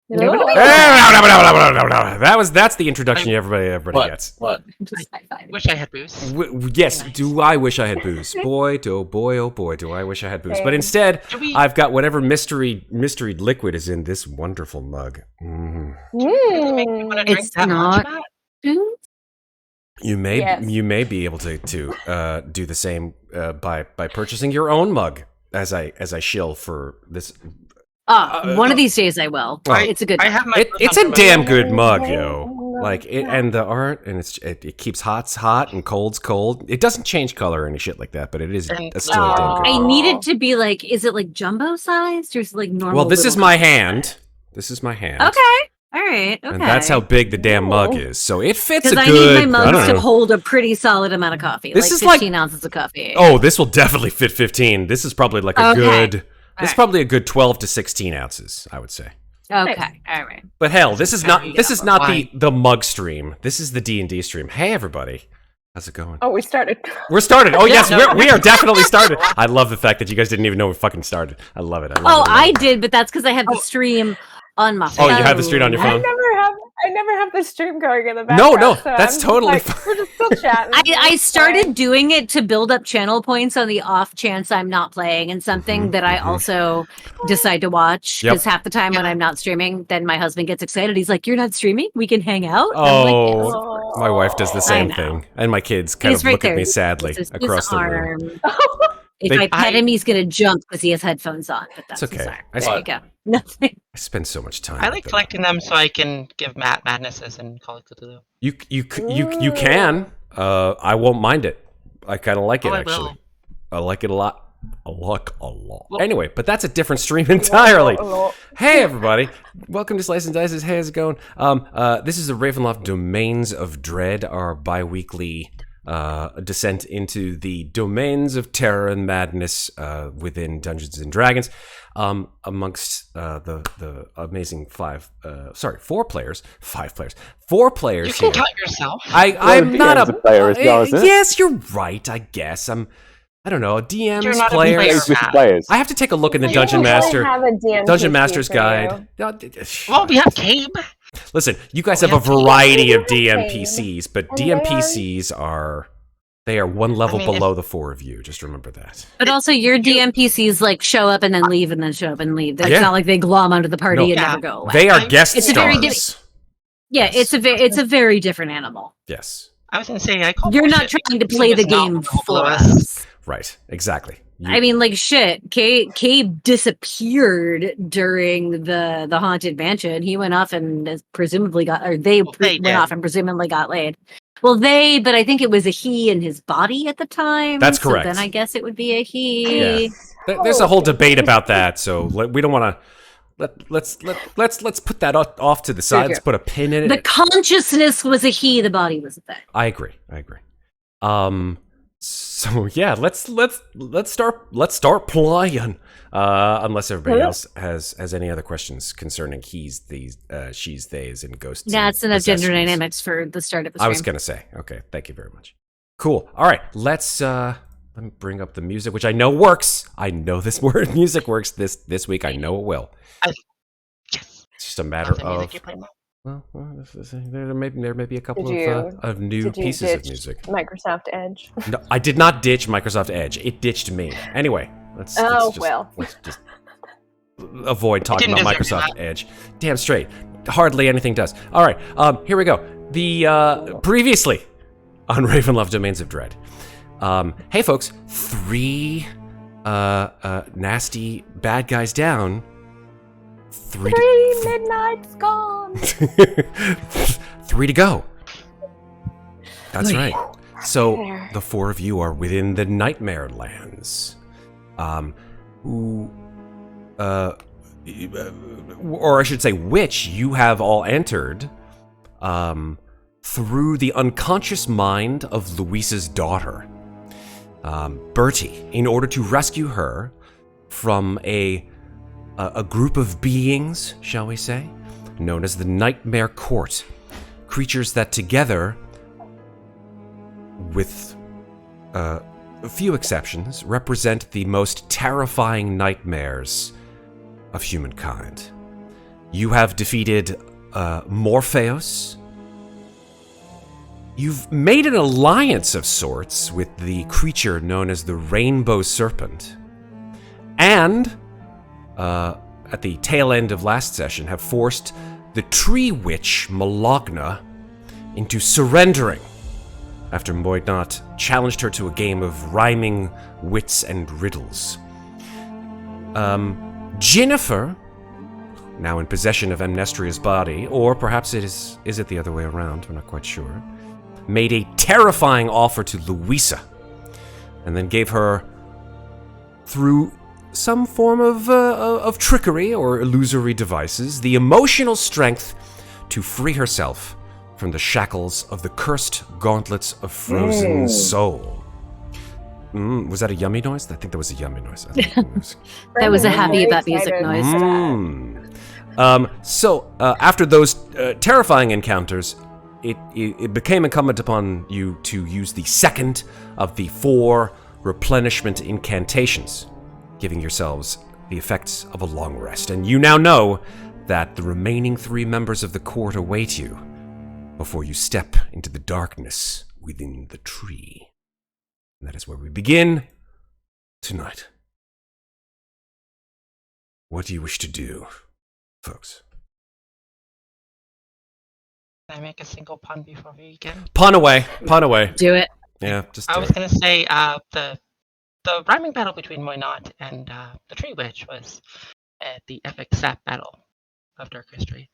That's the introduction everybody gets. What? Wish I had booze. Yes, do I wish I had booze? Boy, oh boy, do I wish I had booze. But instead, I've got whatever mystery liquid is in this wonderful mug. It's not booze. You may be able to do the same by purchasing your own mug as I shill for this. One of these days I will. It's a good. It's a damn good mug, yo. Like it, and the art, and it keeps hot's hot and cold's cold. It doesn't change color or any shit like that, but it is still a damn good. I need it to be like, is it like jumbo sized or is it like normal? Well, this is my hand. This is my hand. Okay. All right. Okay. And that's how big the damn mug is. So it fits a good. Because I need my mugs to hold a pretty solid amount of coffee. This is 15 ounces of coffee. Oh, this will definitely fit 15. This is probably like a good. This is probably a good 12 to 16 ounces, I would say. Okay, all right. But hell, this is not the mug stream. This is the D&D stream. Hey, everybody. How's it going? Oh, we started. We're started. Oh, yes, we are definitely started. I love the fact that you guys didn't even know we fucking started. I love it. I did, but that's because I have the stream on my phone. Oh, you have the stream on your phone? I never have the stream going in the background. No, so that's totally fine. We're just still chatting. I started doing it to build up channel points on the off chance I'm not playing and something that I also decide to watch. Because half the time when I'm not streaming, then my husband gets excited. He's like, "You're not streaming? We can hang out?" Oh, my wife does the same thing. And my kids kind of look at me sadly across the room. If I pet him, he's going to jump because he has headphones on. But that's okay. There you go. Nothing. I spend so much time. I like collecting them so I can give Matt madnesses and call it Cthulhu. You can. I won't mind it. I kind of like it actually. I like it a lot. I like a lot. Anyway, but that's a different stream entirely. Hey everybody, welcome to Slice and Dice's. Hey, how's it going? This is the Ravenloft Domains of Dread, our bi-weekly descent into the domains of terror and madness within Dungeons and Dragons, amongst the amazing 4 players. You can count yourself. I'm not a player as well, isn't it? Yes, you're right. I guess I don't know. DMs, players. I have to take a look in the Dungeon Master's Guide. Well, we have Cabe. Listen, you guys have a variety of DMPCs, but DMPCs are one level below the 4 of you. Just remember that. But also, your DMPCs like show up and then leave and then show up and leave. It's not like they glom onto the party and never go away. They are guest stars. It's a very different animal. Yes. I was going to say, you're not trying to play the game for us. Right, exactly. I mean, like, shit, Cabe disappeared during the Haunted Mansion. He went off and presumably got laid. Well, but I think it was a he in his body at the time. That's correct. So then I guess it would be a he. Yeah. There's a whole debate about that, so we don't want to... Let's put that off to the side. Let's put a pin in it. The consciousness was a he, the body was a they. I agree. So yeah, let's start playing. Unless everybody else has any other questions concerning he's, these, she's, theys, and ghosts. That's enough gender dynamics for the start of the stream. I was gonna say, okay, thank you very much. Cool. All right, let me bring up the music, which I know works. I know this music works this week. I know it will. Yes. It's just a matter of. Well, there may be a couple of new pieces of music. Microsoft Edge. No, I did not ditch Microsoft Edge. It ditched me. Anyway, let's just avoid talking about Microsoft Edge. Damn straight. Hardly anything does. All right, here we go. The previously on Ravenloft Domains of Dread. Hey folks, 3 nasty bad guys down. 3 midnight's gone. 3 to go. That's right. So the 4 of you are within the Nightmare Lands. Or I should say, which you have all entered through the unconscious mind of Louisa's daughter, Bertie, in order to rescue her from a group of beings, shall we say, known as the Nightmare Court. Creatures that together, with a few exceptions, represent the most terrifying nightmares of humankind. You have defeated Morpheus. You've made an alliance of sorts with the creature known as the Rainbow Serpent. And, at the tail end of last session, have forced the Tree Witch, Malagna, into surrendering after Muadnhait challenged her to a game of rhyming wits and riddles. Ginnifer, now in possession of Amnestria's body, or perhaps is it the other way around, we're not quite sure, made a terrifying offer to Louisa, and then gave her, through some form of trickery or illusory devices, the emotional strength to free herself from the shackles of the cursed gauntlets of frozen soul. Was that a yummy noise? I think that was a yummy noise. That was a happy about music noise. So, after those terrifying encounters, it became incumbent upon you to use the second of the 4 replenishment incantations, giving yourselves the effects of a long rest. And you now know that the remaining 3 members of the court await you before you step into the darkness within the tree. And that is where we begin tonight. What do you wish to do, folks? Can I make a single pun before we begin? Pun away. Do it. Yeah, just I do was it. going to say the rhyming battle between Muadnhait and the Tree Witch was the epic sap battle of Dark History.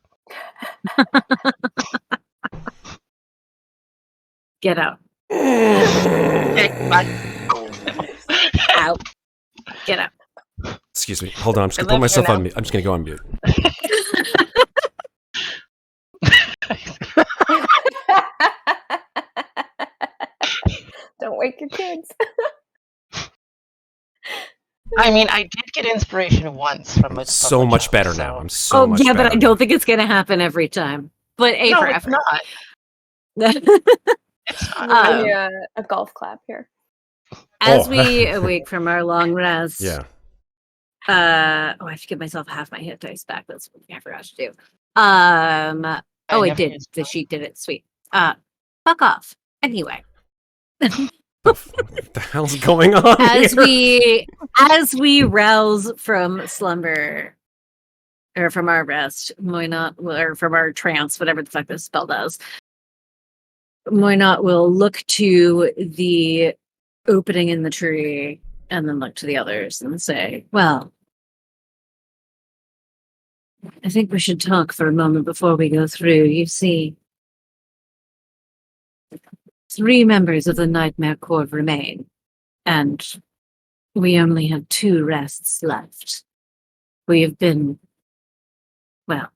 Get out. Out. Get out. Excuse me. Hold on. I'm just going to put myself on mute. I'm just going to go on mute. Don't wake your kids. I mean, I did get inspiration once from a So much better now. I'm so much better. But I don't think it's going to happen every time. But A for it's effort. not. A golf clap here. As we awake from our long rest. Yeah. I have to give myself half my hit dice back. That's what I forgot to do. It did. The sheet did it. Sweet. Fuck off. Anyway. What the hell's going on as we rouse from slumber, or from our rest, or from our trance, whatever the fuck this spell does, Muadnhait will look to the opening in the tree and then look to the others and say, well, I think we should talk for a moment before we go through. You see, 3 members of the Nightmare Corps remain, and we only have 2 rests left. We have been, well,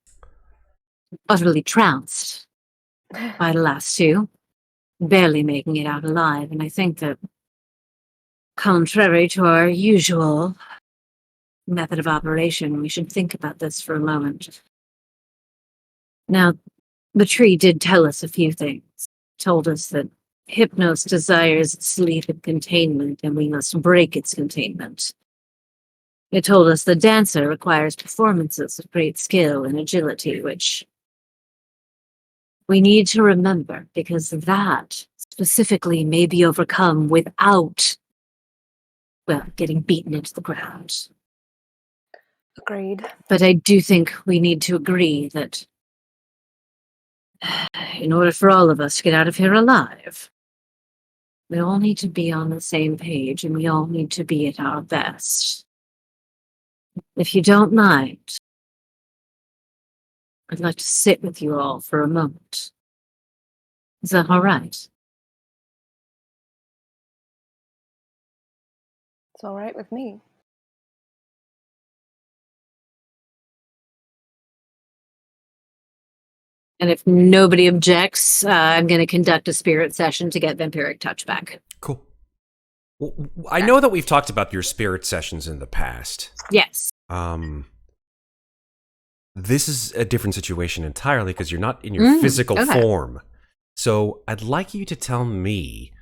utterly trounced by the last 2, barely making it out alive, and I think that, contrary to our usual method of operation, we should think about this for a moment. Now, the tree did tell us a few things. Told us that Hypnos desires sleep and containment, and we must break its containment. It told us the dancer requires performances of great skill and agility, which we need to remember, because that specifically may be overcome without, well, getting beaten into the ground. Agreed. But I do think we need to agree that in order for all of us to get out of here alive, we all need to be on the same page, and we all need to be at our best. If you don't mind, I'd like to sit with you all for a moment. Is that all right? It's all right with me. And if nobody objects, I'm going to conduct a spirit session to get vampiric touch back. Cool. Well, I know that we've talked about your spirit sessions in the past. Yes. This is a different situation entirely because you're not in your physical form. So I'd like you to tell me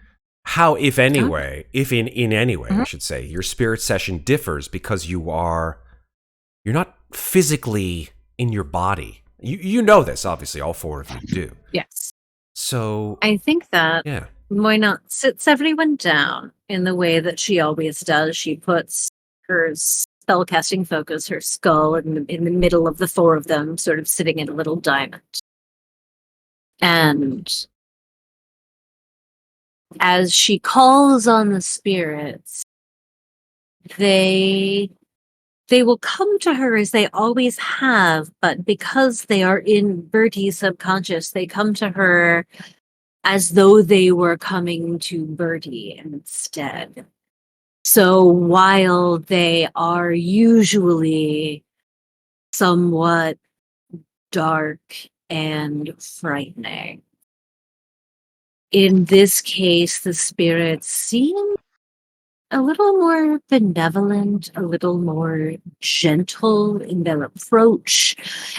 how, if any way, if in any way, I should say, your spirit session differs because you're not physically in your body. You know this, obviously, all four of you do. Yes. So I think that yeah. Moina sits everyone down in the way that she always does. She puts her spellcasting focus, her skull, in the middle of the four of them, sort of sitting in a little diamond. And as she calls on the spirits, they will come to her as they always have, but because they are in Bertie's subconscious, they come to her as though they were coming to Bertie instead. So while they are usually somewhat dark and frightening, in this case, the spirits seem a little more benevolent, a little more gentle in their approach,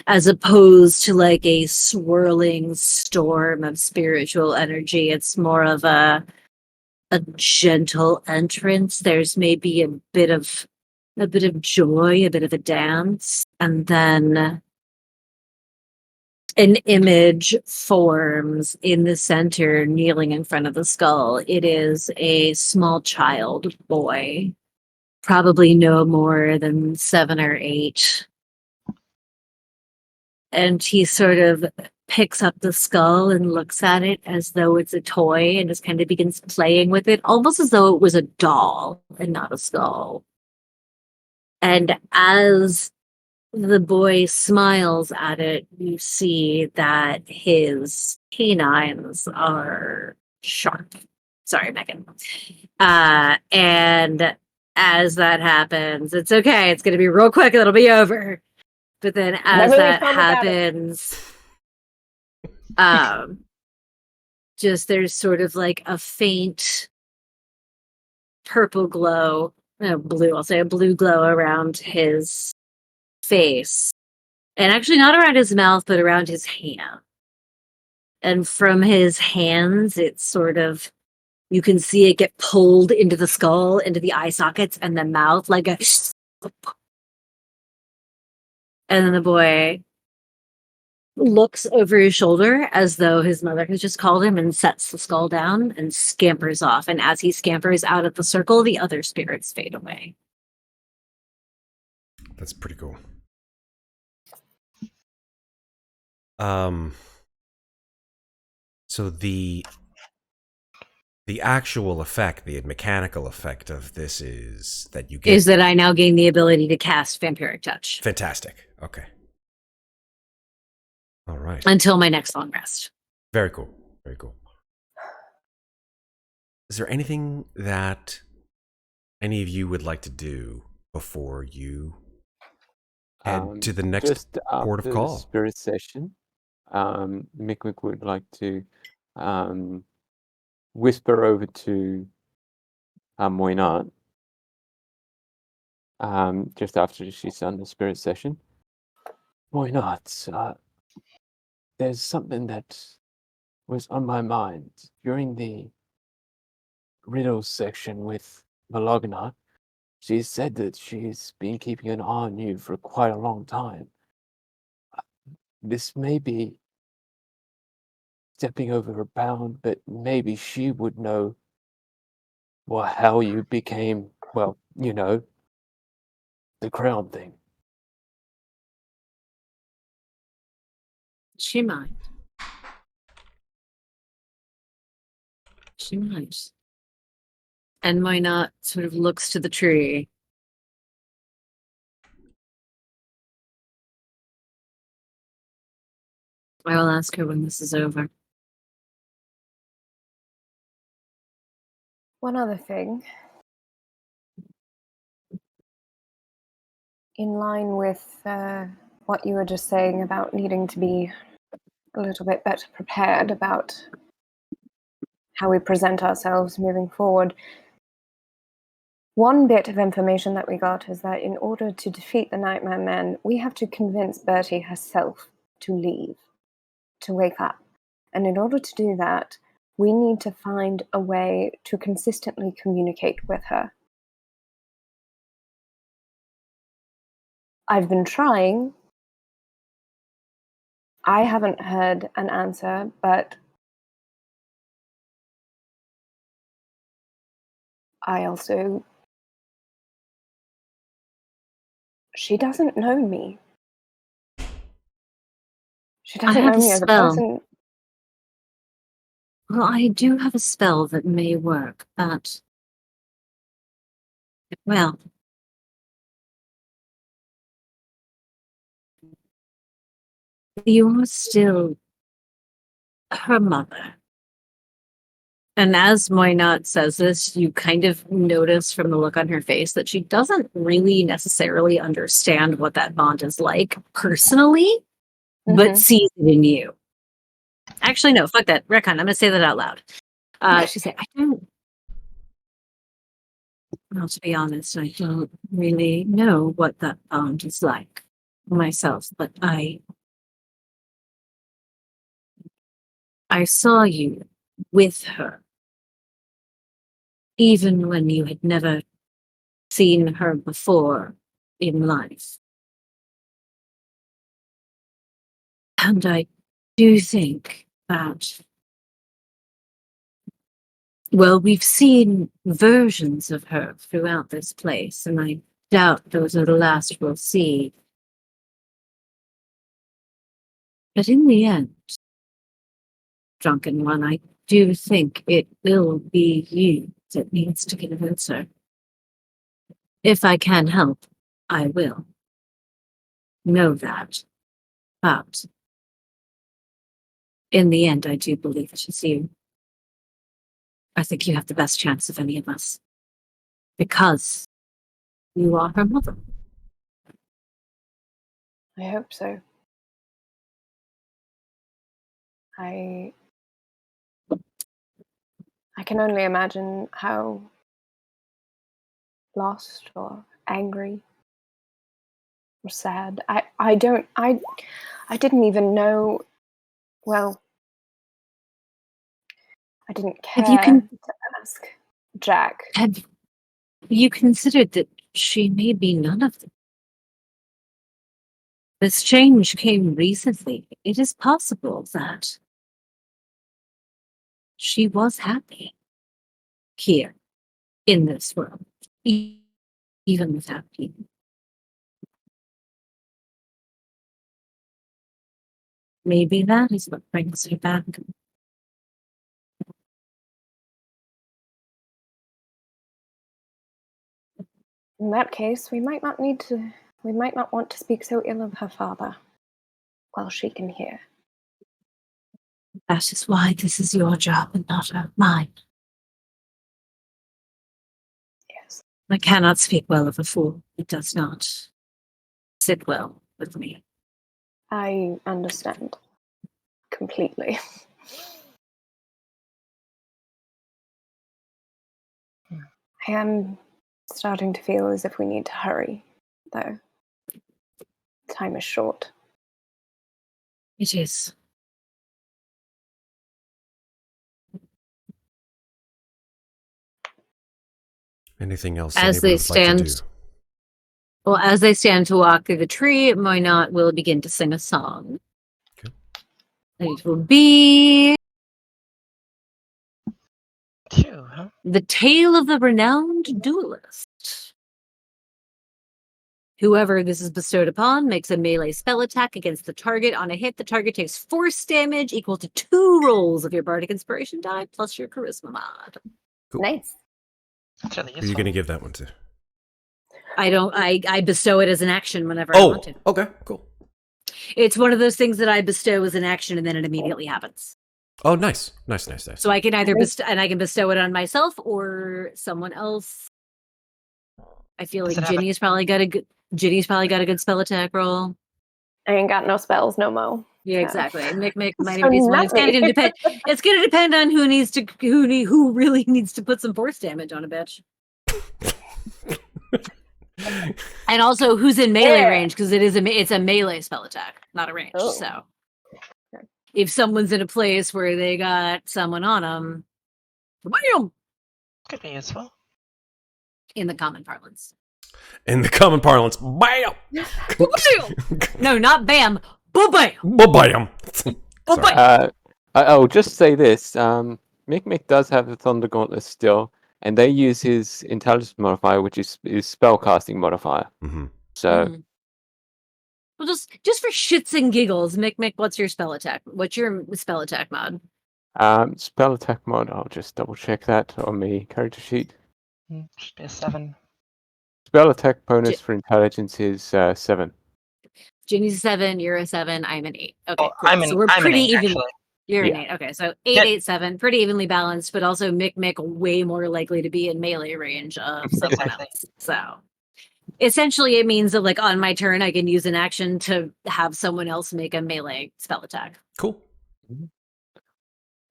as opposed to like a swirling storm of spiritual energy. It's more of a gentle entrance. There's maybe a bit of joy, a bit of a dance, and then an image forms in the center, kneeling in front of the skull. It is a small child boy, probably no more than 7 or 8. And he sort of picks up the skull and looks at it as though it's a toy and just kind of begins playing with it, almost as though it was a doll and not a skull. And as the boy smiles at it, you see that his canines are sharp. Sorry, Megan. And as that happens, it's okay. It's going to be real quick. It'll be over. But then as that happens, just there's sort of like a faint purple glow, blue, I'll say a blue glow around his face. And actually not around his mouth, but around his hand. And from his hands, it's sort of, you can see it get pulled into the skull, into the eye sockets, and the mouth, like a... And then the boy looks over his shoulder as though his mother has just called him and sets the skull down and scampers off. And as he scampers out of the circle, the other spirits fade away. That's pretty cool. So the actual effect, the mechanical effect of this is that you get... Is that I now gain the ability to cast Vampiric Touch. Fantastic. Okay. All right. Until my next long rest. Very cool. Very cool. Is there anything that any of you would like to do before you head to the next port of call? Spirit session, Mikmick would like to whisper over to Muadnhait just after she's done the spirit session. Muadnhait, there's something that was on my mind during the riddles section with Malogna. She said that she's been keeping an eye on you for quite a long time. This may be stepping over her bound, but maybe she would know how you became, the crown thing. She might. She might. And Muadnhait sort of looks to the tree. I will ask her when this is over. One other thing. In line with what you were just saying about needing to be a little bit better prepared about how we present ourselves moving forward, one bit of information that we got is that in order to defeat the Nightmare Men, we have to convince Bertie herself to leave, to wake up. And in order to do that, we need to find a way to consistently communicate with her. I've been trying, I haven't heard an answer, but I also... She doesn't know me. She doesn't know me as a person. Well, I do have a spell that may work, but... Well... You're still her mother. And as Muadnhait says this, you kind of notice from the look on her face that she doesn't really necessarily understand what that bond is like personally, but sees it in you. Actually, no, fuck that. Retcon, I'm going to say that out loud. She said, I don't... Well, to be honest, I don't really know what that bond is like myself, but I saw you with her, even when you had never seen her before in life. And I do think that, well, we've seen versions of her throughout this place, and I doubt those are the last we'll see. But in the end, Drunken One, I do think it will be you that needs to convince her. If I can help, I will. Know that. But in the end, I do believe it is you. I think you have the best chance of any of us. Because you are her mother. I hope so. I can only imagine how lost or angry or sad. I didn't even know, well, I didn't care to ask Jack. Have you considered that she may be none of them? This change came recently. It is possible that she was happy here in this world, even without you. Maybe that is what brings her back. In that case, we might not want to speak so ill of her father while she can hear. That is why this is your job and not mine. Yes. I cannot speak well of a fool. It does not sit well with me. I understand completely. I am starting to feel as if we need to hurry, though. Time is short. It is. Anything else As they stand, like to do? Well, as they stand to walk through the tree, Muadnhait will begin to sing a song. Okay. And it will be The Tale of the Renowned Duelist. Whoever this is bestowed upon makes a melee spell attack against the target. On a hit, the target takes force damage equal to 2 rolls of your Bardic Inspiration die plus your Charisma mod. Cool. Nice. That's really useful. Who are you going to give that one to? I bestow it as an action whenever I want to. Okay, cool. It's one of those things that I bestow as an action and then it immediately happens. Oh, nice. So I can either bestow it on myself or someone else. I feel like Ginny's probably got a good spell attack roll. I ain't got no spells, no mo. Yeah, exactly. Mikmick might even be someone. It's gonna depend on who really needs to put some force damage on a bitch. And also who's in melee range, because it's a melee spell attack, not a range. Oh. So if someone's in a place where they got someone on them, bam! Could be useful. In the common parlance. Bam! No, not bam. Bam! Bam! Sorry. I'll just say this. Mikmick does have the Thunder Gauntlet still, and they use his intelligence modifier, which is his spellcasting modifier. Mm-hmm. So, well, just for shits and giggles, Mikmick, what's your spell attack? What's your spell attack mod? spell attack mod, I'll just double check that on the character sheet. Should be a 7. Spell attack bonus for intelligence is 7. Ginny's a 7, you're a 7, I'm an 8. Okay, Oh, cool. So we're pretty even. Actually. You're an Yeah. 8. Okay, so 8, 8, 7, pretty evenly balanced, but also Mikmick way more likely to be in melee range of someone Exactly. else. So essentially, it means that like on my turn, I can use an action to have someone else make a melee spell attack. Cool.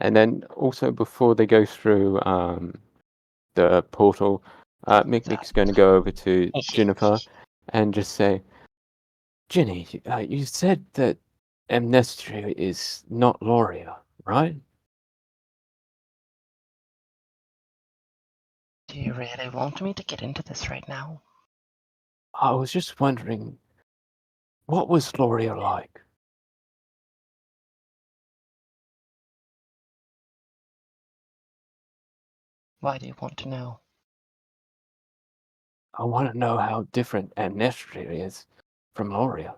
And then also before they go through the portal, Mikmick's going to go over to Ginnifer and just say, Ginny, you said that Amnestria is not Loria, right? Do you really want me to get into this right now? I was just wondering, what was Loria like? Why do you want to know? I want to know how different Amnestria is from Loria.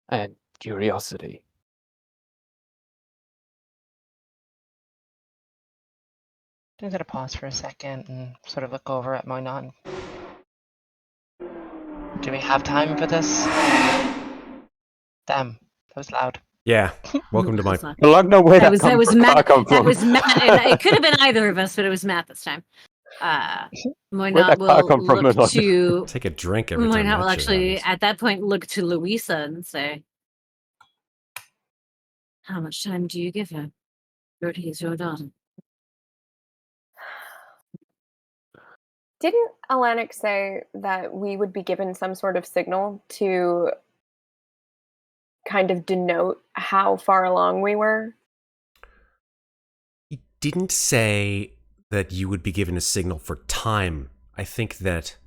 And curiosity. I'm gonna pause for a second and sort of look over at Moinon. Do we have time for this? Damn, that was loud. Yeah. Welcome to my. I'd like to know where That that was car Matt. come That from. was Matt. And it could have been either of us, but it was Matt this time. Moinon will look to. Take a drink every time. Moinon will that shit actually, happens. at that point, look to Louisa and say, "How much time do you give her? Bertie is your daughter." Didn't Alanik say that we would be given some sort of signal to kind of denote how far along we were? He didn't say that you would be given a signal for time. I think that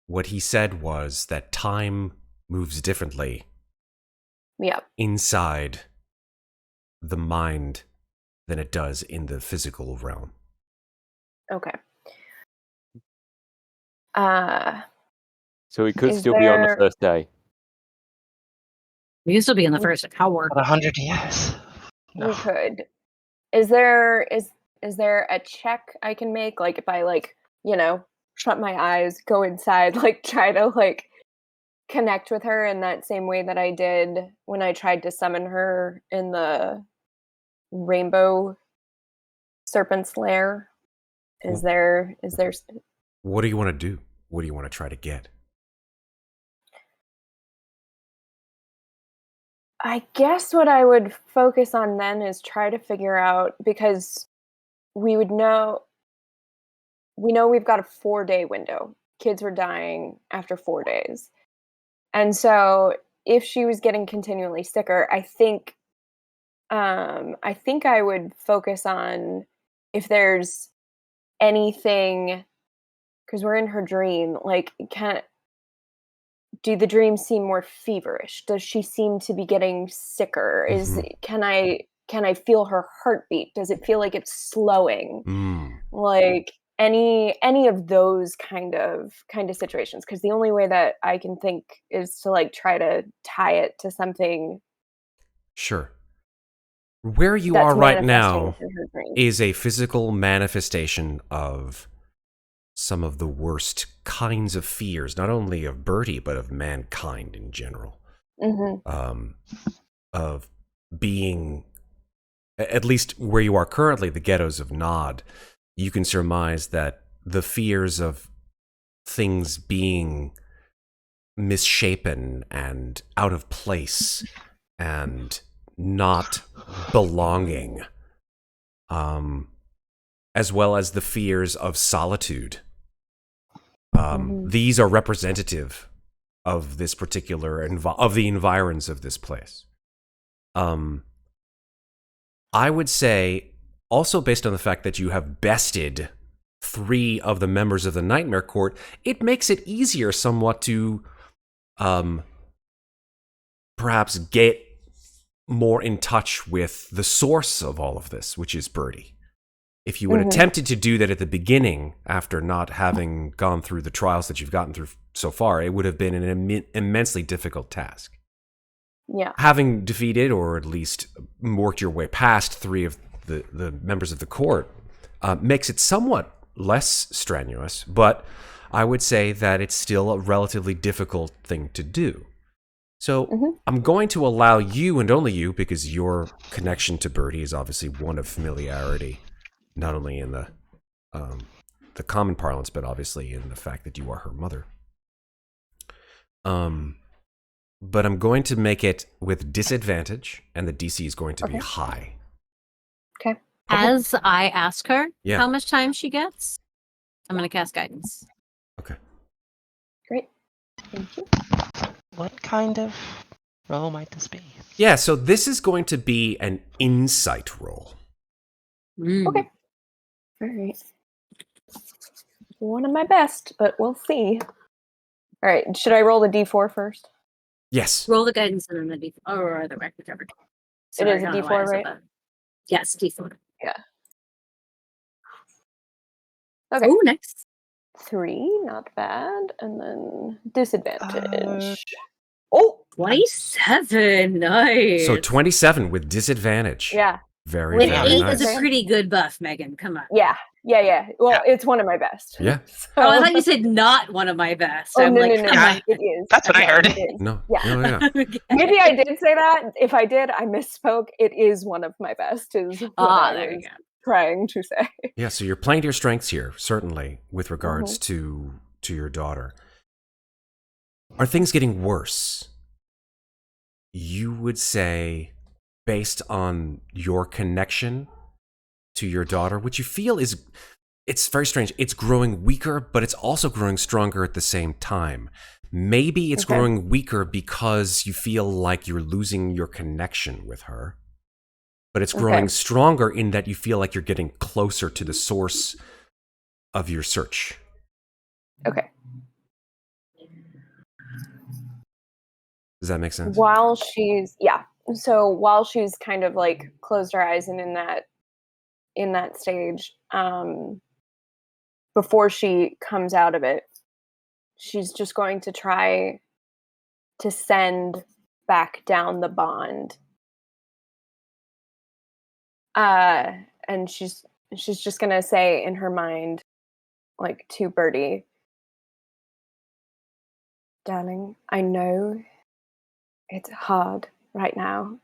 what he said was that time moves differently inside the mind than it does in the physical realm. Okay. So we could still be on the first day. We can still be in the first hour. 100 years. We could. Is there a check I can make? Like if I shut my eyes, go inside, try to connect with her in that same way that I did when I tried to summon her in the rainbow serpent's lair? Is there What do you want to do? What do you want to try to get? I guess what I would focus on then is try to figure out, because we know we've got a 4-day window. Kids were dying after 4 days. And so if she was getting continually sicker, I think I would focus on if there's anything, because we're in her dream, do the dreams seem more feverish? Does she seem to be getting sicker? Can I feel her heartbeat? Does it feel like it's slowing? Like any of those kind of situations, because the only way that I can think is to try to tie it to something. Sure. Where you are right now is a physical manifestation of some of the worst kinds of fears, not only of Bertie, but of mankind in general. Of being, at least where you are currently, the ghettos of Nod, you can surmise that the fears of things being misshapen and out of place and not belonging, as well as the fears of solitude. These are representative of this particular of the environs of this place. I would say, also based on the fact that you have bested 3 of the members of the Nightmare Court, it makes it easier somewhat to perhaps get more in touch with the source of all of this, which is Birdie. If you had attempted to do that at the beginning, after not having gone through the trials that you've gotten through so far, it would have been an immensely difficult task. Yeah. Having defeated, or at least worked your way past 3 of the members of the court, makes it somewhat less strenuous, but I would say that it's still a relatively difficult thing to do. So I'm going to allow you, and only you, because your connection to Birdie is obviously one of familiarity, not only in the common parlance, but obviously in the fact that you are her mother. But I'm going to make it with disadvantage, and the DC is going to be high. Okay. As I ask her Yeah. how much time she gets, I'm going to cast guidance. Okay. Great. Thank you. What kind of roll might this be? Yeah, so this is going to be an insight roll. Okay. All right. One of my best, but we'll see. All right. Should I roll the D4 first? Yes. Roll the guidance and then the D4. Or the right, whichever. It is a I don't know why I D4, said right? that. Yes, D4. Yeah. Okay. Oh, nice. 3, not bad. And then disadvantage. 27. Nice. So 27 with disadvantage. Yeah. Very, With very 8 nice. is a pretty good buff, Megan. Come on. Yeah. Well, it's one of my best. Yeah. So- Oh, I thought you said not one of my best. Oh, I'm no, like, no, come no. on. It is. That's what I heard. It is. No. Yeah. No, yeah. Okay. Maybe I did say that. If I did, I misspoke. It is one of my best, is what I There you was go. trying to say. Yeah, so you're playing to your strengths here, certainly, with regards to your daughter. Are things getting worse? You would say, based on your connection to your daughter, which you feel is, it's very strange. It's growing weaker, but it's also growing stronger at the same time. Maybe it's growing weaker because you feel like you're losing your connection with her, but it's growing stronger in that you feel like you're getting closer to the source of your search. Okay. Does that make sense? While she's while she's kind of like closed her eyes and in that stage, before she comes out of it, she's just going to try to send back down the bond. And she's just gonna say in her mind, like, to Birdie, darling, I know it's hard right now,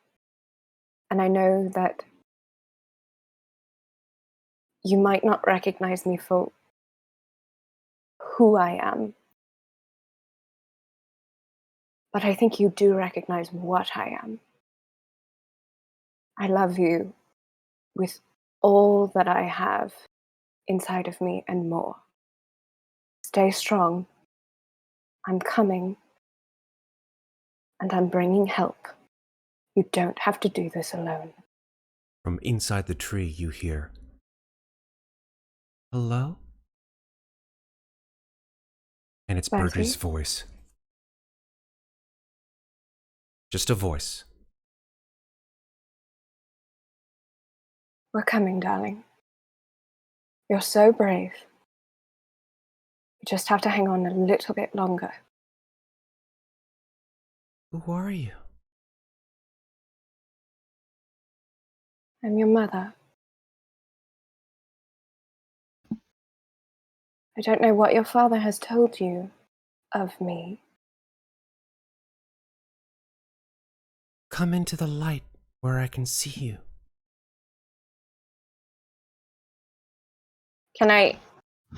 and I know that you might not recognize me for who I am, but I think you do recognize what I am. I love you with all that I have inside of me and more. Stay strong. I'm coming. And I'm bringing help. You don't have to do this alone. From inside the tree, you hear, hello? And it's Bertie? Birdie's voice. Just a voice. We're coming, darling. You're so brave. You just have to hang on a little bit longer. Who are you? I'm your mother. I don't know what your father has told you of me. Come into the light where I can see you. Can I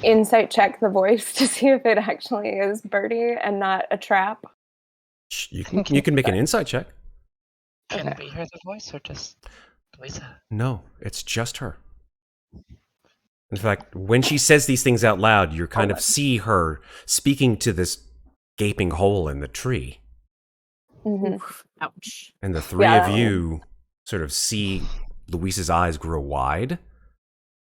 insight check the voice to see if it actually is Birdie and not a trap? You can make an insight check. Can we hear the voice or just Louisa? No, it's just her. In fact, when she says these things out loud, you kind of see her speaking to this gaping hole in the tree. Mm-hmm. Oof, ouch. And the three of you sort of see Louisa's eyes grow wide,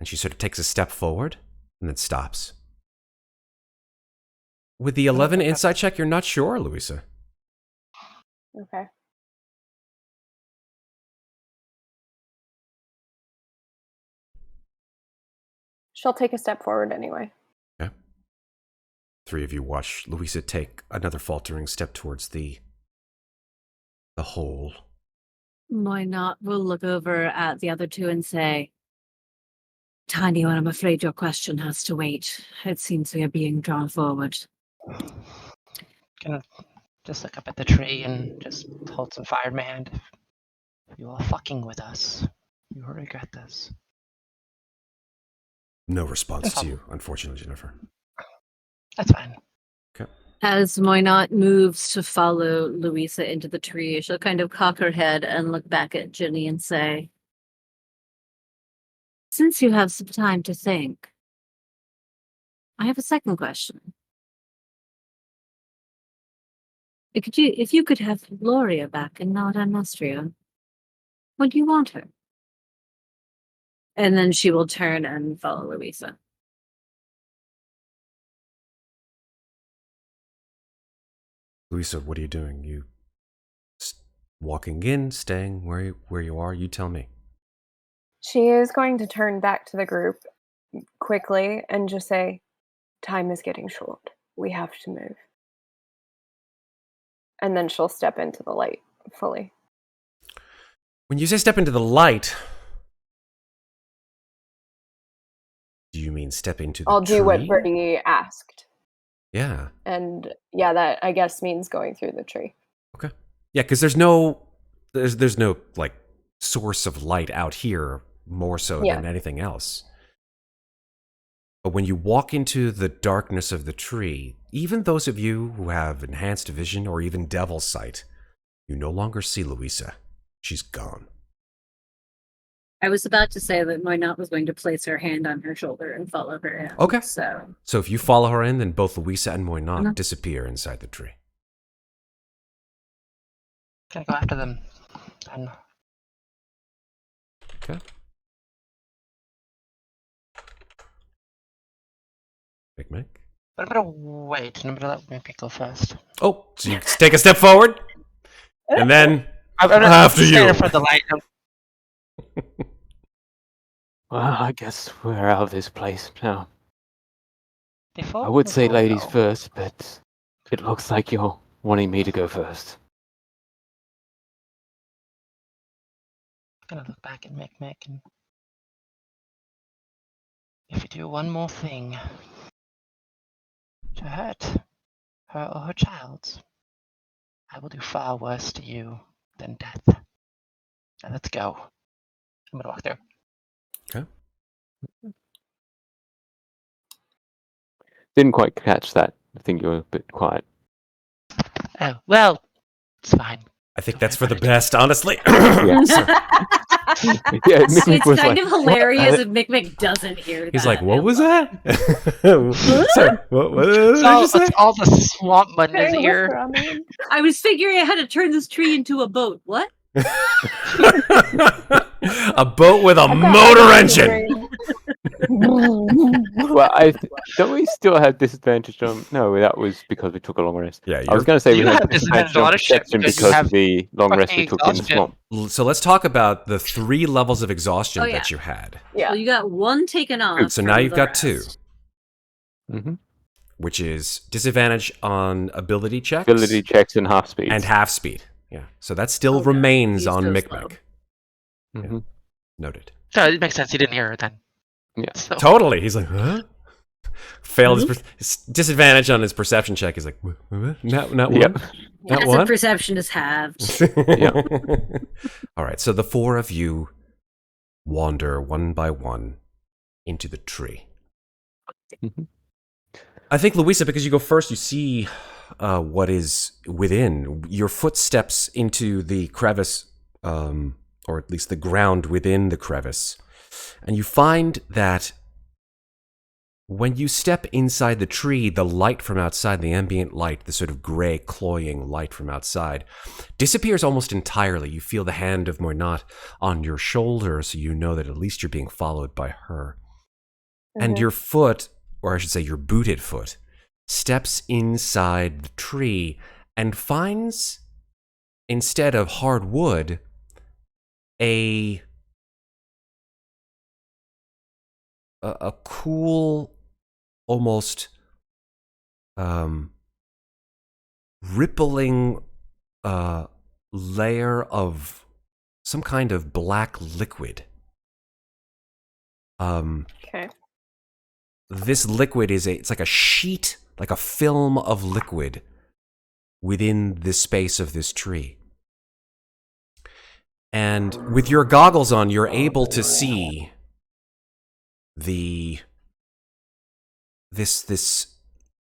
and she sort of takes a step forward and then stops. With the 11 insight check, you're not sure, Louisa. Okay. She'll take a step forward anyway. Okay. Three of you watch Louisa take another faltering step towards the hole. Why not? We'll look over at the other two and say, Tiny one, I'm afraid your question has to wait. It seems we are being drawn forward. Gonna just look up at the tree and just hold some fire in my hand. If you are fucking with us, you will regret this. No response to you, unfortunately, Ginnifer. That's fine. Okay. As Moynot moves to follow Louisa into the tree, she'll kind of cock her head and look back at Ginny and say, since you have some time to think, I have a second question. If you could have Gloria back and not Amnestria, would you want her? And then she will turn and follow Louisa. Louisa, what are you doing? You walking in, staying where you are? You tell me. She is going to turn back to the group quickly and just say, time is getting short. We have to move. And then she'll step into the light fully. When you say step into the light, do you mean step into the I'll tree? do what Birdie asked. Yeah. And yeah, that I guess means going through the tree. Okay. Yeah, because there's no like source of light out here more so than anything else. But when you walk into the darkness of the tree, even those of you who have enhanced vision or even devil's sight, you no longer see Louisa. She's gone. I was about to say that Moynot was going to place her hand on her shoulder and follow her in. Okay. So if you follow her in, then both Louisa and Moynot disappear inside the tree. Can I go after them? Okay. Mikmick? But I'm gonna wait, and I'm gonna let Mikmick go first. Oh, so you take a step forward, and then I'm after you. in front of the light. Well, I guess we're out of this place now. Before I would we say go, ladies though, first, but it looks like you're wanting me to go first. I'm gonna look back at Mikmick, and if you do one more thing to hurt her or her child, I will do far worse to you than death. Now let's go. I'm gonna walk there. Okay. Didn't quite catch that. I think you were a bit quiet. Oh, well, it's fine. I think that's for the best, honestly. Yeah, it's Mikmick was kind like, of hilarious if Mikmick doesn't hear that. He's like, what was that? Sorry, what did I just say? It's all the swamp mud in his Hey, ear. whisper, I mean. I was figuring out how to turn this tree into a boat. What? A boat with a motor engine. well, don't we still have disadvantage on? No, that was because we took a long rest. Yeah, I was going to say we You had have disadvantage disadvantage on a on lot of shit perception because you because have of the long rest we fucking took in the exhaustion. swamp. So let's talk about the 3 levels of exhaustion Oh, yeah. that you had. Yeah. Well, you got one taken off. So now from you've the got rest. 2, Mm-hmm. which is disadvantage on ability checks. Ability checks and half speed. And half speed. Yeah. So that still Oh, no, remains he's on still Mikmick. Mm-hmm. Noted. So it makes sense. He didn't hear it then. Yeah. So, Totally. He's like, huh? Failed his disadvantage on his perception check. He's like, what? Not one? Yep. Not Yes, one? the perception is halved. All right. So the 4 of you wander one by one into the tree. Mhm. I think, Louisa, because you go first, you see what is within. Your footsteps into the crevice, or at least the ground within the crevice, and you find that when you step inside the tree, the light from outside, the ambient light, the sort of gray, cloying light from outside, disappears almost entirely. You feel the hand of Moynot on your shoulder, so you know that at least you're being followed by her. And your foot, or I should say your booted foot, steps inside the tree and finds, instead of hard wood, a a cool, almost rippling layer of some kind of black liquid. Okay. This liquid it's like a sheet, like a film of liquid within the space of this tree. And with your goggles on, you're able to see this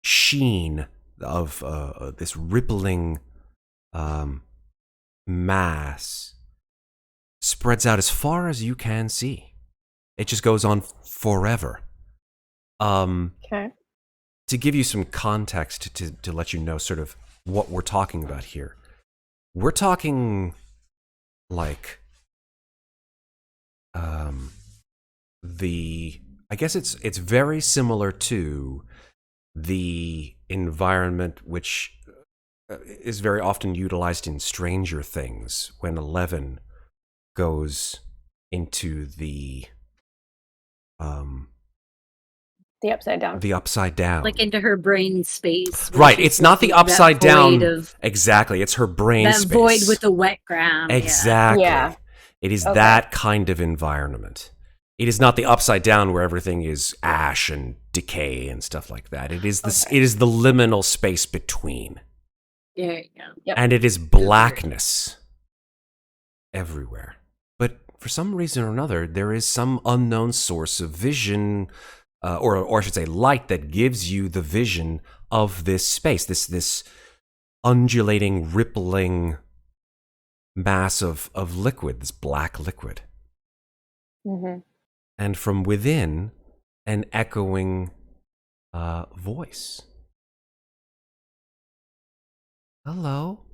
sheen of this rippling mass spreads out as far as you can see. It just goes on forever. Okay. To give you some context to let you know sort of what we're talking about here. We're talking like I guess it's very similar to the environment which is very often utilized in Stranger Things when Eleven goes into the upside down. The upside down. Like into her brain space. Right, it's not the upside down. Exactly, it's her brain that space. That void with the wet ground. Exactly. Yeah. It is that kind of environment. It is not the upside down where everything is ash and decay and stuff like that. It is it is the liminal space between. There you go. Yep. And it is blackness everywhere. But for some reason or another, there is some unknown source of vision, or I should say light, that gives you the vision of this space, this undulating, rippling mass of liquid, this black liquid. Mm-hmm. And from within, an echoing voice. Hello?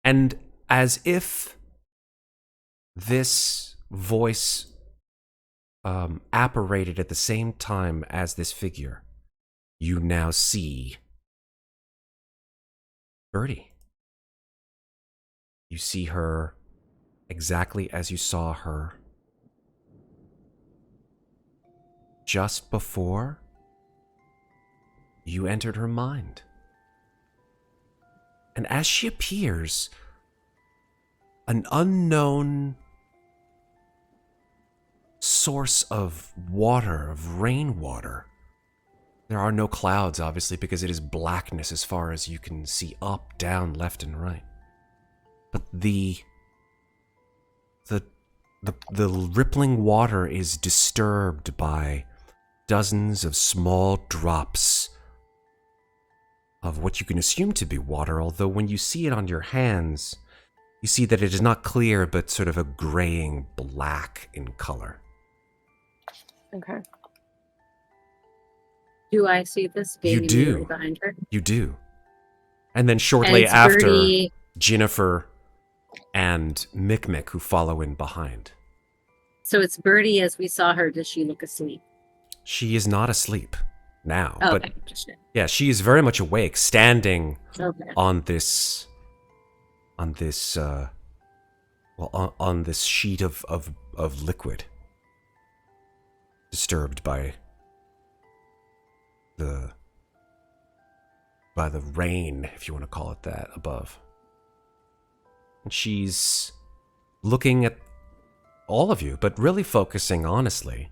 And as if this voice apparated at the same time as this figure, you now see Birdie. You see her exactly as you saw her just before you entered her mind. And as she appears, an unknown source of water, of rainwater. There are no clouds, obviously, because it is blackness as far as you can see, up, down, left, and right. But the rippling water is disturbed by dozens of small drops of what you can assume to be water, although when you see it on your hands, you see that it is not clear, but sort of a graying black in color. Okay. Do I see this being immediately behind her? You do. And then shortly after, Birdie, Ginnifer, and Mikmick, who follow in behind. So it's Birdie as we saw her. Does she look asleep? She is not asleep now. Oh, but okay. Yeah, she is very much awake, standing on this sheet of liquid, disturbed by the rain, if you want to call it that, above. And she's looking at all of you, but really focusing honestly,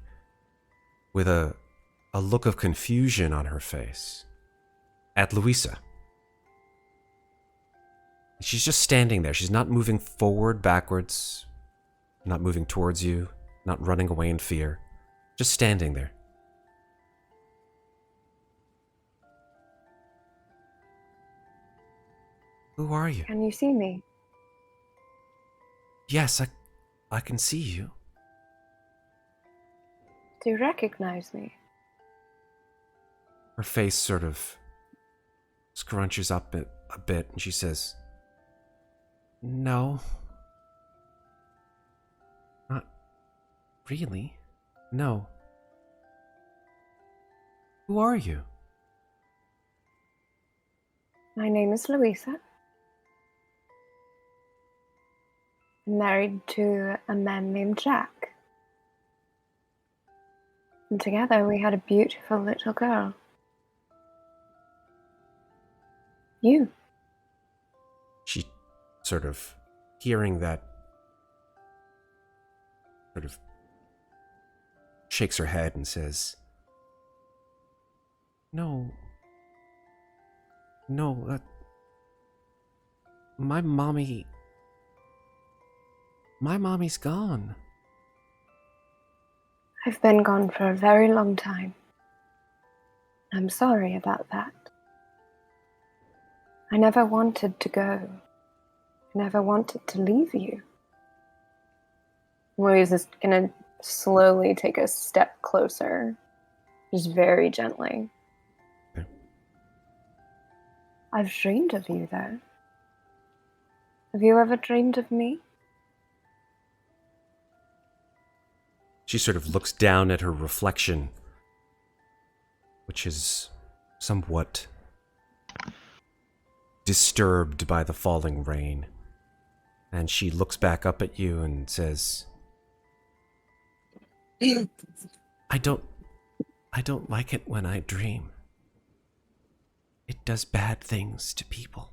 with a look of confusion on her face, at Louisa. She's just standing there. She's not moving forward, backwards, not moving towards you, not running away in fear. Just standing there. Who are you? Can you see me? Yes, I can see you. Do you recognize me? Her face sort of scrunches up a bit, and she says, "No. Not really. No. Who are you?" My name is Louisa. I'm married to a man named Jack. And together we had a beautiful little girl. You. She sort of, hearing that, sort of shakes her head and says, No, my mommy's gone. I've been gone for a very long time. I'm sorry about that. I never wanted to go. I never wanted to leave you. Louisa's gonna slowly take a step closer, just very gently. Okay. I've dreamed of you, though. Have you ever dreamed of me? She sort of looks down at her reflection, which is somewhat disturbed by the falling rain. And she looks back up at you and says, I don't like it when I dream. It does bad things to people.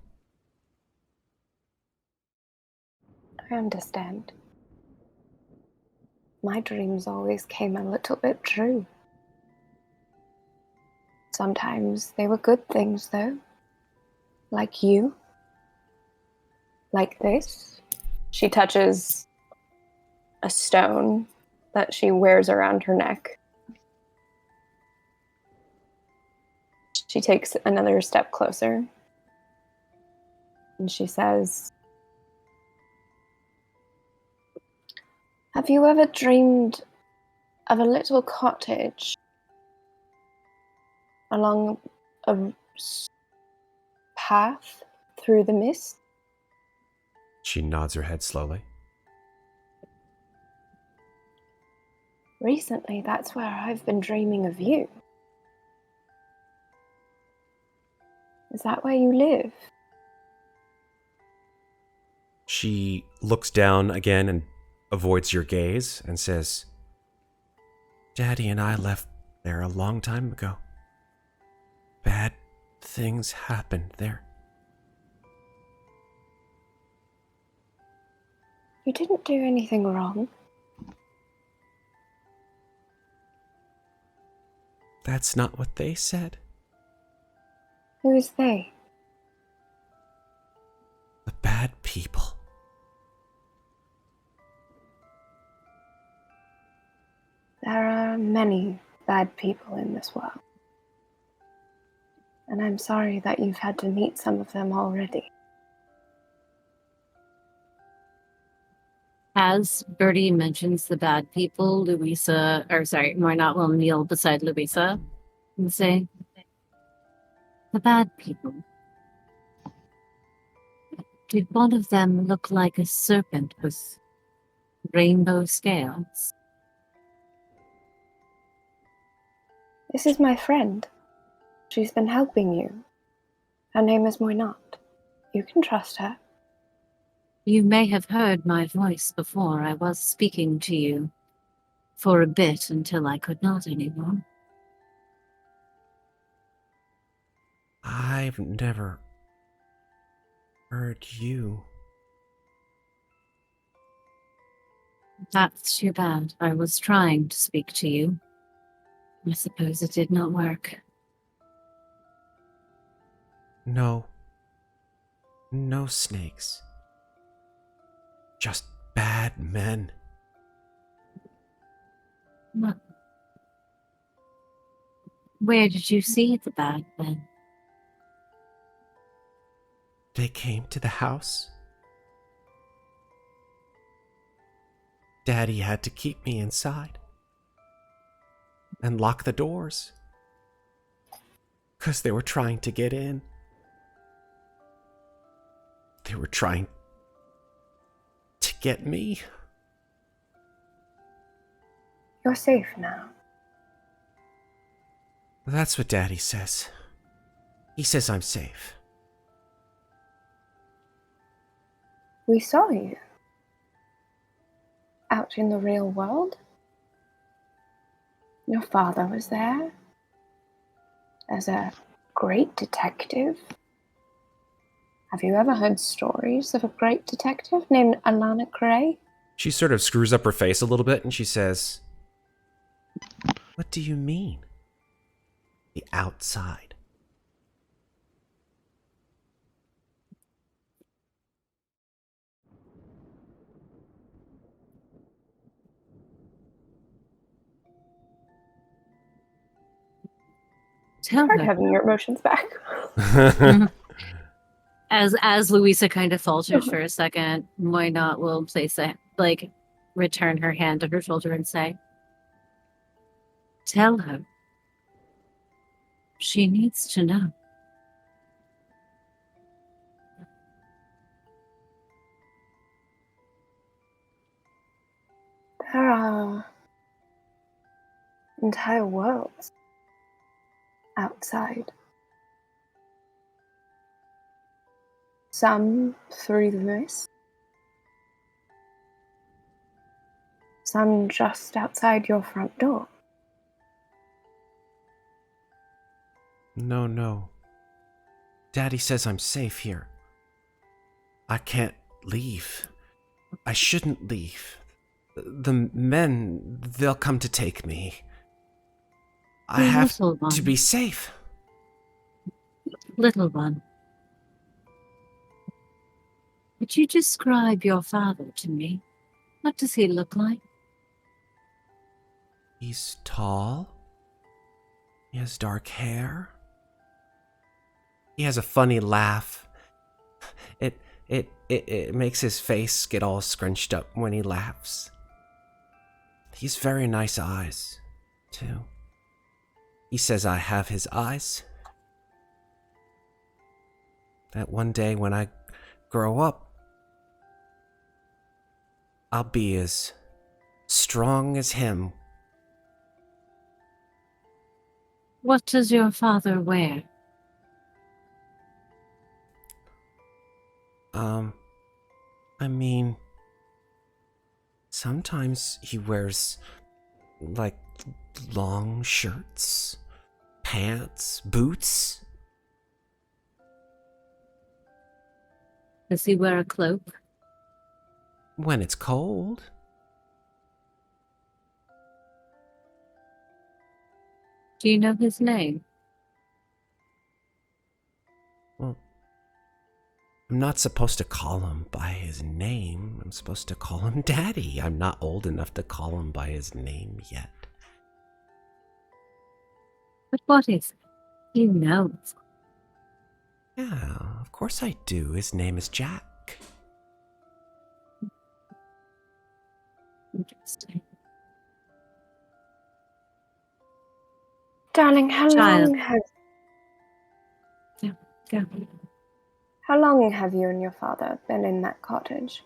I understand. My dreams always came a little bit true. Sometimes they were good things, though. Like you. Like this. She touches a stone that she wears around her neck. She takes another step closer. And she says, have you ever dreamed of a little cottage along a path through the mist? She nods her head slowly. Recently, that's where I've been dreaming of you. Is that where you live? She looks down again and avoids your gaze and says, Daddy and I left there a long time ago. Bad things happened there. You didn't do anything wrong. That's not what they said. Who is they? The bad people. There are many bad people in this world. And I'm sorry that you've had to meet some of them already. As Bertie mentions the bad people, Moynat will kneel beside Louisa and say, the bad people. Did one of them look like a serpent with rainbow scales? This is my friend. She's been helping you. Her name is Muadnhait. You can trust her. You may have heard my voice before. I was speaking to you for a bit until I could not anymore. I've never heard you. That's too bad. I was trying to speak to you. I suppose it did not work. No. No snakes. Just bad men. What? Where did you see the bad men? They came to the house. Daddy had to keep me inside and lock the doors because they were trying to get in. They were trying to get me. You're safe now. That's what Daddy says. He says I'm safe. We saw you. Out in the real world. Your father was there as a great detective. Have you ever heard stories of a great detective named Alana Gray? She sort of screws up her face a little bit and she says, "What do you mean? The outside?" Tell Hard her. having your emotions back. As Louisa kind of falters for a second, Muadnhait will place return her hand to her shoulder and say, "Tell her. She needs to know." There are entire worlds outside. Some through the mist. Some just outside your front door. No. Daddy says I'm safe here. I can't leave. I shouldn't leave. The men, they'll come to take me. I have to be safe. Little one. Would you describe your father to me? What does he look like? He's tall. He has dark hair. He has a funny laugh. It makes his face get all scrunched up when he laughs. He's very nice eyes, too. He says I have his eyes. That one day when I grow up, I'll be as strong as him. What does your father wear? I mean, sometimes he wears, like, long shirts, pants, boots. Does he wear a cloak? When it's cold. Do you know his name? Well, I'm not supposed to call him by his name. I'm supposed to call him Daddy. I'm not old enough to call him by his name yet. But what is it? He knows. Yeah, of course I do. His name is Jack. Interesting. Darling, how long have you and your father been in that cottage?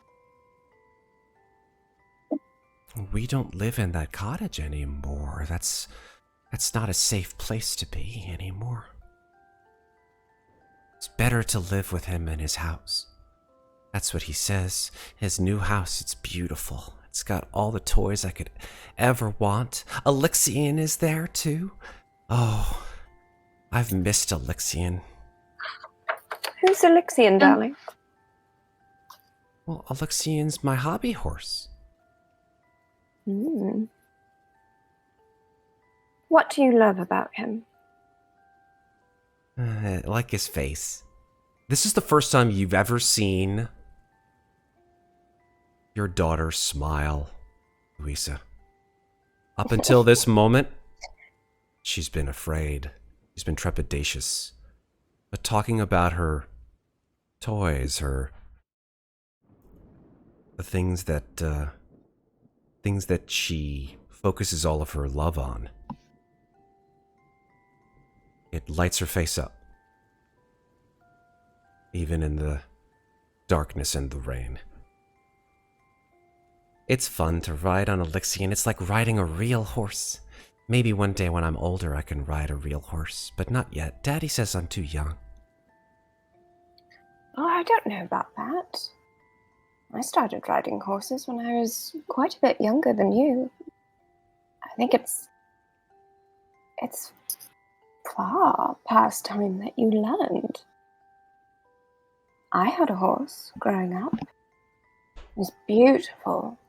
We don't live in that cottage anymore. That's not a safe place to be anymore. It's better to live with him in his house. That's what he says. His new house, it's beautiful. It's got all the toys I could ever want. Alexian is there too. Oh, I've missed Alexian. Who's Alexian, darling? Well, Alexian's my hobby horse. What do you love about him? I like his face. This is the first time you've ever seen your daughter smile, Louisa. Up until this moment, she's been afraid. She's been trepidatious. But talking about her toys, the things that she focuses all of her love on, it lights her face up. Even in the darkness and the rain. It's fun to ride on Alexian. It's like riding a real horse. Maybe one day when I'm older I can ride a real horse, but not yet. Daddy says I'm too young. Oh, I don't know about that. I started riding horses when I was quite a bit younger than you. I think it's It's far past time that you learned. I had a horse growing up. It was beautiful.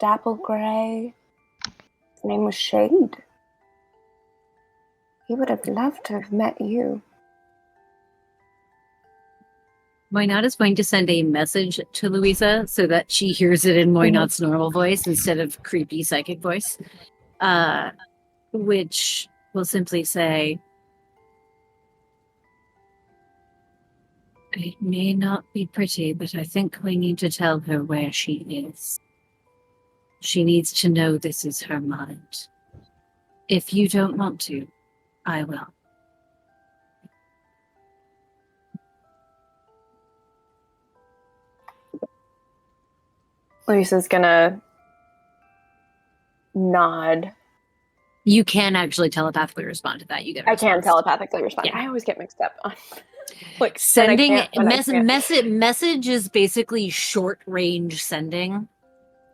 Dapple grey. His name was Shade. He would have loved to have met you. Moynat is going to send a message to Louisa so that she hears it in Moynat's normal voice instead of creepy psychic voice, which will simply say, "It may not be pretty, but I think we need to tell her where she is. She needs to know this is her mind. If you don't want to, I will." Lisa's gonna nod. You can actually telepathically respond to that. You get. I can telepathically respond. Yeah. I always get mixed up on like Sending when message is basically short range sending.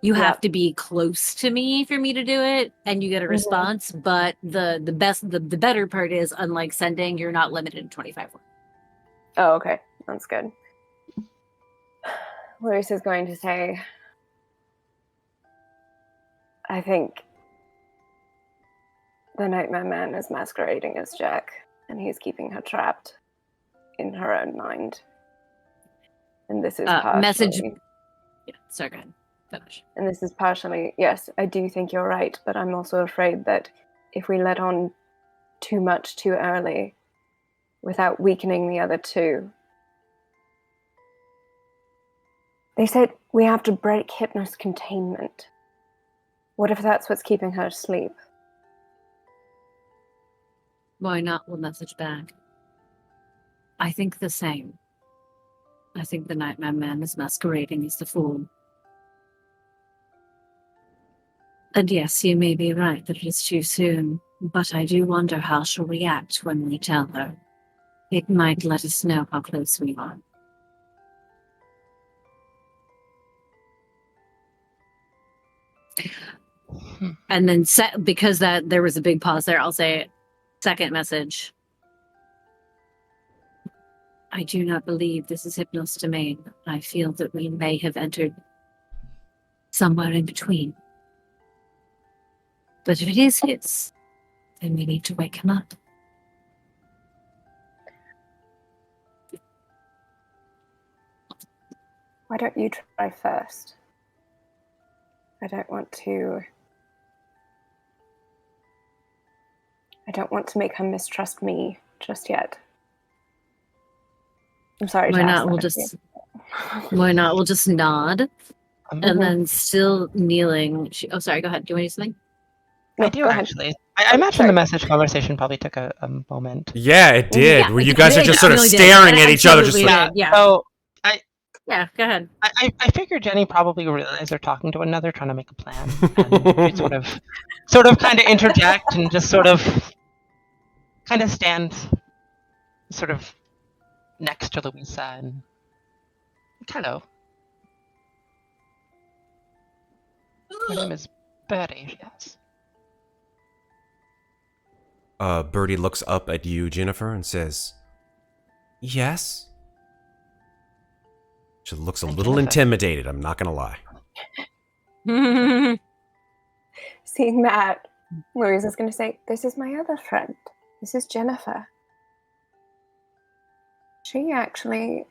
You have to be close to me for me to do it, and you get a response. But the better part is, unlike sending, you're not limited to 25 words. Oh, okay, that's good. Lisa's going to say, I think the Nightmare Man is masquerading as Jack, and he's keeping her trapped in her own mind. And this is partially... Message... Yeah, sorry, go ahead. Finish. And this is partially... Yes, I do think you're right, but I'm also afraid that if we let on too much too early, without weakening the other two... They said we have to break Hypnos' containment. What if that's what's keeping her asleep? Why not? We'll message back. I think the same. I think the Nightmare Man is masquerading as the fool. And yes, you may be right that it is too soon, but I do wonder how she'll react when we tell her. It might let us know how close we are. And then, because there was a big pause there, I'll say second message. I do not believe this is Hypnos' domain. I feel that we may have entered somewhere in between. But if it is his, then we need to wake him up. Why don't you try first? I don't want to make her mistrust me just yet. I'm sorry. Why not? We'll just nod, and then still kneeling. Sorry. Go ahead. Do you want to do something? No, I do actually. I imagine the message conversation probably took a moment. Yeah, it did. Where you guys are just sort of staring at each other, just like. Yeah. So yeah, go ahead. I figured Jenny probably realized they're talking to another, trying to make a plan, and sort of kind of interject and just sort of kind of stand sort of next to Louisa and hello. My name is Bertie, yes. Bertie looks up at you, Ginnifer, and says, yes? She looks a little intimidated, I'm not gonna lie. Seeing that, Louisa's going to say, this is my other friend. This is Ginnifer. She actually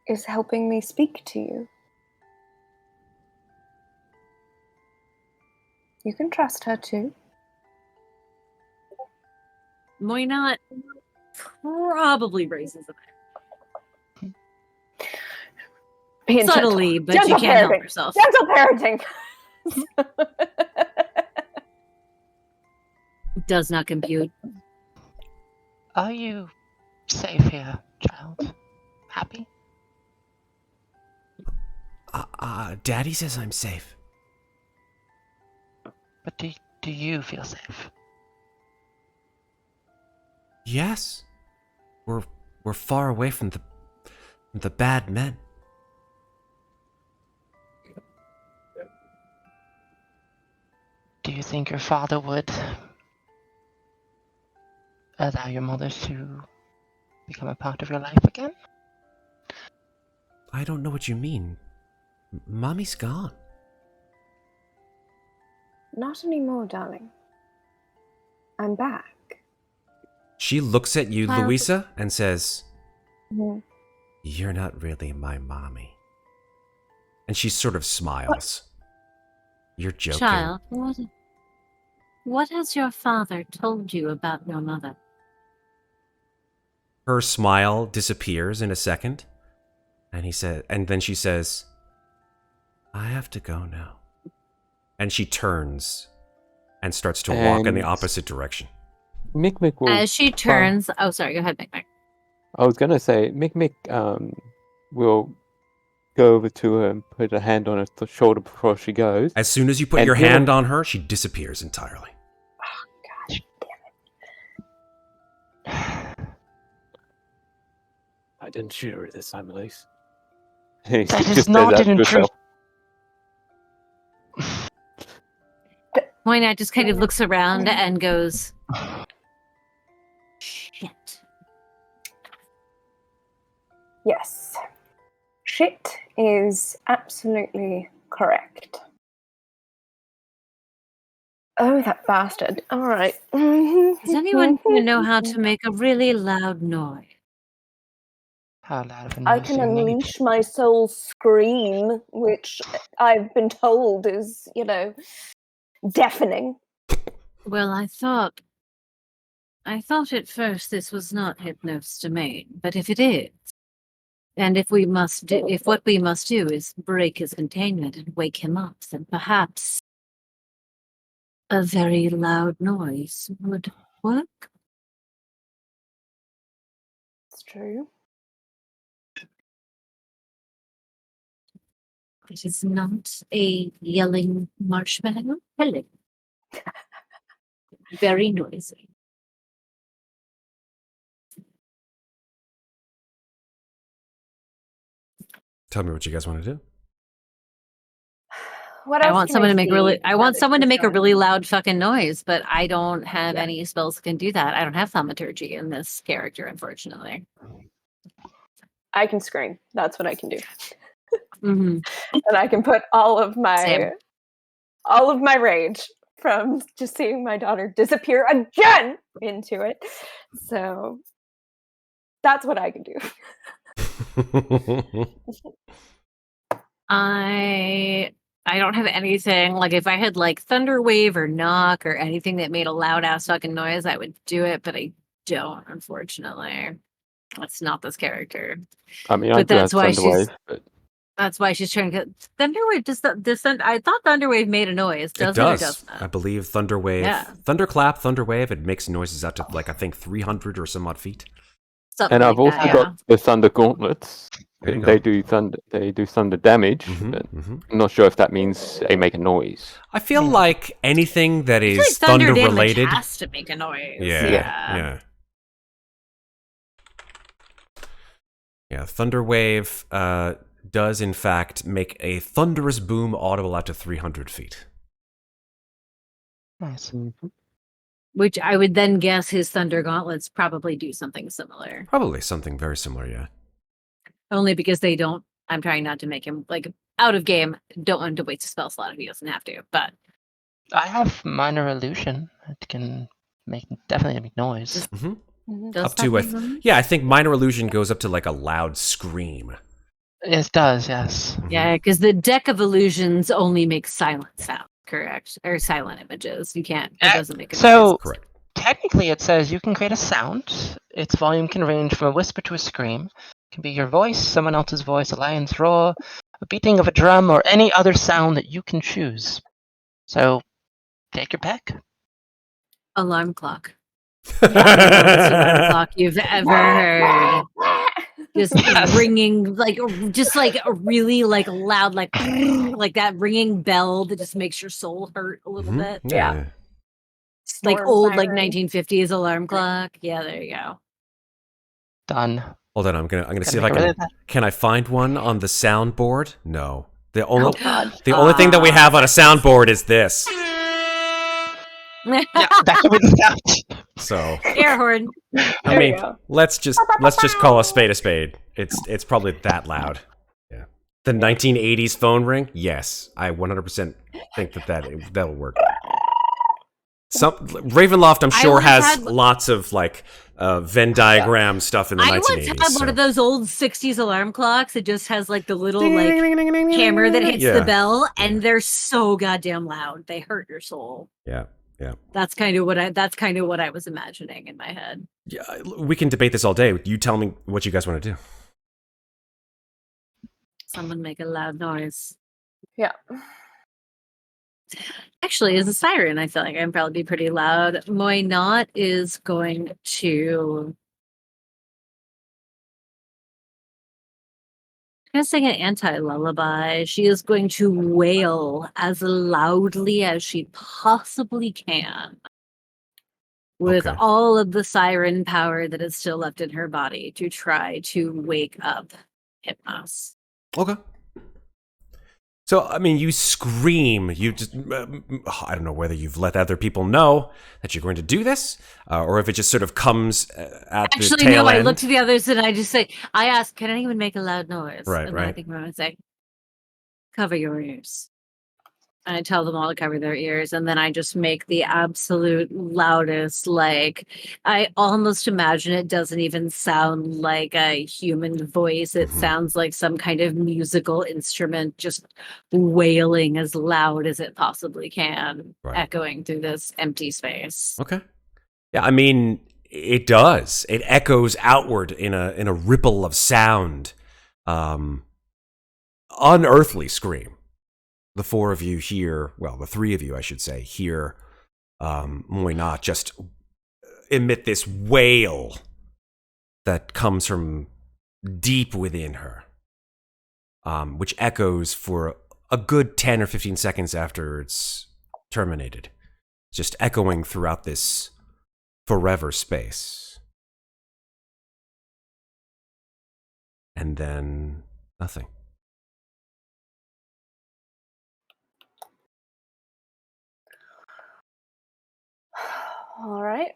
is helping me speak to you. You can trust her too. Moynat probably raises a Being subtly, gentle. but Gentle you can't help parenting. yourself. Gentle parenting. Does not compute. Are you safe here, child? Happy? Daddy says I'm safe. But do you feel safe? Yes. We're far away from the bad men. Do you think your father would allow your mother to become a part of your life again? I don't know what you mean. Mommy's gone. Not anymore, darling. I'm back. She looks at you, Child. Louisa, and says, Mhm. "You're not really my mommy." And she sort of smiles. You're joking. Child, what has your father told you about your mother? Her smile disappears in a second, and then she says, "I have to go now." And she turns and starts to walk in the And- opposite direction. Mikmick will. As she turns, oh, sorry, go ahead, Mikmick. I was gonna say Mikmick will go over to her and put a hand on her shoulder before she goes. As soon as you put And your he'll- hand on her, she disappears entirely. I didn't shoot her this time, Elise. That is not an intrusion. Moinat just kind of looks around and goes, shit. Yes. Shit is absolutely correct. Oh, that bastard. All right. Does anyone here know how to make a really loud noise? How loud of a I noise can do you need? unleash my soul scream, which I've been told is, deafening. Well, I thought at first this was not Hypnos' domain, but if it is, and if what we must do is break his containment and wake him up, then perhaps a very loud noise would work. It's true. It is not a yelling marshmallow. Hello. Very noisy. Tell me what you guys want to do. What I else want can someone to make see I want that someone to is make a going really on? loud fucking noise, but I don't have Yeah. any spells that can do that. I don't have thaumaturgy in this character, unfortunately. I can scream. That's what I can do. Mm-hmm. And I can put all of Same. my rage from just seeing my daughter disappear again into it. So that's what I can do. I don't have anything like if I had like thunder wave or knock or anything that made a loud ass fucking noise, I would do it, but I don't, unfortunately. That's not this character. I mean, But I do have that's why Thunderwave, but That's why she's trying to get Thunderwave. I thought Thunderwave made a noise. It Doesn't does. or does not? I believe Thunderwave, Yeah. Thunderclap, Thunderwave, it makes noises out to like, I think 300 or some odd feet. Something and I've like also that, got the Thunder Gauntlets. There you They go. do thunder damage. Mhm, But mhm. I'm not sure if that means they make a noise. I feel like anything that I feel is like thunder thunder damage related. has to make a noise. Yeah. Thunderwave does in fact make a thunderous boom audible out to 300 feet. Nice. Which I would then guess his Thunder Gauntlets probably do something similar. Probably something very similar, yeah. Only because they don't. I'm trying not to make him like out of game. Don't want to waste a spell slot if he doesn't have to. But I have minor illusion. It can definitely make noise. Mm-hmm. does Up to, that I think Minor Illusion goes up to like a loud scream. It does, yes. Yeah, because the deck of illusions only makes silent sound, correct? Or silent images. You can't. It doesn't make a So noise. Correct. technically, it says you can create a sound. Its volume can range from a whisper to a scream. It can be your voice, someone else's voice, a lion's roar, a beating of a drum, or any other sound that you can choose. So take your pick. Alarm clock. Loudest alarm clock you've ever heard. Just ringing, just like a really like loud, like that ringing bell that just makes your soul hurt a little bit. Yeah. Like Storm old, like siren. 1950s alarm clock. Yeah, there you go. Done. Hold on, I'm gonna see if Gotta I make it can. really Can I find one on the soundboard? No. The only God. the only thing that we have on a soundboard is this. Yeah, back with the sound. So Air horn. I mean, let's just call a spade a spade. It's probably that loud. Yeah. The 1980s phone ring? Yes. I 100% think that'll work. Ravenloft, I'm sure, has lots of like Venn diagram stuff in the 1980s. I once had one of those old 60s alarm clocks. It just has like the little like hammer that hits the bell, and they're so goddamn loud. They hurt your soul. Yeah. Yeah. That's kind of what I was imagining in my head. Yeah, we can debate this all day. You tell me what you guys want to do. Someone make a loud noise. Yeah. Actually, as a siren, I feel like I can probably be pretty loud. Muadnhait is going to sing an anti-lullaby. She is going to wail as loudly as she possibly can with all of the siren power that is still left in her body to try to wake up Hypnos. Okay. So, I mean, you scream. You just, I don't know whether you've let other people know that you're going to do this, or if it just sort of comes at the tail end. I look to the others and I just say, I ask, can anyone make a loud noise? Right, and I think I'm going to say, cover your ears. And I tell them all to cover their ears, and then I just make the absolute loudest, like, I almost imagine it doesn't even sound like a human voice. It sounds like some kind of musical instrument just wailing as loud as it possibly can, echoing through this empty space. Okay. Yeah, I mean, it does. It echoes outward in a ripple of sound. Unearthly scream. The four of you hear, well, the three of you, I should say, hear Muadnhait just emit this wail that comes from deep within her, which echoes for a good 10 or 15 seconds after it's terminated, just echoing throughout this forever space. And then nothing. All right.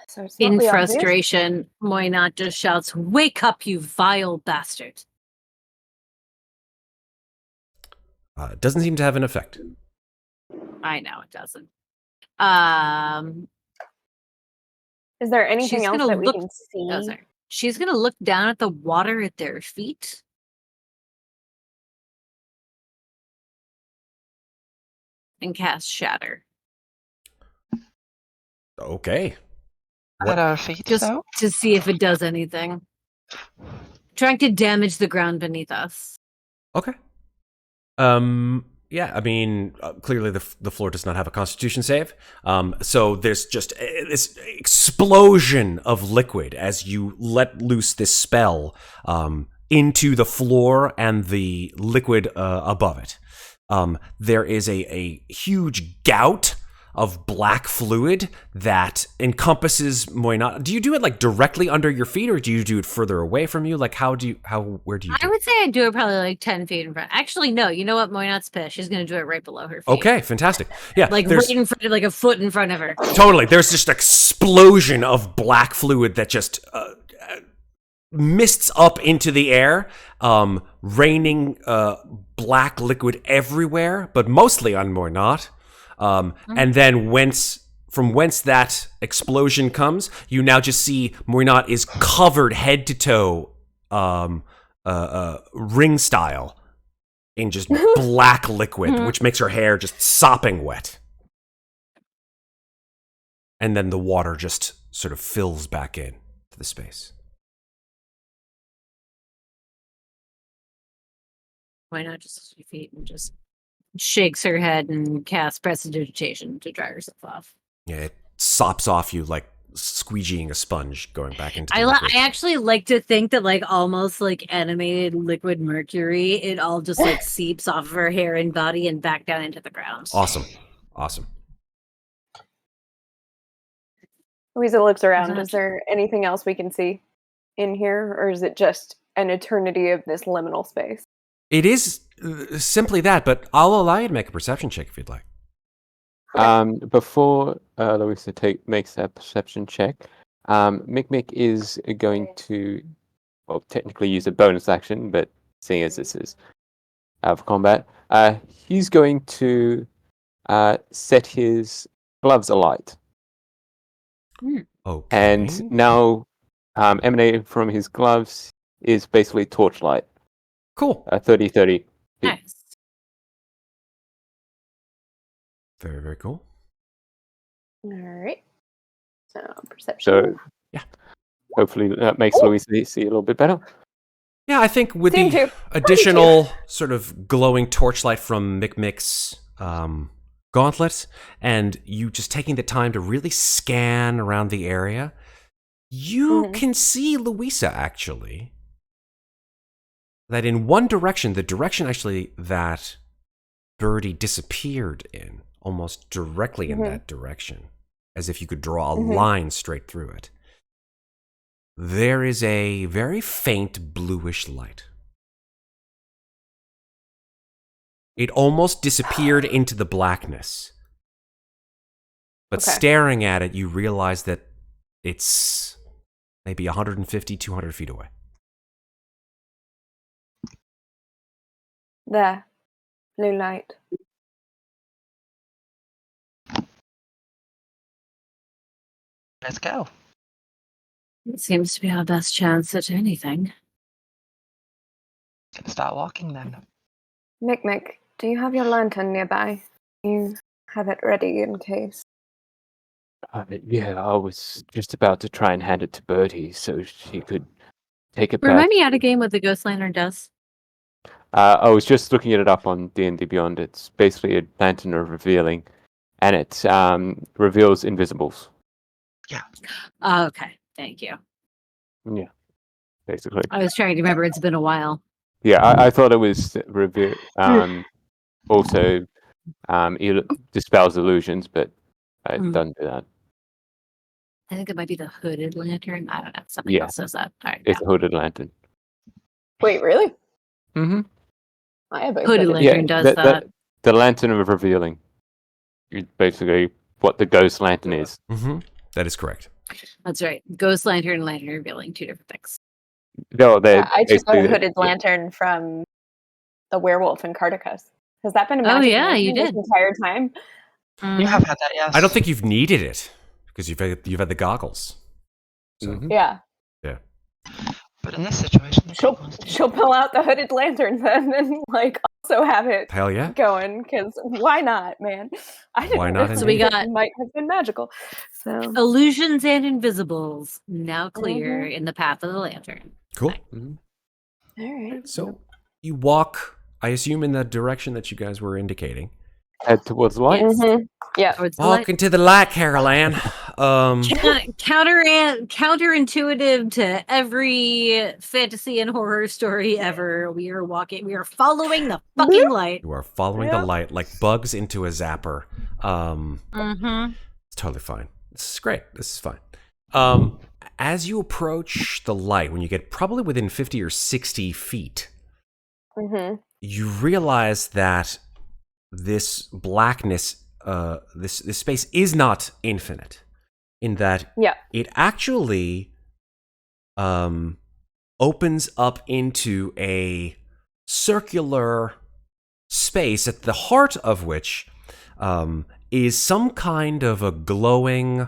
So it's in frustration, Muadnhait just shouts, "Wake up, you vile bastard!" Doesn't seem to have an effect. I know it doesn't. Is there anything else that we can see? Oh, sorry. She's going to look down at the water at their feet. And cast Shatter. Okay. At our feet, just to see if it does anything. Trying to damage the ground beneath us. Okay. Yeah, I mean, clearly the floor does not have a Constitution save. So there's just this explosion of liquid as you let loose this spell into the floor and the liquid above it. There is a huge gout of black fluid that encompasses Muadnhait. Do you do it like directly under your feet, or do you do it further away from you? Like where do you do I would say I'd do it probably like 10 feet in front. Actually, no, you know what? Muadnhait's pissed. She's going to do it right below her feet. Okay, fantastic. Yeah. Like right in front of, like a foot in front of her. Totally. There's just an explosion of black fluid that just mists up into the air, raining black liquid everywhere, but mostly on Muadnhait. And then from whence that explosion comes, you now just see Muadnhait is covered head to toe, ring style, in just black liquid, which makes her hair just sopping wet. And then the water just sort of fills back in to the space. Why not just lift your feet and just shakes her head and casts prestidigitation to dry herself off. Yeah, it sops off you like squeegeeing a sponge going back into the I actually like to think that like almost like animated liquid mercury, it all just like seeps off of her hair and body and back down into the ground. Awesome. Louisa looks around. Is there anything else we can see in here, or is it just an eternity of this liminal space? It is simply that, but I'll allow you to make a perception check if you'd like. Before Louisa makes that perception check, Mikmick is going to, well, technically use a bonus action, but seeing as this is out of combat, he's going to set his gloves alight. Okay. And now, emanating from his gloves is basically torchlight. Cool. 30-30 feet. Nice. Very, very cool. All right. So perception. So, yeah. Hopefully that makes Louisa see a little bit better. Yeah, I think with Seem the to. additional sort of glowing torchlight from Mikmick's gauntlet, and you just taking the time to really scan around the area, you can see Louisa actually. That in one direction, the direction actually that Birdie disappeared in, almost directly in that direction, as if you could draw a line straight through it. There is a very faint bluish light. It almost disappeared into the blackness. But staring at it, you realize that it's maybe 150, 200 feet away. There. Blue light. Let's go. It seems to be our best chance at anything. Gonna start walking then. Mikmick, do you have your lantern nearby? You have it ready in case. Yeah, I was just about to try and hand it to Bertie so she could take it back. Remind me how to game what the Ghost Lantern does. I was just looking it up on D&D Beyond. It's basically a lantern of revealing, and it reveals invisibles. Yeah. Okay, thank you. Yeah, basically. I was trying to remember. It's been a while. Yeah, I thought it was also dispels illusions, but it doesn't do that. I think it might be the hooded lantern. I don't know. Something else says that. All right, it's a hooded lantern. Wait, really? Mm-hmm. I have a hooded lantern does that. The lantern of revealing. It's basically what the ghost lantern is. Mm-hmm. That is correct. That's right. Ghost lantern and lantern revealing, two different things. No, I took a hooded lantern from the werewolf in Carticus. Has that been a magic lantern this entire time? You have had that, yes. I don't think you've needed it because you've had the goggles. So. Yeah. Yeah. But in this situation, she'll pull out the hooded lantern then and also have it going, because why not, man? I didn't know So we got it might have been magical. So illusions and invisibles now clear in the path of the lantern. Cool. All right. So you walk, I assume, in the direction that you guys were indicating. Head towards the light. Yeah. Walk into the light, Carol Ann. Counterintuitive to every fantasy and horror story ever. We are following the fucking light. You are following the light like bugs into a zapper. It's totally fine. This is great. This is fine. As you approach the light, when you get probably within 50 or 60 feet, you realize that this blackness, this space is not infinite, in that it actually opens up into a circular space at the heart of which is some kind of a glowing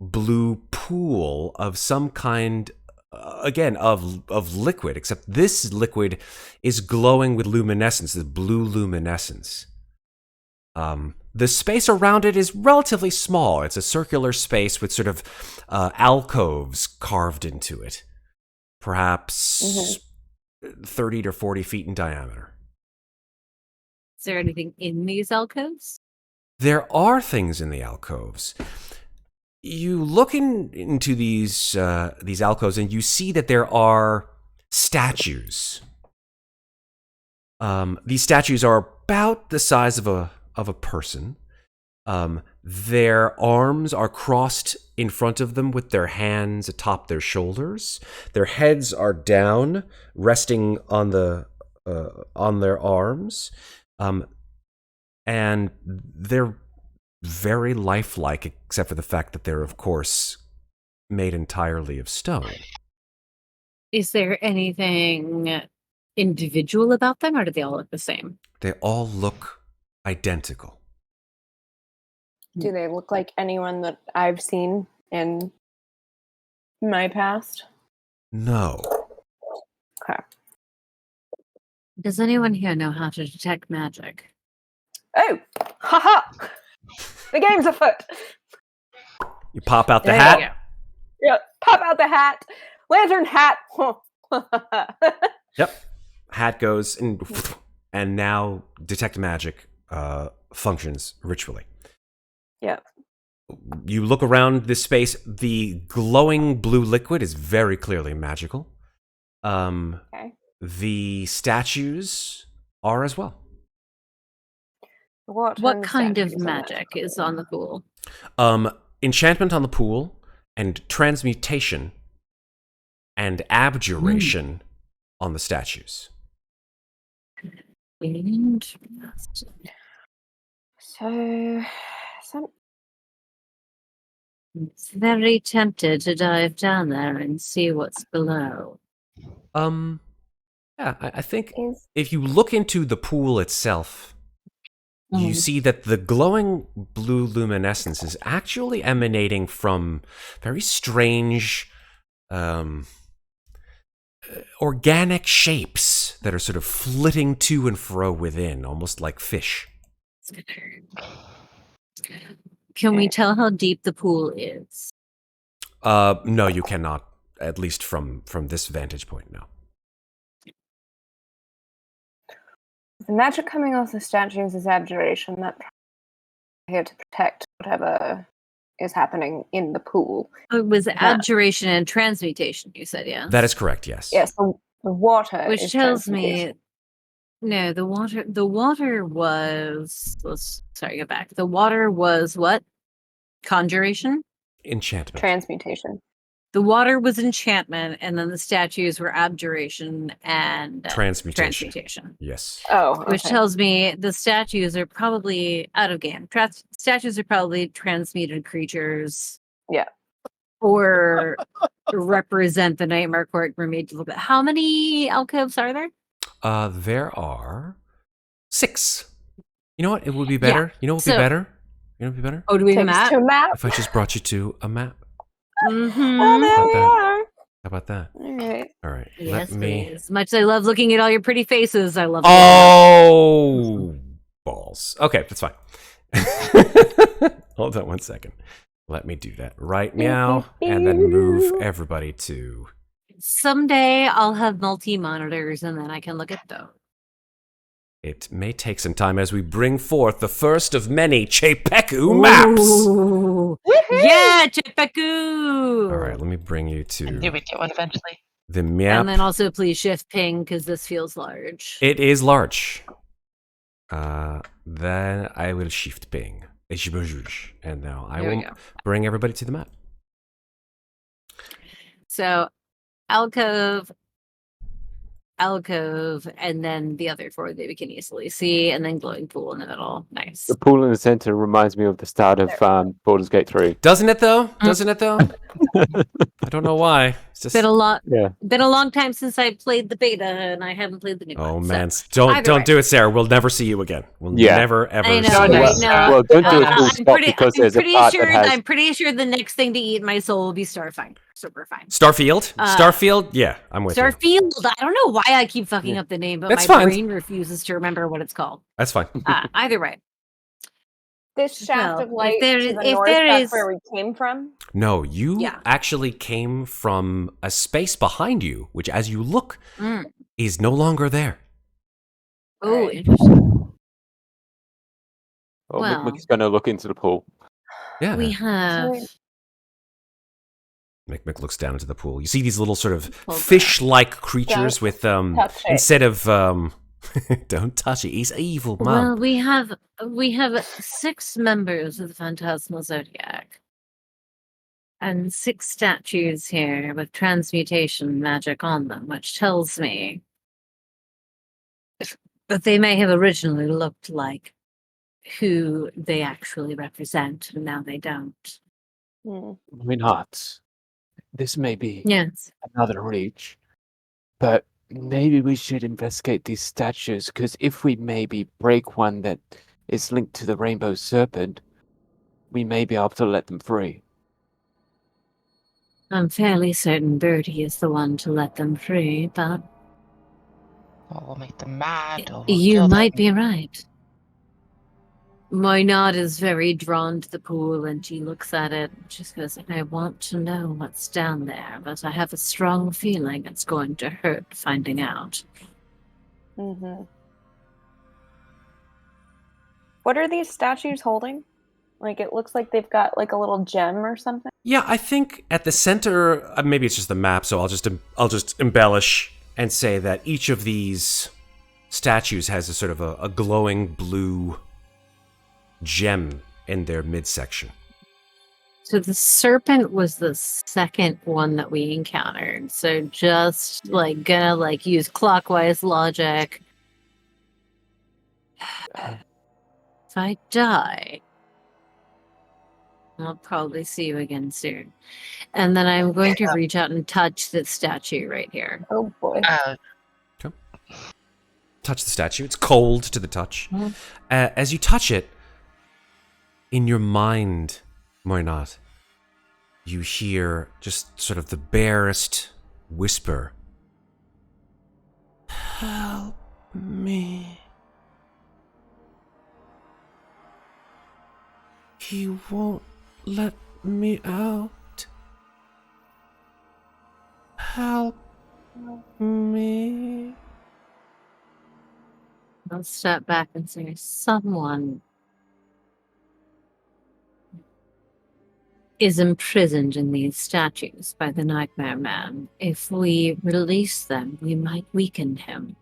blue pool of some kind, again, of liquid, except this liquid is glowing with luminescence, this blue luminescence. The space around it is relatively small. It's a circular space with sort of alcoves carved into it, perhaps 30 to 40 feet in diameter. Is there anything in these alcoves? There are things in the alcoves. You look into these alcoves and you see that there are statues. These statues are about the size of a person. Their arms are crossed in front of them with their hands atop their shoulders. Their heads are down, resting on their arms. and they're very lifelike, except for the fact that they're, of course, made entirely of stone. Is there anything individual about them, or do they all look the same? They all look identical. Do they look like anyone that I've seen in my past? No. Okay. Does anyone here know how to detect magic? Oh, haha! The game's afoot. You pop out the There hat. you go. Yeah, pop out the hat, lantern hat. Yep. Hat goes, and now detect magic functions ritually. Yep. You look around this space. The glowing blue liquid is very clearly magical. Okay. The statues are as well. What kind of magic is on the pool? Enchantment on the pool, and transmutation and abjuration on the statues. So, It's very tempted to dive down there and see what's below. Yeah, I think if you look into the pool itself, you see that the glowing blue luminescence is actually emanating from very strange organic shapes that are sort of flitting to and fro within, almost like fish. Can we tell how deep the pool is? No, you cannot, at least from this vantage point, no. the magic coming off the statues is abjuration. That's here to protect whatever is happening in the pool. It was abjuration and transmutation, you said, yeah? That is correct, yes. Yes, the water Which is tells me... transmutation. No, the water was... Sorry, go back. The water was what? Conjuration? Enchantment. Transmutation. The water was enchantment, and then the statues were abjuration and transmutation. Yes. Oh, okay. Which tells me the statues are probably out of game. Statues are probably transmuted creatures. Yeah. Or represent the Nightmare Court Mermaid a little bit. How many alcoves are there? There are 6. You know what? It would be better. Yeah. You know what would be better? You know what would be better? Oh, do we have a map? To a map? If I just brought you to a map. Mm-hmm. Oh, there we are. How about that? All right. All right. Yes, Let me. as much as I love looking at all your pretty faces, I love. Oh, balls. Okay, that's fine. Hold on one second. Let me do that right now, and then move everybody to. Someday I'll have multi-monitors, and then I can look at those. It may take some time as we bring forth the first of many Chepeku maps. Ooh. Yeah, Chepeku! All right, let me bring you to. I knew we'd get one eventually. The map. And then also please shift ping, because this feels large. It is large. Then I will shift ping. And now I will bring everybody to the map. So, alcove, and then the other 4 that we can easily see, and then glowing pool in the middle. Nice. The pool in the center reminds me of the start of Baldur's Gate 3. Doesn't it though? Doesn't it though? I don't know why. It's just been a long time since I played the beta, and I haven't played the new one. Oh so. man, don't do it, Sarah. We'll never see you again. We'll never ever. I know, see you. right? No. Well, don't do it full stop because there's a part that has... I'm pretty sure the next thing to eat my soul will be Starfire. Super fine. Starfield? Starfield? Yeah, I'm with you. Starfield. I don't know why I keep fucking up the name, but That's my fine. brain refuses to remember what it's called. That's fine. Either way. This shaft of light if to the north, that's where we came from? No, you actually came from a space behind you, which as you look, is no longer there. Oh, interesting. Oh, Well, Mikmick's going to look into the pool. Yeah. We have... Mikmick looks down into the pool. You see these little sort of fish-like creatures with instead of don't touch it. He's evil, Mom. Well, we have 6 members of the Phantasmal Zodiac. And 6 statues here with transmutation magic on them, which tells me that they may have originally looked like who they actually represent, and now they don't. Why not? This may be Yes. another reach, but maybe we should investigate these statues, because if we maybe break one that is linked to the Rainbow Serpent, we may be able to let them free. I'm fairly certain Bertie is the one to let them free, but Or we'll make them mad, or we'll you kill might them. be right. Moynard is very drawn to the pool, and she looks at it and she goes, I want to know what's down there, but I have a strong feeling it's going to hurt finding out. Mm-hmm. What are these statues holding? Like, it looks like they've got like a little gem or something. Yeah, I think at the center, maybe it's just the map, so I'll just embellish and say that each of these statues has a sort of a glowing blue gem in their midsection. So the serpent was the second one that we encountered. So just gonna use clockwise logic. If I die, I'll probably see you again soon. And then I'm going to reach out and touch the statue right here. Oh boy. Okay. Touch the statue. It's cold to the touch. Mm-hmm. As you touch it, in your mind, Moynard, you hear just sort of the barest whisper. Help me. He won't let me out. Help me. I'll step back and say, someone is imprisoned in these statues by the Nightmare Man. If we release them, we might weaken him.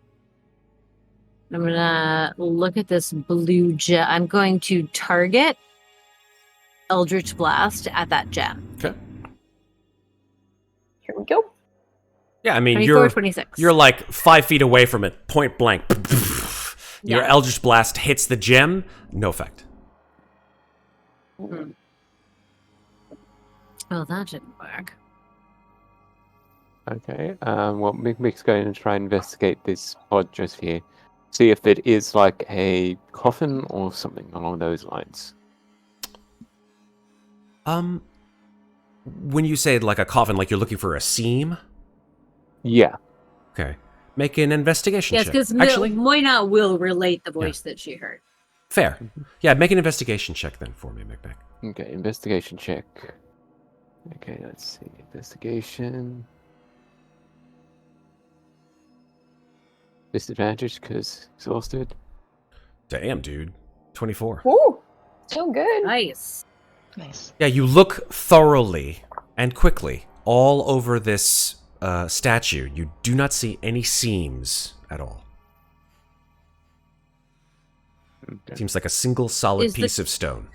I'm gonna look at this blue gem. I'm going to target Eldritch Blast at that gem. Okay. Here we go. Yeah, I mean, 24, 26. you're like 5 feet away from it, point blank. Your Yeah. Eldritch Blast hits the gem, no effect. Hmm. Oh, that didn't work. Okay, well, Mikmick's going to try and investigate this pod just here. See if it is like a coffin or something along those lines. When you say like a coffin, like you're looking for a seam? Yeah. Okay. Make an investigation Yes, check. because Actually, Moyna will relate the voice that she heard. fair. Yeah, make an investigation check then for me, Mikmick. Okay, investigation check. Okay, let's see. Investigation. Disadvantage because exhausted. Damn, dude. 24. Ooh, still good. Nice. Nice. Yeah, you look thoroughly and quickly all over this statue. You do not see any seams at all. Okay. Seems like a single solid Is the- piece of stone.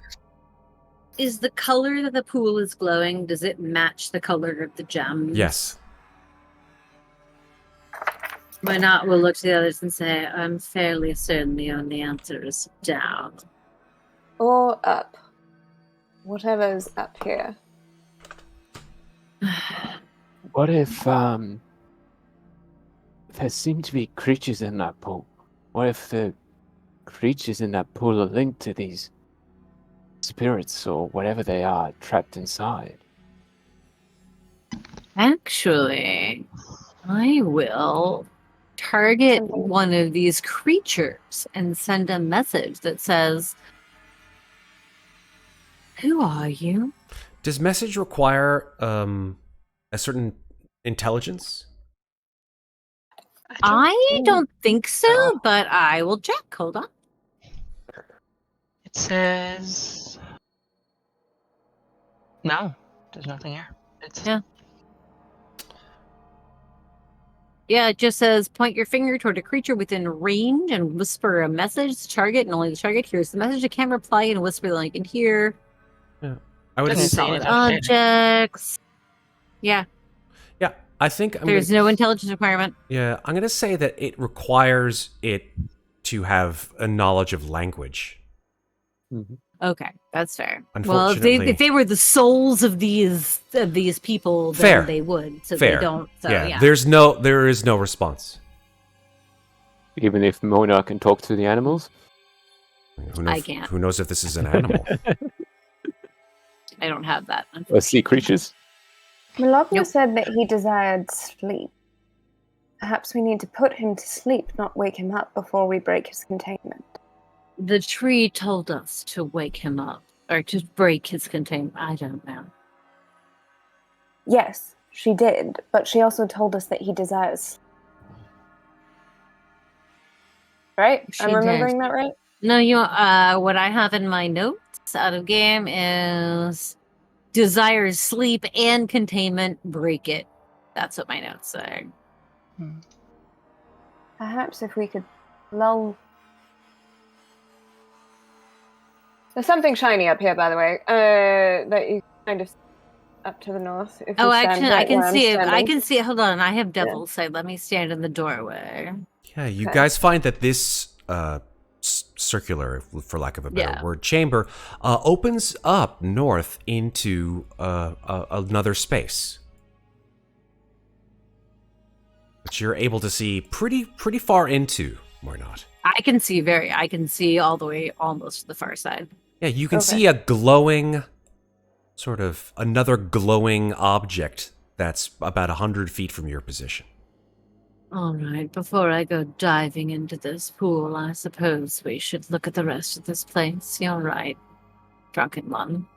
Is the color that the pool is glowing, does it match the color of the gems? Yes. Why not? We'll look to the others and say, I'm fairly certain the only answer is down. Or up. Whatever's up here. What if there seem to be creatures in that pool? What if the creatures in that pool are linked to these spirits or whatever they are trapped inside? Actually, I will target one of these creatures and send a message that says, who are you? Does message require a certain intelligence? I don't think so, but I will check. Hold on. It says... No, there's nothing here. It's... Yeah. Yeah, it just says point your finger toward a creature within range and whisper a message to target, and only the target hears the message. It can't reply and whisper like in here. Yeah. I would Doesn't say, say Solid anything. objects. Yeah, yeah, I think there's no intelligence requirement. Yeah, I'm going to say that it requires it to have a knowledge of language. Mm-hmm. Okay, that's fair. Well, Unfortunately- if they were the souls of these people, then Fair. they would. So Fair. they don't. So yeah, yeah. there is no response. Even if Mona can talk to the animals? I can't. Who knows if this is an animal? I don't have that. Or sea creatures? Malogna Nope. said that he desired sleep. Perhaps we need to put him to sleep, not wake him up before we break his containment. The tree told us to wake him up or to break his containment. I don't know. Yes, she did, but she also told us that he desires. Right? She I'm remembering that right? No, what I have in my notes out of game is desires sleep and containment, break it. That's what my notes say. Perhaps if we could lull. There's something shiny up here, by the way. That you kind of up to the north. If you stand actually, I right can where I'm see it. I standing. can see it. Hold on, I have devil's sight. Let me stand in the doorway. Yeah, you Okay. guys find that this circular, for lack of a better word, chamber opens up north into another space, which you're able to see pretty far into, or not. I can see all the way almost to the far side. Yeah, you can Okay. see a glowing, sort of another glowing object that's about 100 feet from your position. All right, before I go diving into this pool, I suppose we should look at the rest of this place. You're right, drunken one.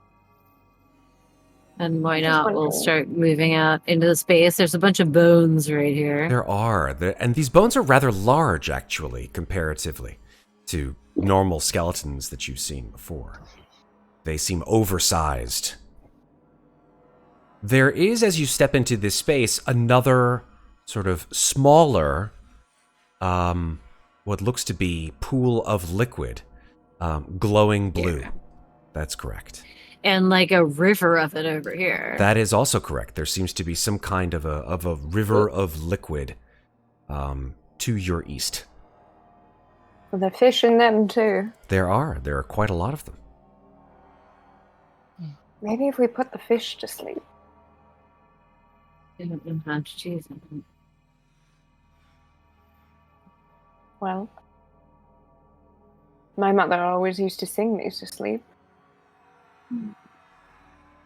And why Just not? We'll wondering. start moving out into the space. There's a bunch of bones right here. There are, and these bones are rather large, actually, comparatively to normal skeletons that you've seen before. They seem oversized. There is, as you step into this space, another sort of smaller, what looks to be pool of liquid, glowing blue. Yeah. That's correct. And like a river of it over here. That is also correct. There seems to be some kind of a river of liquid to your east. Are there fish in them too? There are quite a lot of them. Maybe if we put the fish to sleep. I don't know how to choose them. Well, my mother always used to sing these to sleep.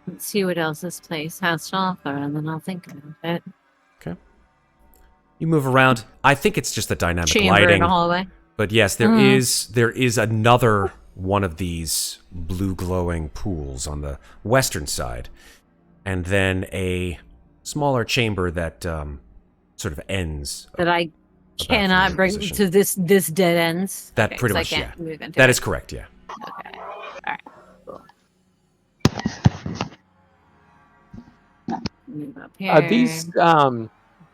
Let's see what else this place has to offer, and then I'll think about it. Okay. You move around. I think it's just the dynamic Chamber lighting. in the hallway. But yes, there is another one of these blue glowing pools on the western side, and then a smaller chamber that sort of ends. That I from cannot your bring position. to this dead ends. That Okay, pretty so much, I can't move into That it. is correct, yeah. Okay. Alright. Cool. Move up here. Are these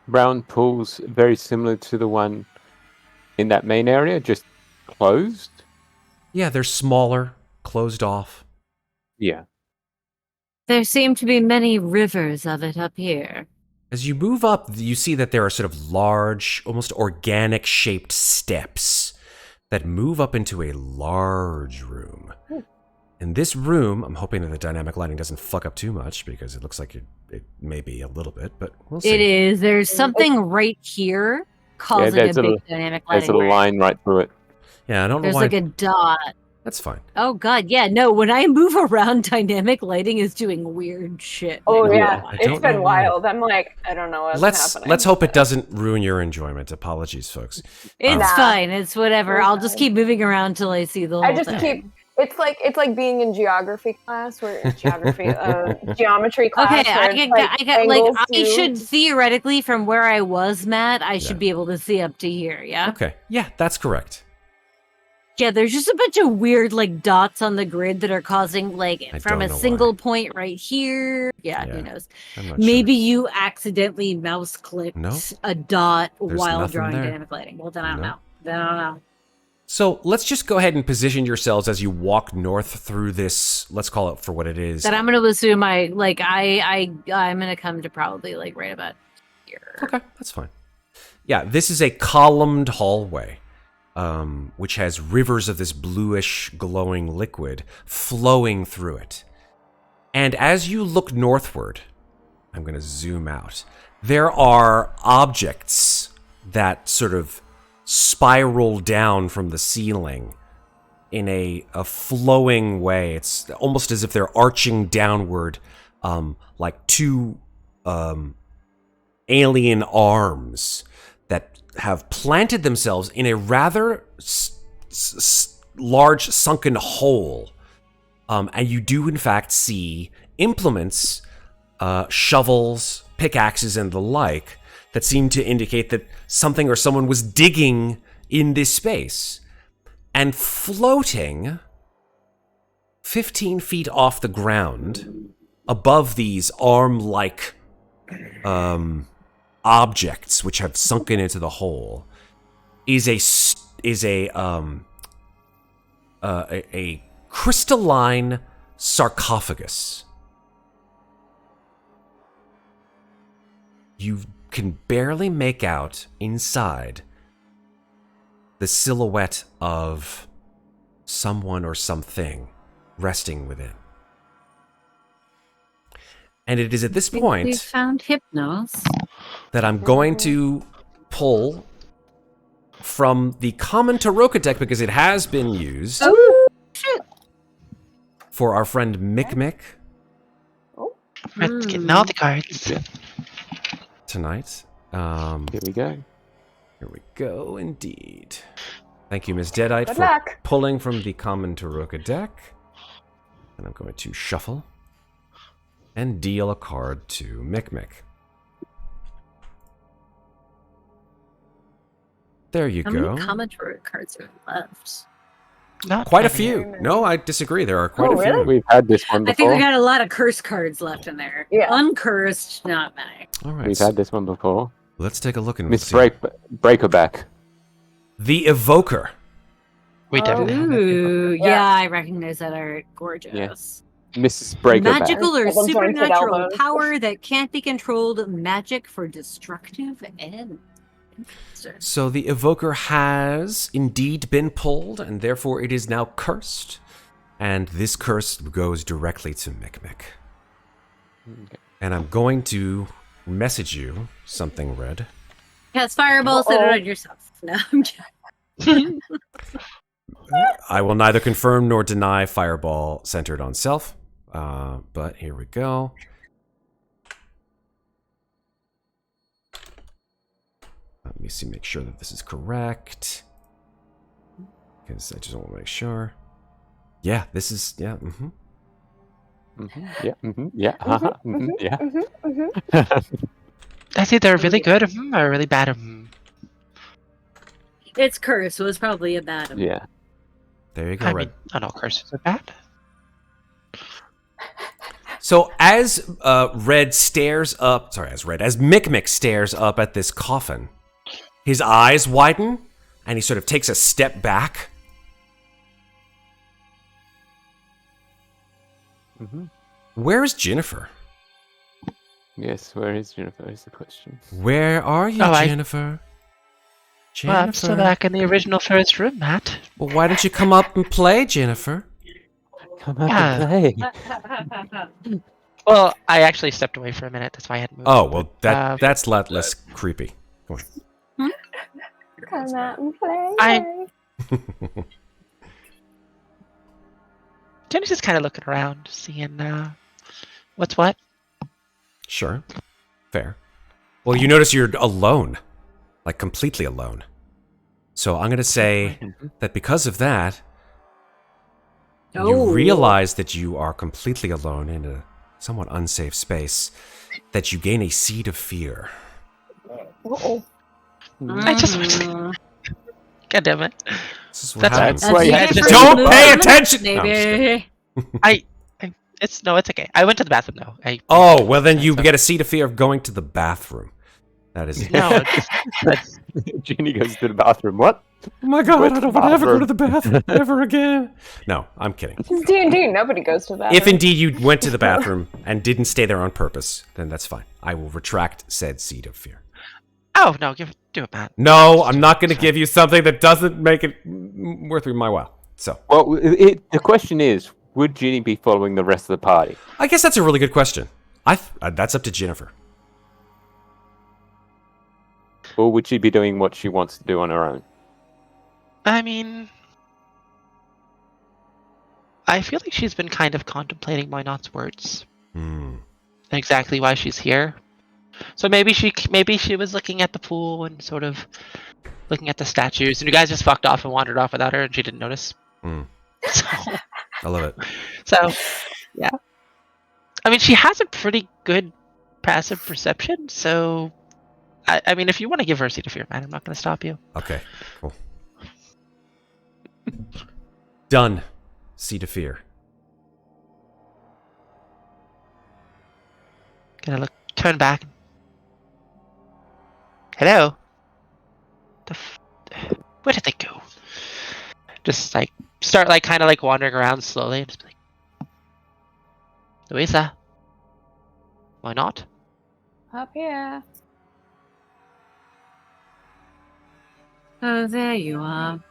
brown pools very similar to the one in that main area, just closed? Yeah, they're smaller, closed off. Yeah. There seem to be many rivers of it up here. As you move up, you see that there are sort of large, almost organic-shaped steps that move up into a large room. In this room, I'm hoping that the dynamic lighting doesn't fuck up too much, because it looks like it may be a little bit, but we'll see. It is. There's something right here causing a there's a big little- dynamic There's lighting. a line right through it. Yeah, I don't know There's why. like a dot. That's fine. Oh god, yeah, no, when I move around, dynamic lighting is doing weird shit. Oh Yeah, yeah, I it's don't been know why. wild. I'm like, I don't know what's Let's happening. let's hope it doesn't ruin your enjoyment. Apologies, folks. It's Nah. fine, it's whatever. We're I'll just fine. keep moving around till I see the whole I just thing. keep. It's like being in geography class, where geometry class. Okay, where it's I got like angles I to- should theoretically from where I was, Matt, I should Yeah. be able to see up to here, yeah? Okay. Yeah, that's correct. Yeah, there's just a bunch of weird like dots on the grid that are causing like I from don't a know single why. point right here. Yeah, Yeah, who knows? I'm not Maybe sure. you accidentally mouse clicked No. a dot There's while nothing drawing there. dynamic lighting. Well, then I don't No. know. Then I don't know. So let's just go ahead and position yourselves as you walk north through this. Let's call it for what it is. Then I'm gonna assume I'm gonna come to probably like right about here. Okay, that's fine. Yeah, this is a columned hallway. which has rivers of this bluish glowing liquid flowing through it. And as you look northward, I'm going to zoom out, there are objects that sort of spiral down from the ceiling in a flowing way. It's almost as if they're arching downward, like two alien arms that have planted themselves in a rather large sunken hole. And you do, in fact, see implements, shovels, pickaxes, and the like, that seem to indicate that something or someone was digging in this space. And floating 15 feet off the ground, above these arm-like objects which have sunken into the hole, is a crystalline sarcophagus. You can barely make out inside the silhouette of someone or something resting within. And it is at this point We found Hypnos. that I'm going to pull from the common Taroka deck, because it has been used Oh, shit. for our friend Mikmick Red's getting all the cards. tonight. Here we go. Here we go, indeed. Thank you, Ms. Deadite, Good for luck. pulling from the common Taroka deck. And I'm going to shuffle and deal a card to Mikmick. There you How go. many commentary cards are left? Not Quite a many. few. No, I disagree. There are quite a few. really? We've had this one I think before. we got a lot of curse cards left in there. Yeah. Uncursed, not many. All right. We've had this one before. Let's take a look and Miss see. Breakerback. The Evoker. We definitely have it. Ooh, Yeah. yeah, I recognize that art. Gorgeous. Mrs. Breakerback. Magical or All them jointed supernatural elbows. power that can't be controlled. Magic for destructive ends. So the Evoker has indeed been pulled, and therefore it is now cursed. And this curse goes directly to Mikmick. Okay. And I'm going to message you something, Red. Yes, Fireball, set it on yourself. No, I'm joking. I will neither confirm nor deny Fireball centered on self. But here we go. Let me see, make sure that this is correct. Because I just want to make sure. Yeah, this is, yeah, mm-hmm. Yeah. Yeah. Yeah. That's either really good or really bad. It's cursed, so it's probably a bad one. Yeah. There you go, I Red. mean, not all curses are bad. So as Red stares up, as Mikmick stares up at this coffin, his eyes widen, and he sort of takes a step back. Where is Ginnifer? Yes, where is Ginnifer is the question. Where are you, Oh, Ginnifer? Well, I'm still back in the original first room, Matt. Well, why don't you come up and play, Ginnifer? Come out and play. Well, I actually stepped away for a minute. That's why I hadn't moved. Oh, well, that's a lot less creepy. Come on. Come out and play. I- Jenny's just kind of looking around, seeing what's what. Sure. Fair. Well, you notice you're alone. Like, completely alone. So I'm going to say that because of that, you realize that you are completely alone in a somewhat unsafe space, that you gain a seed of fear. Uh-oh. I just God damn it. This is what That's happens. why you had to- Don't pay attention! No, I'm just kidding. Maybe. It's okay. I went to the bathroom though. Oh, well then you get a seed of fear of going to the bathroom. That is it. No, it's, Jeannie goes to the bathroom. What? Oh my god, Went I to don't the want to ever go to the bathroom. bathroom ever again. No, I'm kidding. It's D&D. Nobody goes to that. If indeed you went to the bathroom and didn't stay there on purpose, then that's fine. I will retract said seed of fear. Oh no, do it, Matt. No, I'm not going to give you something that doesn't make it worth my while. So, Well, the question is, would Ginny be following the rest of the party? I guess that's a really good question. That's up to Ginnifer. Or would she be doing what she wants to do on her own? I mean, I feel like she's been kind of contemplating Muadnhait's words and exactly why she's here. So maybe she was looking at the pool and sort of looking at the statues, and you guys just fucked off and wandered off without her, and she didn't notice. So, I love it. So, yeah. I mean, she has a pretty good passive perception, so I mean, if you want to give her a seat of fear, man, I'm not going to stop you. Okay, cool. Done. Seat of fear. Gonna turn back. Hello? Where did they go? Just like start like kind of like wandering around slowly and just be like, Louisa, why not? Up here. Oh, there you are.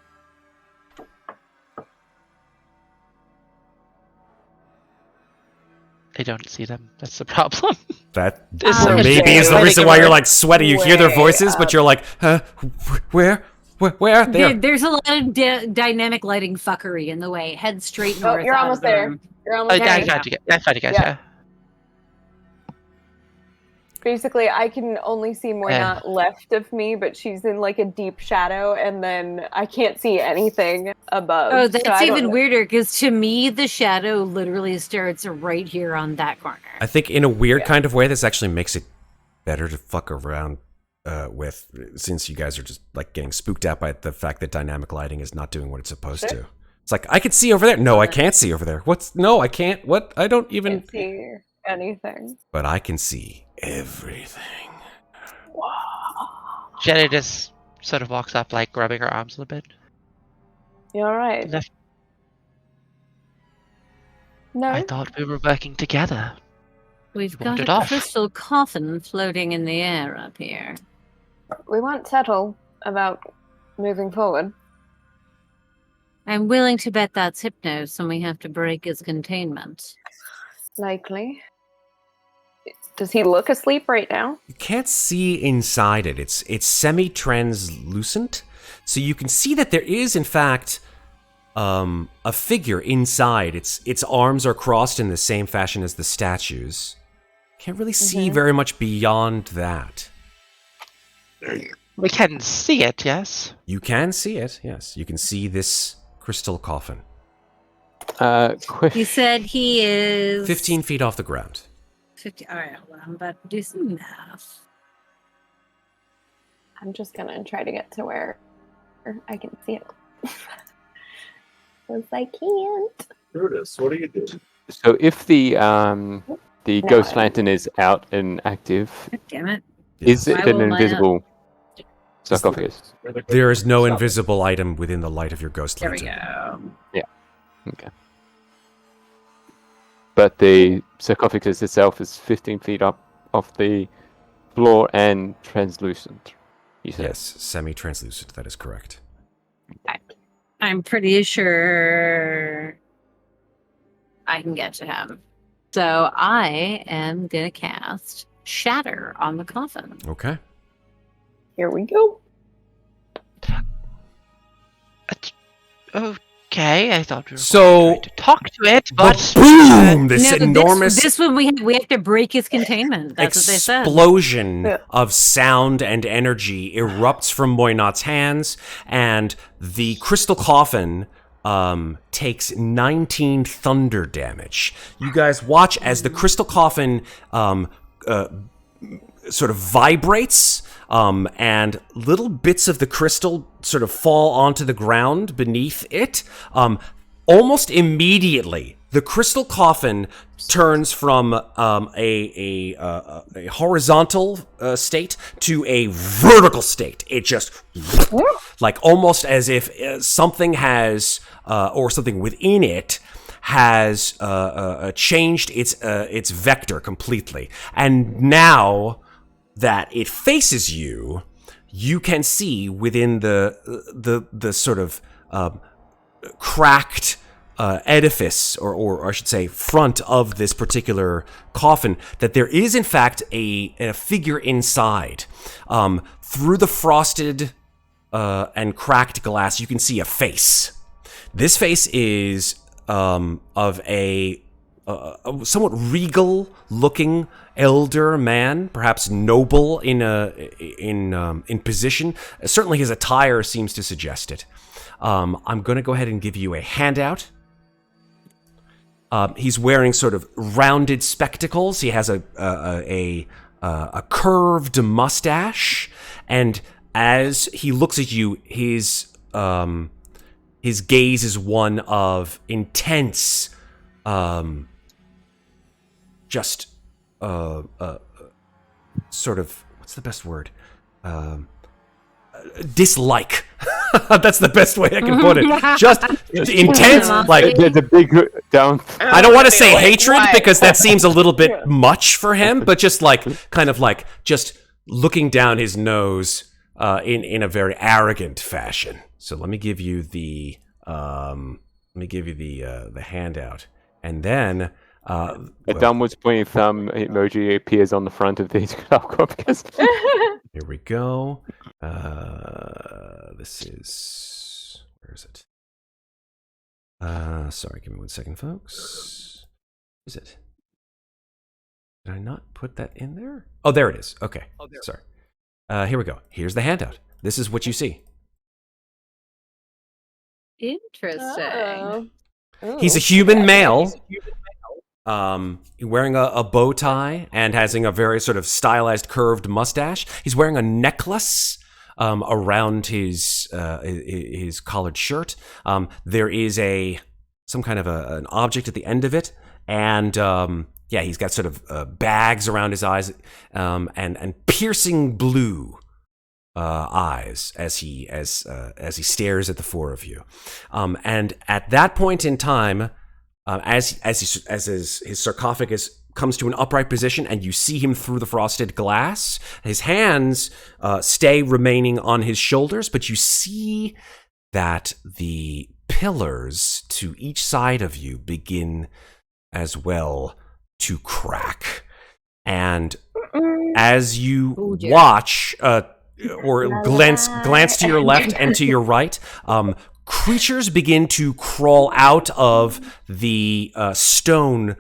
I don't see them. That's the problem. That So maybe is the reason why you're like sweaty. You hear their voices, but you're like, where? There. There's a lot of dynamic lighting fuckery in the way. Head straight north. Oh, you're out almost of the there. room. You're almost there. I got you. I tried to get you. Basically, I can only see Muadnhait left of me, but she's in like a deep shadow, and then I can't see anything above. Oh, that's so even weirder, because to me, the shadow literally starts right here on that corner. I think in a weird kind of way, this actually makes it better to fuck around with, since you guys are just like getting spooked out by the fact that dynamic lighting is not doing what it's supposed to. It's like, I can see over there. No, I can't see over there. No, I can't. What? I don't even can't see anything. But I can see everything. Jenny just sort of walks up, like rubbing her arms a little bit. You alright? No. I thought we were working together. We've got wandered a off. crystal coffin floating in the air up here. We won't settle about moving forward. I'm willing to bet that's Hypnos, and we have to break his containment. Likely. Does he look asleep right now? You can't see inside it. It's semi-translucent, so you can see that there is, in fact, a figure inside. Its arms are crossed in the same fashion as the statues. Can't really see very much beyond that. We can see it, yes? You can see it, yes. You can see this crystal coffin. He said he is 15 feet off the ground. 50. All right, hold on. I'm about to do some math. I'm just gonna try to get to where I can see it. Because I can't. Brutus, what are you doing? So if the ghost lantern is out and active, God damn it. is it Why an will my invisible sarcophagus? There is no invisible item within the light of your ghost There we lantern. go. Okay. But the sarcophagus itself is 15 feet up off the floor and translucent. You said. Yes, semi-translucent, that is correct. I'm pretty sure I can get to him. So I am going to cast Shatter on the coffin. Okay. Here we go. Okay, I thought we were So, going to talk to it, but boom! This enormous This one we have to break his containment. That's what they said. explosion of sound and energy erupts from Muadnhait's hands, and the crystal coffin takes 19 thunder damage. You guys watch as the crystal coffin sort of vibrates, and little bits of the crystal sort of fall onto the ground beneath it. Almost immediately, the crystal coffin turns from a horizontal state to a vertical state. It just, like almost as if something has, or something within it has changed its vector completely. And now that it faces you, you can see within the sort of cracked edifice, or I should say front of this particular coffin, that there is in fact a figure inside. Through the frosted and cracked glass, you can see a face. This face is of a somewhat regal-looking elder man, perhaps noble in position. Certainly, his attire seems to suggest it. I'm going to go ahead and give you a handout. He's wearing sort of rounded spectacles. He has a curved mustache, and as he looks at you, his gaze is one of intense, sort of, what's the best word? Dislike. That's the best way I can put it. Just intense, like the big down. I don't want to say hatred because that seems a little bit much for him, but just like kind of like just looking down his nose in a very arrogant fashion. So let me give you the handout, and then A downwards pointing thumb emoji appears on the front of these. Here we go. This is, where is it? Sorry, give me 1 second, folks. Is it? Did I not put that in there? Oh, there it is. Okay. Sorry. Here we go. Here's the handout. This is what you see. Interesting. He's a human male. Wearing a bow tie and having a very sort of stylized curved mustache. He's wearing a necklace around his collared shirt. There is some kind of an object at the end of it, and he's got sort of bags around his eyes and piercing blue eyes as he stares at the four of you. And at that point in time, as his sarcophagus comes to an upright position and you see him through the frosted glass, his hands stay remaining on his shoulders, but you see that the pillars to each side of you begin as well to crack. And as you watch or glance to your left and to your right, creatures begin to crawl out of the stone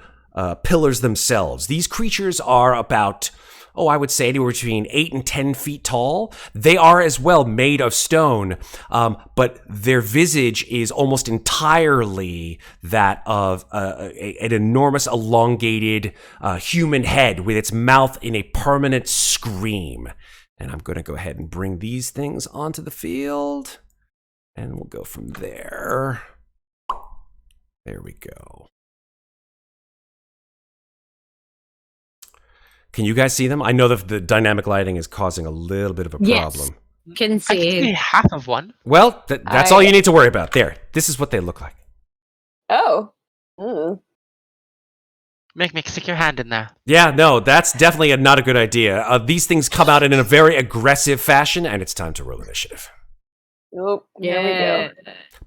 pillars themselves. These creatures are about, I would say anywhere between 8 and 10 feet tall. They are as well made of stone, but their visage is almost entirely that of an enormous elongated human head with its mouth in a permanent scream. And I'm going to go ahead and bring these things onto the field. And we'll go from there. There we go. Can you guys see them? I know that the dynamic lighting is causing a little bit of a problem. Yes, can see. I can see half of one. Well, that's all you need to worry about. There. This is what they look like. Oh. Mikmick, stick your hand in there. Yeah, no, that's definitely not a good idea. These things come out in a very aggressive fashion, and it's time to roll initiative. Nope. Here we go.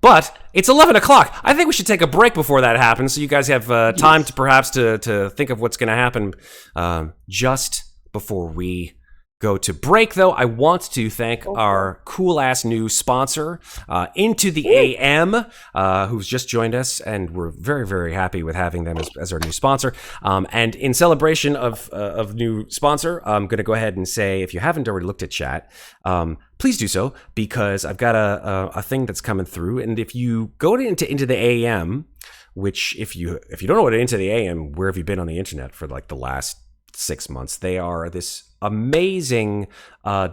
But it's 11 o'clock. I think we should take a break before that happens, so you guys have time to perhaps to think of what's going to happen just before we go to break. Though I want to thank our cool-ass new sponsor, Into the AM, who's just joined us, and we're very, very happy with having them as our new sponsor. And in celebration of new sponsor, I'm going to go ahead and say, if you haven't already looked at chat, please do so, because I've got a thing that's coming through. And if you go into the AM, which if you don't know what Into the AM, where have you been on the internet for like the last 6 months? They are this amazing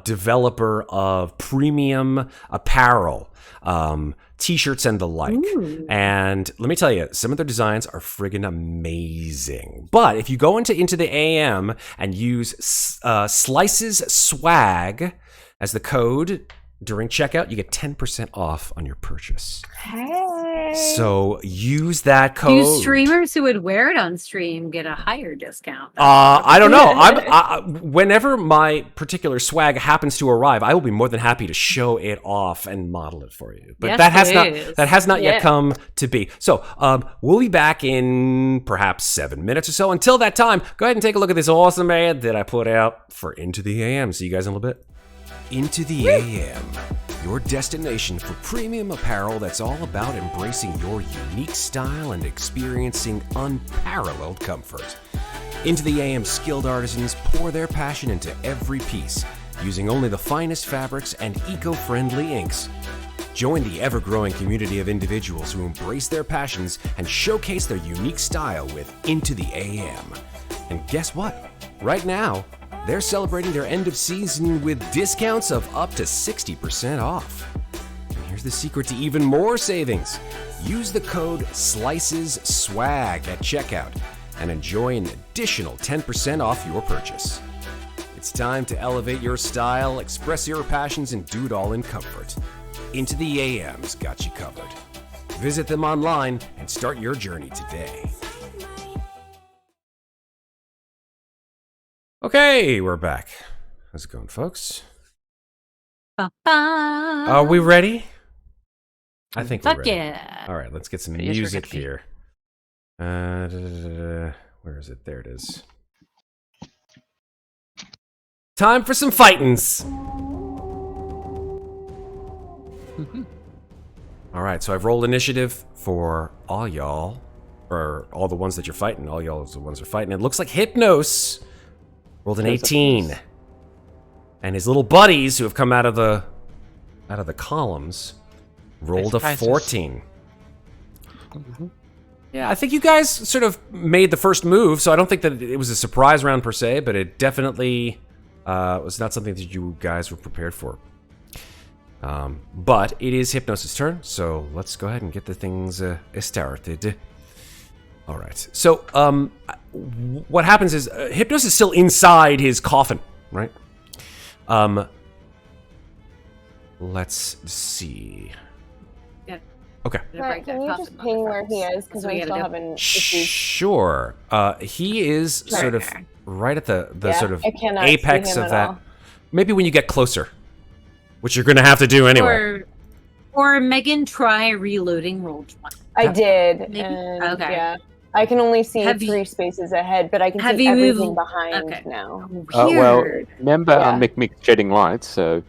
developer of premium apparel, t-shirts and the like. Ooh. And let me tell you, some of their designs are friggin' amazing. But if you go into the AM and use Slices Swag as the code, during checkout, you get 10% off on your purchase. Hey. So use that code. Do streamers who would wear it on stream get a higher discount? I don't know. Whenever my particular swag happens to arrive, I will be more than happy to show it off and model it for you. But Yes, that has not yet Yeah. come to be. So we'll be back in perhaps 7 minutes or so. Until that time, go ahead and take a look at this awesome ad that I put out for Into the AM. See you guys in a little bit. Into the AM, your destination for premium apparel that's all about embracing your unique style and experiencing unparalleled comfort. Into the AM skilled artisans pour their passion into every piece, using only the finest fabrics and eco-friendly inks. Join the ever-growing community of individuals who embrace their passions and showcase their unique style with Into the AM. And guess what? Right now, they're celebrating their end of season with discounts of up to 60% off. And here's the secret to even more savings. Use the code SLICESSWAG at checkout and enjoy an additional 10% off your purchase. It's time to elevate your style, express your passions, and do it all in comfort. Into the AM's got you covered. Visit them online and start your journey today. Okay, we're back. How's it going, folks? Are we ready? I think we're Fuck ready. yeah. All right, let's get some Yes, we're music good. here. Where is it? There it is. Time for some fightins'. All right, so I've rolled initiative for all y'all, or all the ones that you're fighting. All y'all is the ones that are fighting. It looks like Hypnos rolled an 18, and his little buddies who have come out of the columns rolled a 14. Yeah, I think you guys sort of made the first move, so I don't think that it was a surprise round per se, but it definitely was not something that you guys were prepared for. But it is Hypnos' turn, so let's go ahead and get the things started. All right. So, what happens is Hypnos is still inside his coffin, right? Let's see. Yeah. Okay. Right, can you just ping where he is? Because I'm still having issues. Sure. He is sort of right at the Yeah, sort of I cannot apex see him of at that. all. Maybe when you get closer, which you're going to have to do anyway. Or Megan, try reloading roll 20. I did. Maybe? And Okay. yeah. I can only see Have you- 3 spaces ahead, but I can have see you everything moved- behind okay. now. Well, Weird. remember Yeah. Mikmick shedding light, so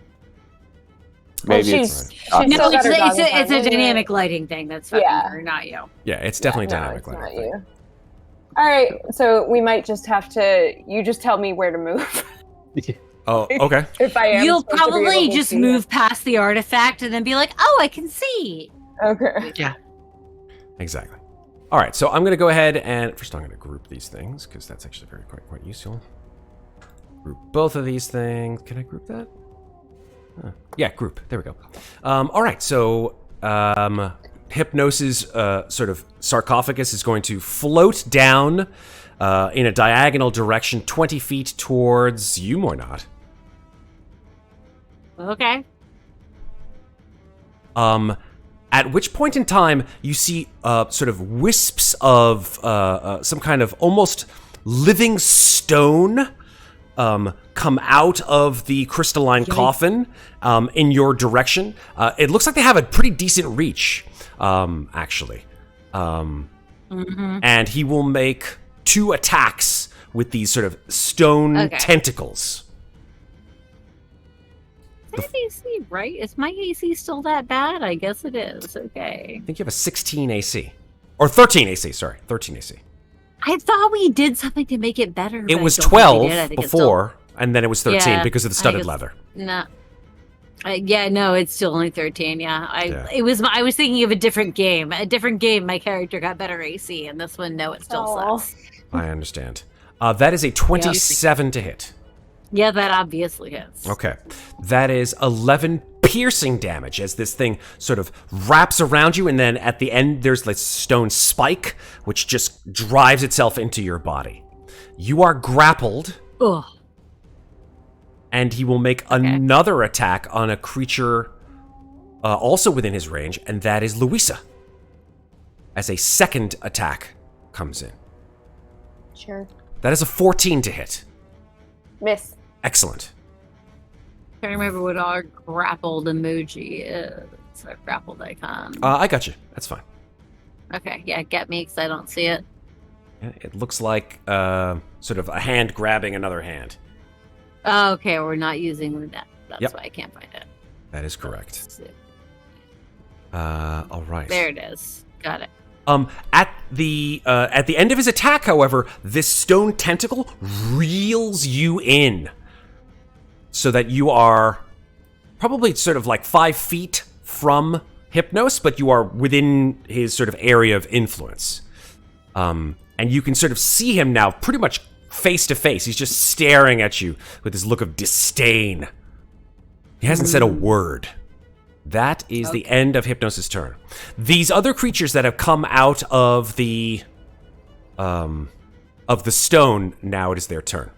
maybe she's- it's she's dark. No, still got it's, her it's, goggles a, it's on a anyway. dynamic lighting thing that's fucking Yeah. her, not you. Yeah, it's definitely No, dynamic it's lighting. not you. All right, so we might just have to. You just tell me where to move. Oh, okay. If I am, You'll supposed to be able probably to just see move past the artifact and then be like, oh, I can see. it. Okay. Yeah. Exactly. All right, so I'm going to go ahead and first I'm going to group these things because that's actually quite useful. Group both of these things. Can I group that? Yeah, group. There we go. All right, so Hypnos' sort of sarcophagus is going to float down in a diagonal direction 20 feet towards you, Moynot. Okay. At which point in time, you see sort of wisps of some kind of almost living stone come out of the crystalline coffin in your direction. It looks like they have a pretty decent reach, actually. And he will make 2 attacks with these sort of stone tentacles. Is that AC right? Is my AC still that bad? I guess it is. Okay. I think you have a 16 AC. Or 13 AC, sorry. 13 AC. I thought we did something to make it better. It but was I don't think we 12 did. I think it's before, and then it was 13 Yeah, because of the I studded guess- leather. No. Yeah, no, it's still only 13. Yeah, Yeah. I was thinking of a different game. A different game. My character got better AC, and this one, no, it still Aw. sucks. I understand. That is a 27 to hit. Yeah, that obviously hits. Okay. That is 11 piercing damage as this thing sort of wraps around you, and then at the end there's this stone spike which just drives itself into your body. You are grappled, Ugh. and he will make another attack on a creature also within his range, and that is Louisa. As a second attack comes in. Sure. That is a 14 to hit. Miss. Excellent. I can't remember what our grappled emoji is. Our grappled icon. I got you. That's fine. Okay, yeah, get me because I don't see it. Yeah, it looks like sort of a hand grabbing another hand. Oh, okay, we're not using the net. That's why I can't find it. That is correct. All right. There it is. Got it. At the end of his attack, however, this stone tentacle reels you in, so that you are probably sort of like 5 feet from Hypnos, but you are within his sort of area of influence. And you can sort of see him now, pretty much face to face. He's just staring at you with this look of disdain. He hasn't said a word. That is the end of Hypnos' turn. These other creatures that have come out of the stone, now it is their turn.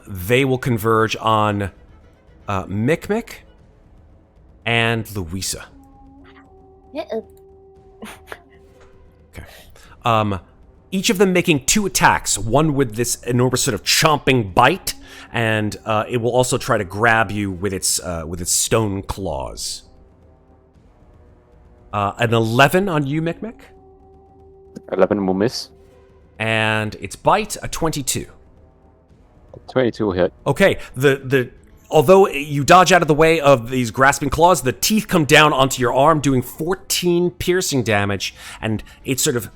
They will converge on Mikmick and Louisa. Okay. Each of them making 2 attacks, one with this enormous sort of chomping bite, and it will also try to grab you with its stone claws. An 11 on you, Mikmick. 11 will miss. And its bite, a 22. 22 will hit. Okay, although you dodge out of the way of these grasping claws, the teeth come down onto your arm, doing 14 piercing damage, and it sort of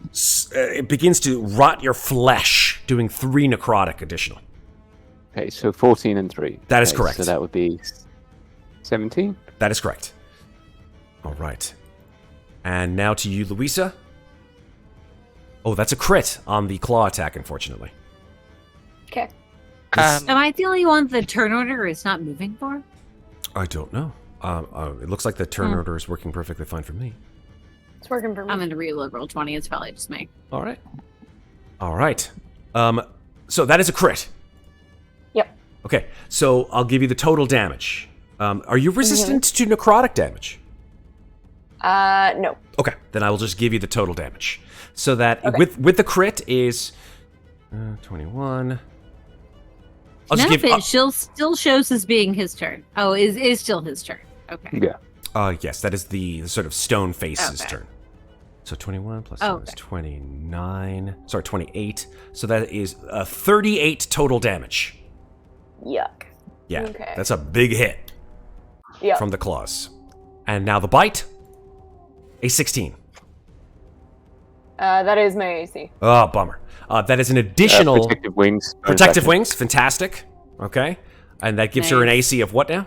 it begins to rot your flesh, doing 3 necrotic additional. Okay, so 14 and 3. That is correct. So that would be 17? That is correct. All right. And now to you, Louisa. Oh, that's a crit on the claw attack, unfortunately. Okay. Am I the only one the turn order is not moving for? I don't know. It looks like the turn order is working perfectly fine for me. It's working for me. I'm going to reload roll 20. It's probably just me. All right. All right. So that is a crit. Yep. Okay, so I'll give you the total damage. Are you resistant to necrotic damage? No. Okay, then I will just give you the total damage. So that with the crit is 21. I'll just give. It still shows as being his turn. Oh, is still his turn. Okay. Yeah. Yes, that is the sort of stone face's turn. So 21 plus 7 is 29. Sorry, 28. So that is 38 total damage. Yuck. Yeah, Okay. that's a big hit Yep. from the claws. And now the bite, a 16. That is my AC. Oh, bummer. That is an additional... protective wings. Protective wings, fantastic. Okay. And that gives her an AC of what now?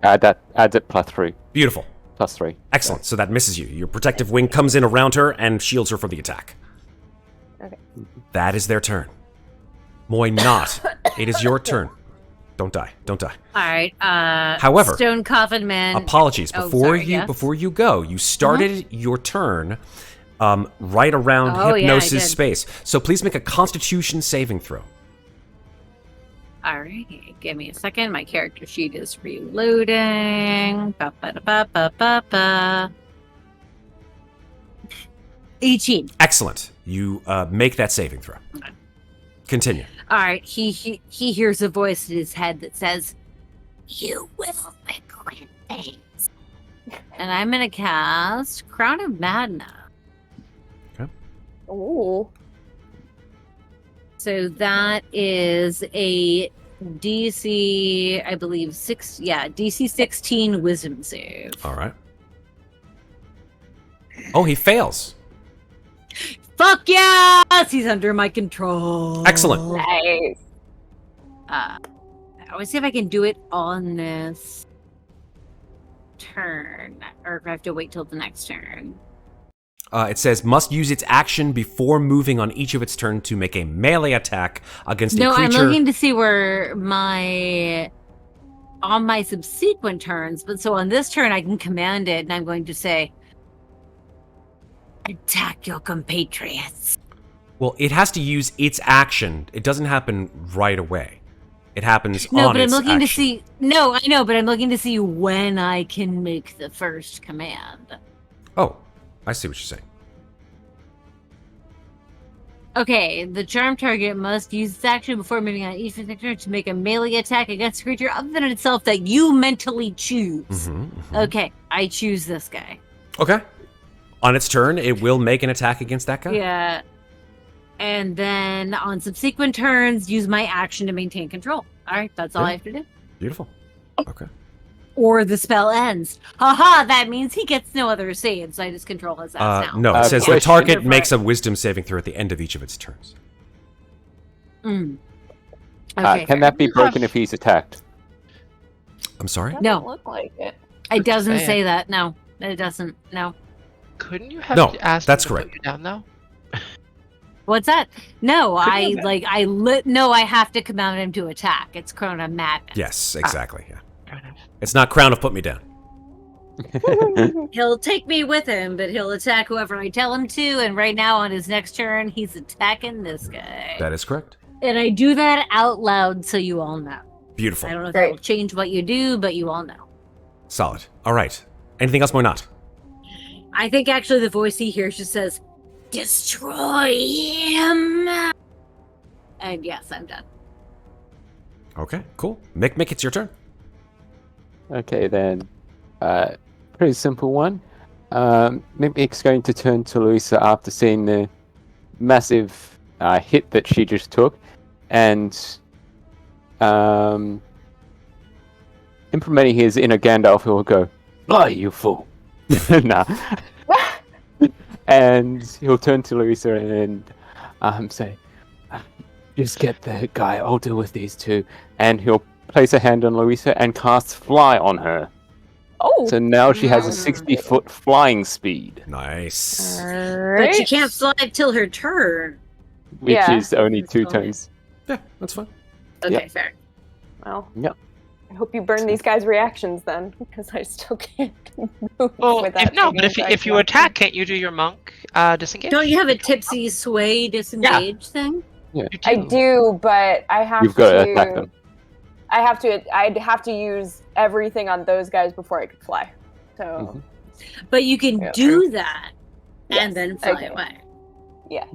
Add it plus 3. Beautiful. Plus 3. Excellent. So that misses you. Your protective wing comes in around her and shields her from the attack. Okay. That is their turn. Moy not. It is your turn. Don't die. Don't die. All right. However, Stone Coffin Man. apologies. Before you go, you started Mm-hmm. your turn right around Hypnosis space. So please make a Constitution saving throw. All right. Give me a second. My character sheet is reloading. 18. Excellent. You make that saving throw. Continue. All right. He hears a voice in his head that says, "You will regret things." And I'm gonna cast Crown of Madness. Ooh. So that is a DC, I believe, DC 16 Wisdom save. All right. Oh, he fails. Fuck yes! He's under my control. Excellent. Nice. I want to see if I can do it on this turn, or if I have to wait till the next turn. It says, must use its action before moving on each of its turn to make a melee attack against a creature. No, I'm looking to see where on my subsequent turns, but so on this turn I can command it, and I'm going to say, attack your compatriots. Well, it has to use its action. It doesn't happen right away. It happens No, on but I'm its looking to action. see. No, I know, but I'm looking to see when I can make the first command. Oh, I see what you're saying. Okay, the charm target must use its action before moving on each turn to make a melee attack against a creature other than itself that you mentally choose. Okay, I choose this guy. Okay. On its turn, it will make an attack against that guy? Yeah. And then on subsequent turns, use my action to maintain control. All right, that's all I have to do. Beautiful. Okay. Or the spell ends. Haha, that means he gets no other saves. I just control his ass now. No, it says the question. target makes a wisdom saving throw at the end of each of its turns. Okay, Can that be broken if he's attacked? I'm sorry? Doesn't No. look like it. It doesn't saying. say that. No, it doesn't. No. Couldn't you have No, asked that's him to correct. put you down though? What's that? No, Couldn't I have to command him to attack. It's Crown of Madness. Yes, exactly. Yeah. Fair enough. It's not Crown of Put Me Down. He'll take me with him, but he'll attack whoever I tell him to, and right now on his next turn, he's attacking this guy. That is correct. And I do that out loud so you all know. Beautiful. I don't know if Great. that'll change what you do, but you all know. Solid. All right. Anything else, Moynat? I think actually the voice he hears just says, "Destroy him!" And yes, I'm done. Okay, cool. Mikmick, it's your turn. Okay, then. Pretty simple one. Mikmick's going to turn to Louisa after seeing the massive hit that she just took, and implementing his inner Gandalf, he'll go, "Fly, you fool!" Nah. And he'll turn to Louisa and say, "Just get the guy. I'll deal with these two." And he'll place a hand on Louisa and cast Fly on her. Oh. So now she has a 60-foot flying speed, Nice. But she can't fly till her turn. which Yeah. is only 2 turns. Yeah, that's fine. Okay, Yep. fair. Well. Yep. I hope you burn these guys' reactions then, because I still can't move Well, without if you attack, can't you do your monk disengage? Don't you have a tipsy sway disengage thing? You I do, but I have You've to. got to attack them. I'd have to use everything on those guys before I could fly. So, Mhm. But you can Yeah. do that Yes, and then I fly can. away. yes.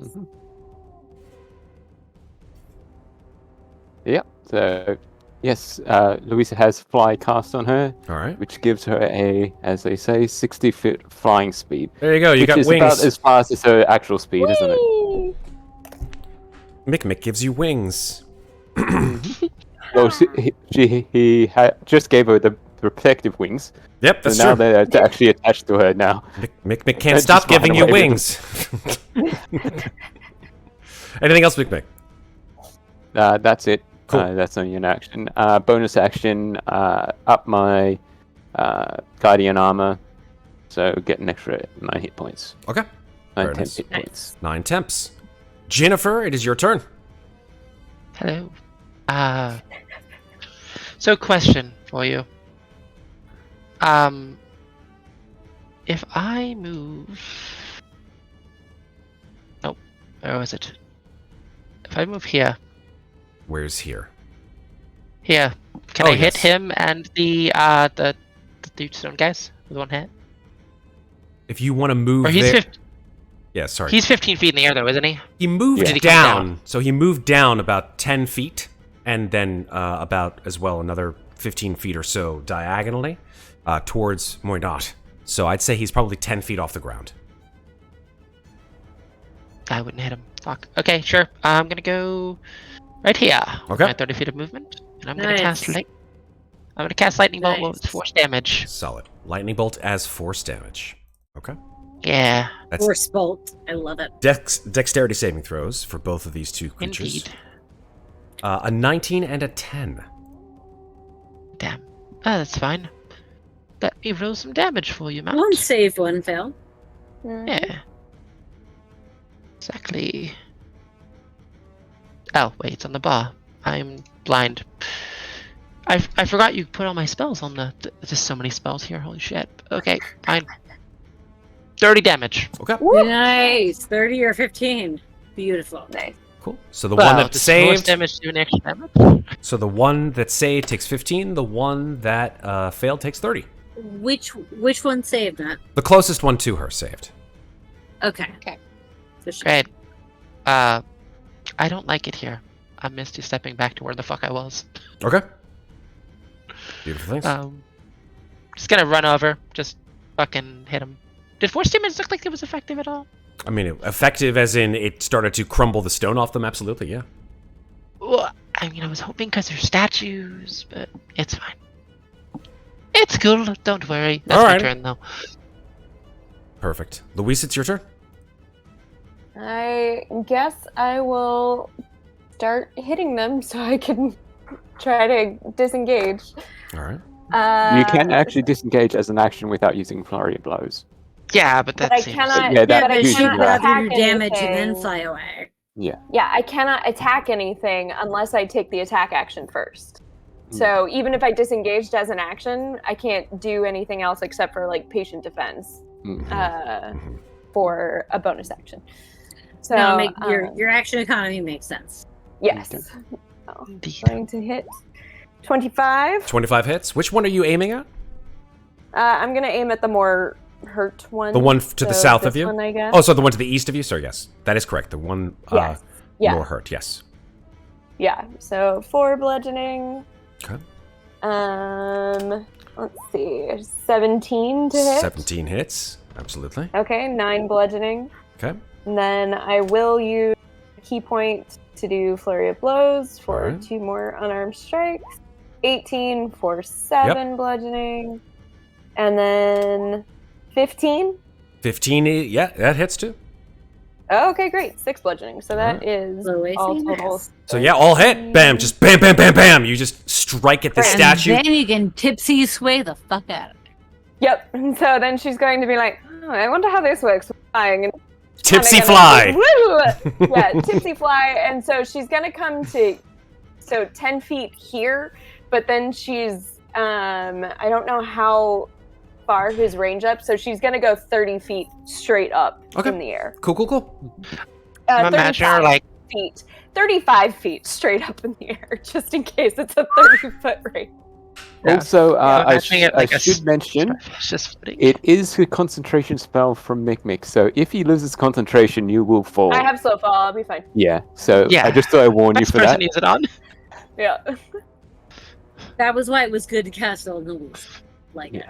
Yep. So, yes, Louisa has Fly cast on her, All right. which gives her a, as they say, 60-foot flying speed. There you go. You which got is wings. about as fast as her actual speed, isn't it? Whee! Mikmick gives you wings. Well, he just gave her the protective wings, Yep, that's so now true. they're actually attached to her now. Mikmick can't Just stop flying giving you away with wings. Anything else, Mikmick? That's it. Cool. That's only an action. Bonus action, up my Guardian armor, so get an extra 9 hit points. Okay. 9 Very 10 nice. hit points. 9 temps. Ginnifer, it is your turn. Hello. So question for you. If I move... Nope. Where was it? If I move here. Where's here? Here. Can Oh, I hit yes. him and the two stone guys with one hit? If you want to move Or he's there... 15, Yeah, sorry. he's 15 feet in the air though, isn't he? He moved Did he come down. So he moved down about 10 feet and then about as well another 15 feet or so diagonally towards Moynat. So I'd say he's probably 10 feet off the ground. I wouldn't hit him. Fuck. Okay, sure. I'm gonna go right here. Okay. My 30 feet of movement. And I'm gonna Nice. cast I'm gonna cast lightning bolt Nice. with force damage. Solid. Lightning bolt as force damage. Okay. Yeah, That's Force bolt. I love it. dexterity saving throws for both of these two creatures. indeed. A 19 and a 10. Damn. Oh, that's fine. Let me roll some damage for you, Mount. One save, one fail. Yeah. Exactly. Oh, wait, it's on the bar. I'm blind. I forgot you put all my spells on the... There's so many spells here, holy shit. Okay, fine. 30 damage. Okay. Woo! Nice. 30 or 15. Beautiful. Nice. Cool. So the one that does saved. force damage do an extra damage? So the one that saved takes 15. The one that failed takes 30. Which one saved that? The closest one to her saved. Okay. Okay. For sure. Great. I don't like it here. I'm Misty stepping back to where the fuck I was. Okay. Beautiful things. Just gonna run over, just fucking hit him. Did force damage look like it was effective at all? I mean, effective as in it started to crumble the stone off them. Absolutely, yeah. Well, I mean, I was hoping because they're statues, but it's fine. It's cool. Don't worry. That's my Alrighty. turn, though. Perfect. Louise, it's your turn. I guess I will start hitting them so I can try to disengage. All right. You can actually disengage as an action without using flurry of blows. Yeah, but But that I seems... cannot. Yeah, that but I usually cannot works. attack Do damage and then anything. fly away. Yeah. Yeah, I cannot attack anything unless I take the attack action first. Hmm. So even if I disengaged as an action, I can't do anything else except for like patient defense for a bonus action. So No, your action economy makes sense. yes, Okay. so, Indeed. going to hit 25. 25 hits. Which one are you aiming at? I'm gonna aim at the more hurt one. The one to the so south this of you? one, I guess. Oh, so the one to the east of you? Sorry, yes. That is correct. The one Yes. Yeah. more hurt, yes. Yeah. So 4 bludgeoning. Okay. Let's see, 17 to hit. 17 hits. Absolutely. Okay, 9 bludgeoning. Okay. And then I will use a key point to do flurry of blows for Alright. 2 more unarmed strikes. 18 for 7 bludgeoning. And then 15. 15, yeah, that hits too. Oh, okay, great. 6 bludgeoning. So that is Low AC, all nice. total. So yeah, all hit. Bam, just bam, bam, bam, bam. You just strike at the Right. statue. And then you can tipsy sway the fuck out of it. Yep. And so then she's going to be like, oh, I wonder how this works with flying. And Tipsy kinda fly. gonna- Woo! Yeah, tipsy fly. And so she's going to come to 10 feet here, but then she's, I don't know how far his range up, so she's going to go 30 feet straight up Okay. in the air. Cool. I'm imagining her, 35 like, feet. 35 feet straight up in the air, just in case it's a 30-foot range. Yeah. Also, I'm I imagining it like a should mention, It's just floating. it is a concentration spell from Mikmick, so if he loses concentration, you will fall. I have slow fall, I'll be fine. Yeah, so Yeah. I just thought I'd warn you Next for person that. needs it on. Yeah. That was why it was good to cast on the loose. Like, Yeah.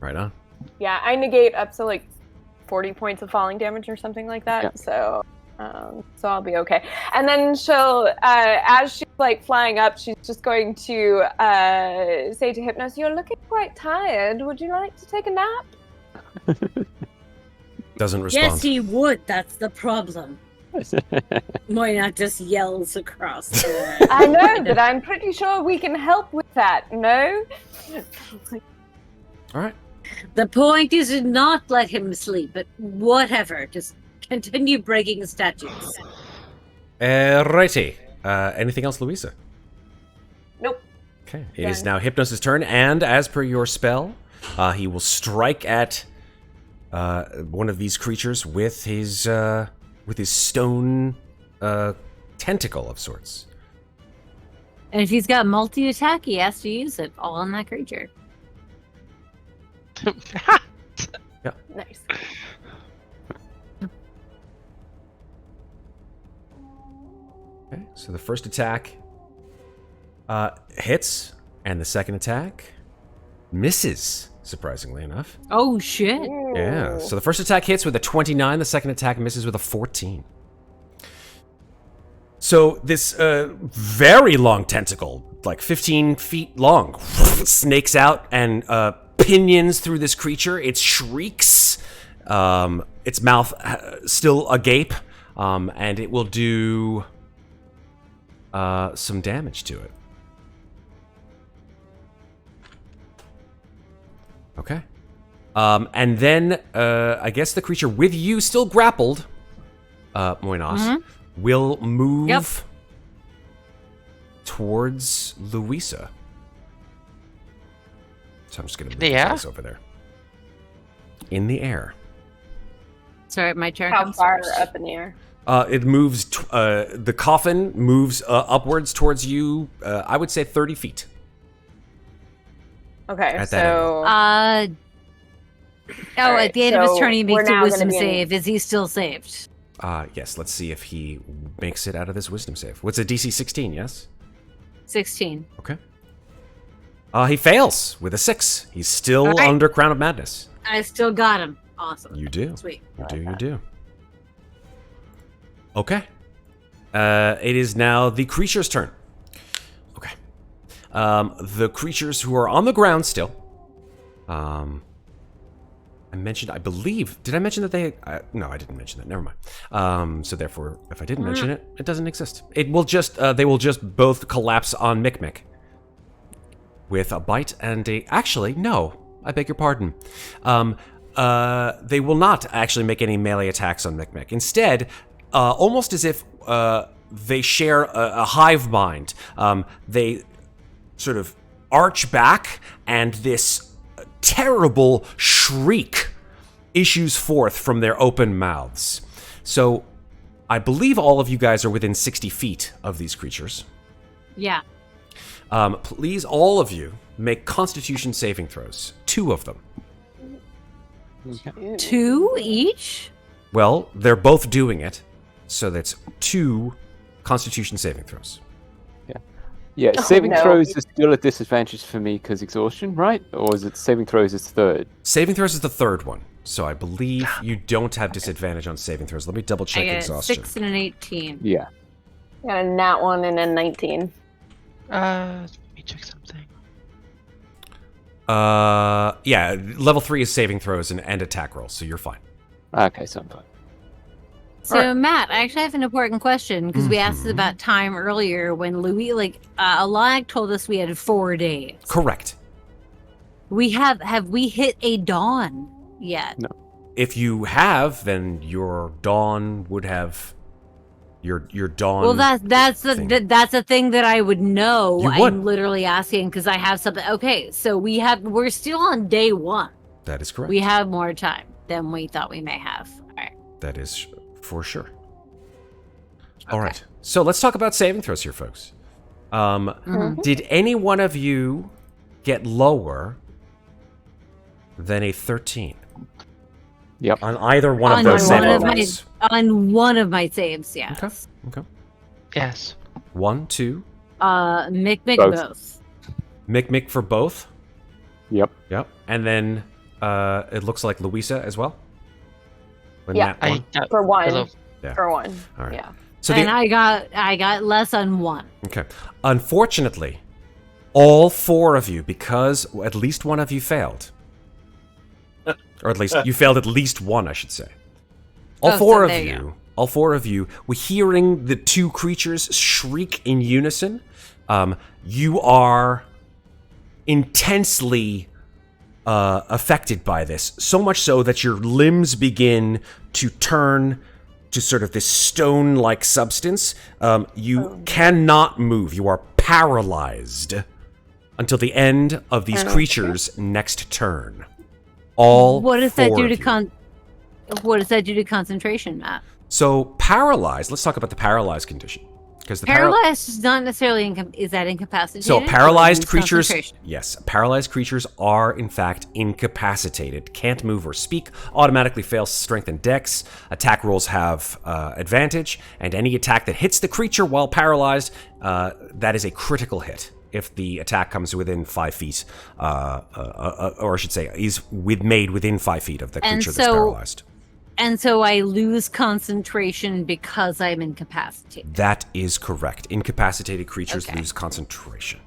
Right on. Yeah, I negate up to like 40 points of falling damage or something like that. Yeah. So I'll be okay. And then she'll, as she's like flying up, she's just going to say to Hypnos, "You're looking quite tired. Would you like to take a nap?" Doesn't respond. yes, he would. That's the problem. Moina just yells across the I know, but I'm pretty sure we can help with that. No. All right. The point is to not let him sleep, but whatever. Just continue breaking statues. Righty. Anything else, Louisa? Nope. Okay. It is now Hypnos' turn, and as per your spell, he will strike at one of these creatures with his stone tentacle of sorts. And if he's got multi-attack, he has to use it all on that creature. Nice. Okay, so the first attack hits, and the second attack misses, surprisingly enough. Oh, shit. Yeah, so the first attack hits with a 29, the second attack misses with a 14. So this very long tentacle, like 15 feet long, snakes out and pinions through this creature. It shrieks, its mouth still agape, and it will do some damage to it. Okay. And then I guess the creature with you still grappled, Moinos, will move towards Louisa. So I'm just going to move The air? this over there. In the air. Sorry, my turn. How comes far first. up in the air? It moves. The coffin moves upwards towards you. I would say 30 feet. Okay, At that so at the end of his turn, he we're makes a now wisdom gonna be in- save. Is he still saved? Yes. Let's see if he makes it out of this wisdom save. What's a DC 16? Yes. 16. Okay. He fails with a 6. He's still All right. under Crown of Madness. I still got him. Awesome. You do. Sweet. You do. Okay. It is now the creature's turn. Okay. The creatures who are on the ground still. I believe, did I mention that they, no, I didn't mention that, never mind. So therefore, if I didn't mention it, it doesn't exist. It will just, they will just both collapse on Mikmick. With a bite and a, actually, no, I beg your pardon. They will not actually make any melee attacks on Mikmick. Instead, almost as if they share a hive mind, they sort of arch back, and this terrible shriek issues forth from their open mouths. So, I believe all of you guys are within 60 feet of these creatures. Yeah. Please, all of you, make Constitution saving throws. 2 of them. 2 each? Well, they're both doing it, so that's 2 Constitution saving throws. Yeah, Oh, saving no. throws is still a disadvantage for me because exhaustion, right? Or is it saving throws is third? Saving throws is the third one, so I believe you don't have disadvantage on saving throws. Let me double check I got a exhaustion. 6 and an 18. Yeah. got a nat 1 and a 19. Let me check something. Yeah, level 3 is saving throws and attack rolls, so you're fine. Okay, so I'm fine. So, Alright. Matt, I actually have an important question because we asked about time earlier when Louis, Alanic told us we had 4 days. Correct. Have we hit a dawn yet? No. If you have, then your dawn would have your dawn. Well, that's thing. that's a thing that I would know. You would. I'm literally asking because I have something. Okay, so we're still on day 1. That is correct. We have more time than we thought we may have. All right. That is for sure. All right. So let's talk about saving throws here, folks. Did any one of you get lower than a 13? Yep. On either one of On those one saving of my- throws? On one of my saves, yes. Okay. Yes. 1, 2. Mikmick Both. both. Mikmick for both. Yep. Yep. And then it looks like Louisa as well. When Yeah. that one. For 1. Hello. Yeah. For 1. All right. Yeah. So And I got less on 1. Okay. Unfortunately, all 4 of you, because at least one of you failed. Or at least you failed at least one, I should say. All Oh, 4 so of there you you, all 4 of you, were hearing the 2 creatures shriek in unison. You are intensely affected by this, so much so that your limbs begin to turn to sort of this stone-like substance. You cannot move. You are paralyzed until the end of these creatures' next turn. All What does that 4 do of to you. What does that do to concentration, Matt? So paralyzed. Let's talk about the paralyzed condition, because the Paralyzed is not necessarily is that incapacitated? So or paralyzed lose creatures, concentration? yes, paralyzed creatures are in fact incapacitated, can't move or speak, automatically fail strength and dex. Attack rolls have advantage, and any attack that hits the creature while paralyzed, that is a critical hit. If the attack comes within 5 feet, or I should say, is made within 5 feet of the And creature that's so- paralyzed. And so I lose concentration because I'm incapacitated. That is correct. Incapacitated creatures Okay. lose concentration.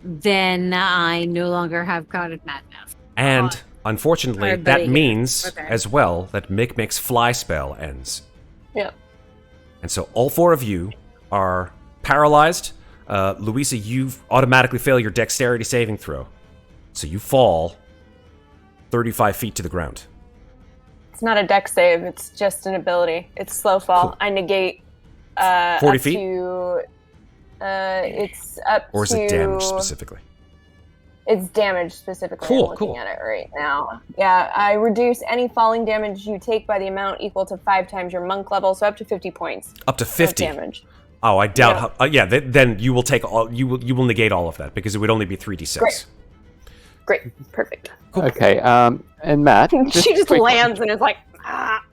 Then I no longer have Crown of Madness. And unfortunately, Alright, that buddy. means Okay. as well that Mikmick's fly spell ends. Yep. And so all 4 of you are paralyzed. Louisa, you automatically fail your dexterity saving throw. So you fall 35 feet to the ground. It's not a dex save. It's just an ability. It's slow fall. Cool. I negate 40 up feet? to... it's up Or is to... it damage specifically? It's damage specifically. Cool, I'm looking at it right now. Yeah, I reduce any falling damage you take by the amount equal to 5 times your monk level, so up to 50 points. Up to 50 damage. Oh, I doubt. Then you will take all. You will negate all of that because it would only be 3d6. Great. Perfect. Cool. Okay. And Matt, She just lands and is like, ah.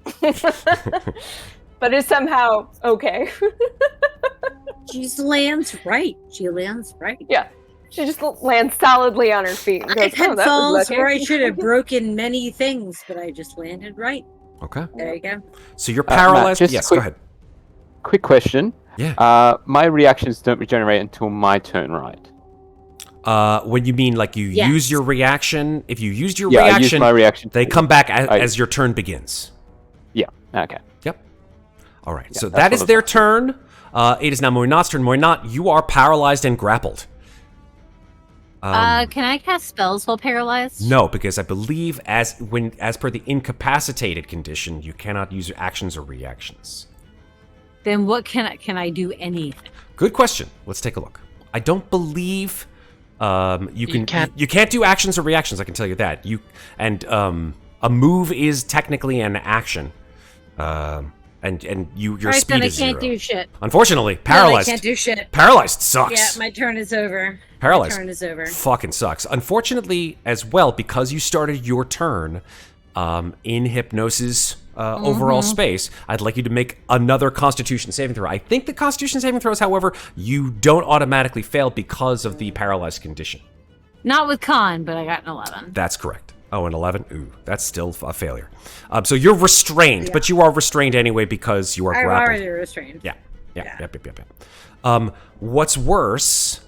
But is somehow okay. She lands right. Yeah. She just lands solidly on her feet. And goes, I've had that was falls lucky." where I should have broken many things, but I just landed right. Okay. There you go. So you're paralyzed. Matt, Yes, go ahead. Quick question. Yeah. My reactions don't regenerate until my turn, right? When you mean like you Yes. use your reaction, if you used your I used reaction, my reaction. they come back as your turn begins. Yeah. Okay. Yep. All right. Yeah, So that's that what is I their thought. turn. It is now Moinat's turn. Moinat, you are paralyzed and grappled. Can I cast spells while paralyzed? No, because I believe as per the incapacitated condition, you cannot use actions or reactions. Then what can I do anything? Good question. Let's take a look. I don't believe you can't do actions or reactions. I can tell you that. A move is technically an action. And your Right, speed then I is can't 0. do shit. Unfortunately, paralyzed. No, I can't do shit. Paralyzed sucks. Yeah, my turn is over. Paralyzed. My turn is over. Fucking sucks. Unfortunately, as well, because you started your turn in hypnosis overall space, I'd like you to make another Constitution saving throw. I think the Constitution saving throws, however, you don't automatically fail because of the paralyzed condition. Not with con, but I got an 11. That's correct. Oh, an 11? Ooh, that's still a failure. So you're restrained, but you are restrained anyway because you are I'm grappled. already restrained. Yep. What's worse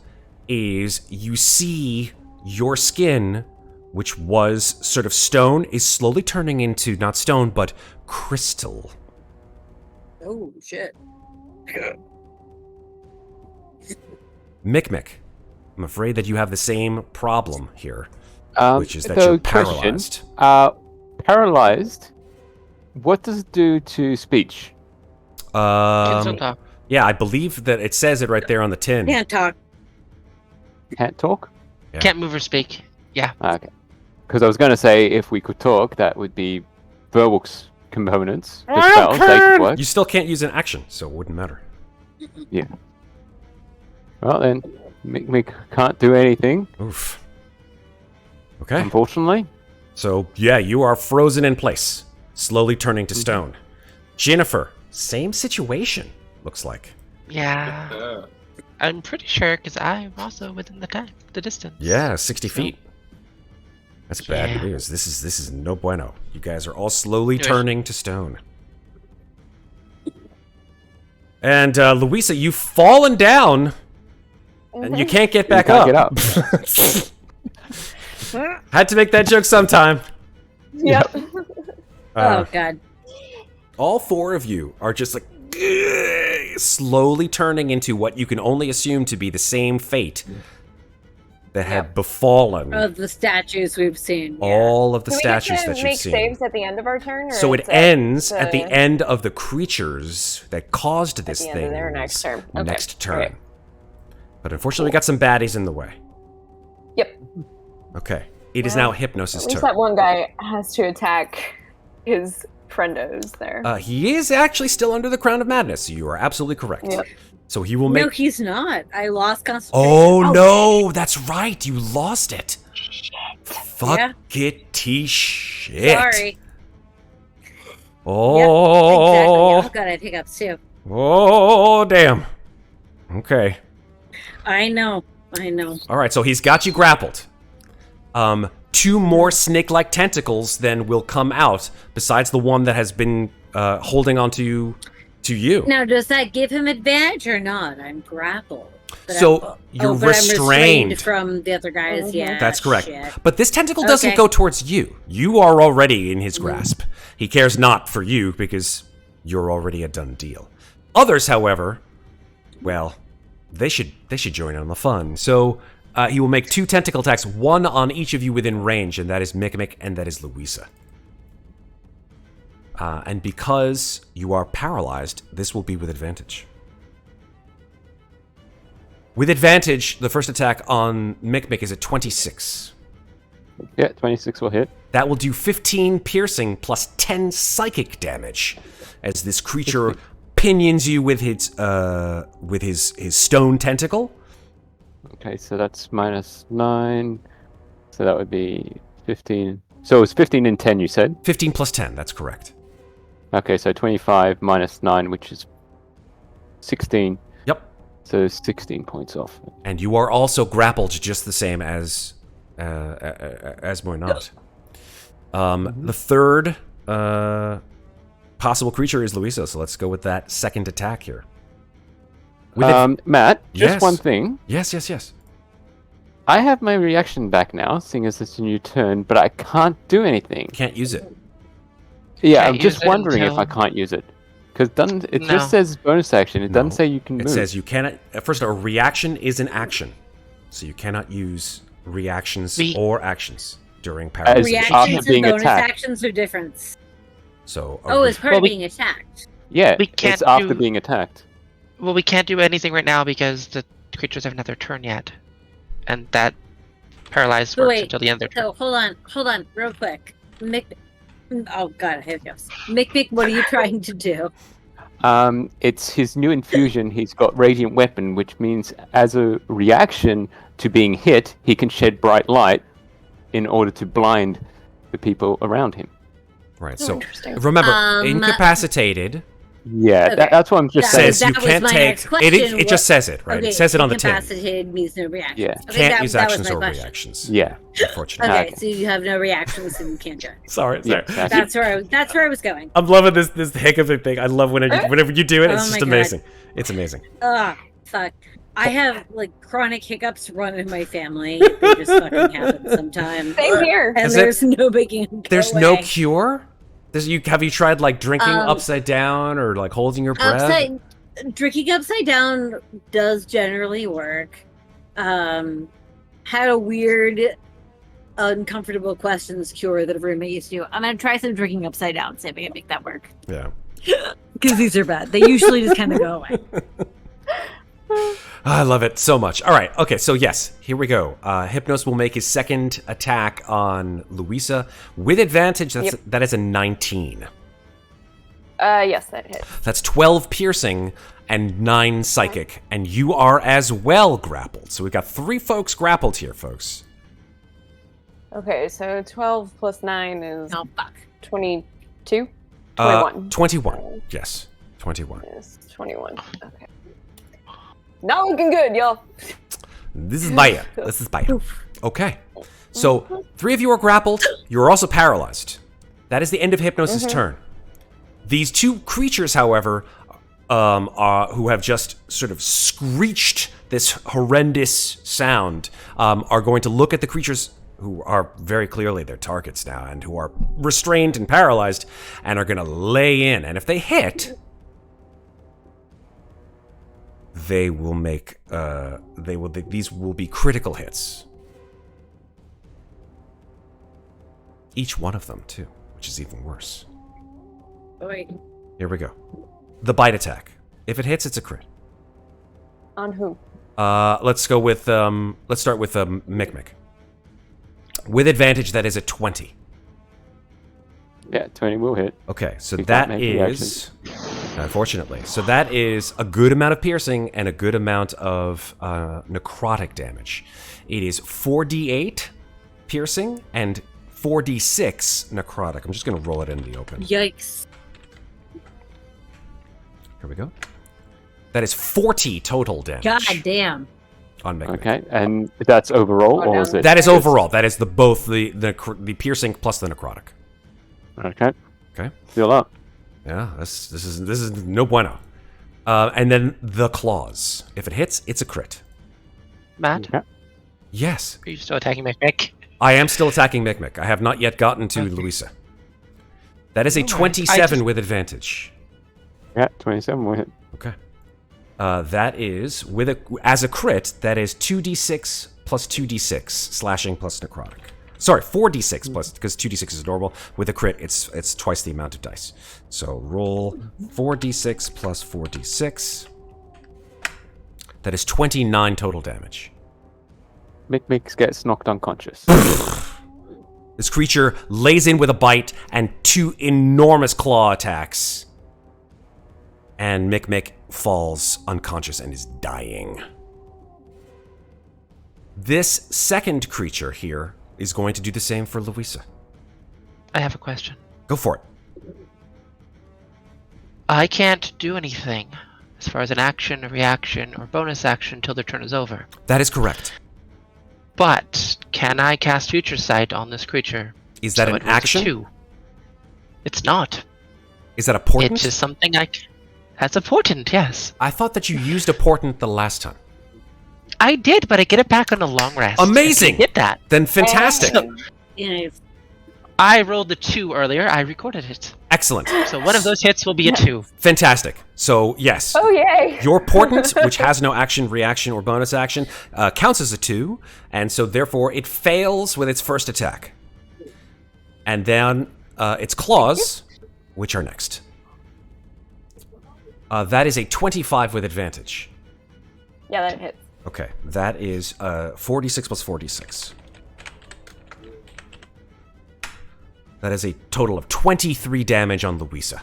is you see your skin, which was sort of stone, is slowly turning into not stone, but crystal. Oh, shit. Mikmick, I'm afraid that you have the same problem here, which is that so you're question, paralyzed. Paralyzed. What does it do to speech? Yeah, I believe that it says it right there on the tin. Can't talk. Can't talk? Yeah. Can't move or speak. Yeah. Okay. Because I was going to say if we could talk, that would be Verwook's components. The spells, they could work. You still can't use an action, so it wouldn't matter. Yeah. Well then, Mikmick can't do anything, Oof. Okay. unfortunately. So, yeah, you are frozen in place, slowly turning to stone. Ginnifer, same situation, looks like. Yeah. I'm pretty sure because I'm also within the distance. Yeah, 60 feet. That's bad Yeah. news. This is no bueno. You guys are all slowly Yes. turning to stone. And Louisa, you've fallen down, and you can't get back Can't up. get up. Had to make that joke sometime. Yep. Uh, Oh, God. all four of you are just like slowly turning into what you can only assume to be the same fate that had befallen Of the statues we've seen. all of the Do we get statues to that you've make seen. saves at the end of our turn? Or So it is ends at the the- end of the creatures that caused this the end thing. of their next turn. Okay. Next turn. Alright. But unfortunately, we got some baddies in the way. Yep. Okay. It is Well, now Hypnosis' At least turn. that one guy has to attack his friendos there. He is actually still under the Crown of Madness. You are absolutely correct. Yep. So he will make... No, he's not. I lost concentration. Oh, no! That's right! You lost it! Fuck Yeah. it, shit! Sorry. Oh! Exactly. Oh, God, I had hiccups too. Oh, damn. Okay. I know. Alright, so he's got you grappled. 2 more snake-like tentacles then will come out, besides the one that has been holding on to you. Now, does that give him advantage or not? I'm grappled. But You're but I'm restrained. from the other guys. Yeah, That's correct. shit. But this tentacle doesn't Okay. go towards you. You are already in his grasp. He cares not for you because you're already a done deal. Others, however, well, they should join in on the fun. So he will make 2 tentacle attacks, 1 on each of you within range, and that is Mikmick and that is Louisa. And because you are paralyzed, this will be with advantage. With advantage, the first attack on Mikmick is at 26. Yeah, 26 will hit. That will do 15 piercing plus 10 psychic damage, as this creature pinions you with his stone tentacle. Okay, so that's -9. So that would be 15. So it's 15 and 10, you said? 15 plus 10, that's correct. Okay, so 25 minus 9, which is 16. Yep. So 16 points off. And you are also grappled just the same as Muadnhait. The third possible creature is Louisa, so let's go with that second attack here. Matt, just Yes. one thing. Yes. I have my reaction back now, seeing as it's a new turn, but I can't do anything. Can't use it. Yeah, Can't I'm just use it wondering if until- I can't use it. Because it No. just says bonus action. It doesn't No. say you can move. It says you cannot. First, a reaction is an action, so you cannot use reactions or actions during As paralysis. after Reactions and being bonus attacked. actions are different. So, Oh, it's part Well, of we- being attacked. Yeah, We can't it's after do- being attacked. Well, we can't do anything right now because the creatures haven't had their turn yet, and that paralyzed But works wait, until the end of their turn. So hold on, real quick. Oh god, here it goes. Mikmick, what are you trying to do? It's his new infusion. He's got Radiant Weapon, which means as a reaction to being hit, he can shed bright light in order to blind the people around him. right. Oh, So interesting. remember, Um, incapacitated Yeah, Okay. that's what I'm just That saying. says you was can't my take. next question, It just says it, right? Okay, It says it on the tin. incapacitated means no reactions. Yeah. Okay, Can't that, use that was actions my or question. reactions. Yeah. Unfortunately. Okay, Okay. so you have no reactions and you can't do it. Sorry. Yeah, That's where I was going. I'm loving this hiccuping thing. I love whenever you do it. It's Oh just my God. amazing. It's amazing. Fuck. I have like chronic hiccups run in my family. They just fucking happen sometimes. Same here. And Is there's no making them go There's no away. cure. Have you tried like drinking Um, upside down or like holding your breath? Drinking upside down does generally work. Had a weird uncomfortable questions cure that a roommate used to do. I'm gonna try some drinking upside down, see if I can make that work. Yeah. Because these are bad. They usually just kind of go away. I love it so much. All right. Okay. So yes, here we go. Hypnos will make his second attack on Louisa with advantage. That is a 19. Yes, that hits. That's 12 piercing and 9 psychic, and you are as well grappled. So we've got 3 folks grappled here, folks. Okay, so 12 plus 9 is Oh fuck. 22? 21. 21. Yes, 21. Yes, 21. Okay. Not looking good, y'all. This is Baya. This is Baya. Okay. So 3 of you are grappled. You're also paralyzed. That is the end of Hypnos' turn. These 2 creatures, however, who have just sort of screeched this horrendous sound, are going to look at the creatures who are very clearly their targets now and who are restrained and paralyzed and are going to lay in. And if they hit, they will make these will be critical hits. Each one of them too, which is even worse. Wait. Here we go. The bite attack. If it hits, it's a crit. On who? Let's start with Mikmick. With advantage, that is a 20. Yeah, 20 will hit. Okay, so You that can't make is, unfortunately, so that is a good amount of piercing and a good amount of necrotic damage. It is 4d8 piercing and 4d6 necrotic. I'm just going to roll it in the open. Yikes. Here we go. That is 40 total damage. God damn. On Mikmick. Okay, and that's overall, or is it? That is overall. That is both the piercing plus the necrotic. Okay. Okay. Still up. Yeah, this is no bueno. And then the claws. If it hits, it's a crit. Matt, Okay. Yes, are you still attacking Mikmick? I am still attacking Mikmick. I have not yet gotten to Louisa. That is a 27 with advantage. Yeah, 27 will hit. Okay. That is as a crit. That is 2d6 plus 2d6 slashing plus necrotic. Sorry, 4d6 plus, because 2d6 is normal. With a crit, it's twice the amount of dice. So roll 4d6 plus 4d6. That is 29 total damage. Mikmick gets knocked unconscious. This creature lays in with a bite and 2 enormous claw attacks. And Mikmick falls unconscious and is dying. This second creature here is going to do the same for Louisa. I have a question. Go for it. I can't do anything as far as an action, a reaction, or bonus action until their turn is over. That is correct. But can I cast Future Sight on this creature? Is that So an it rolls a action? 2. It's not. Is that a portent? It's just something that's a portent, yes. I thought that you used a portent the last time. I did, but I get it back on a long rest. Amazing! I did that. Then fantastic. Yes. I rolled the 2 earlier. I recorded it. Excellent. So one of those hits will be a 2. Fantastic. So, yes. Oh, yay. Your portent, which has no action, reaction, or bonus action, counts as a 2, and so therefore it fails with its first attack. And then its claws, which are next. That is a 25 with advantage. Yeah, that hits. Okay, that is 46 plus 46. That is a total of 23 damage on Louisa.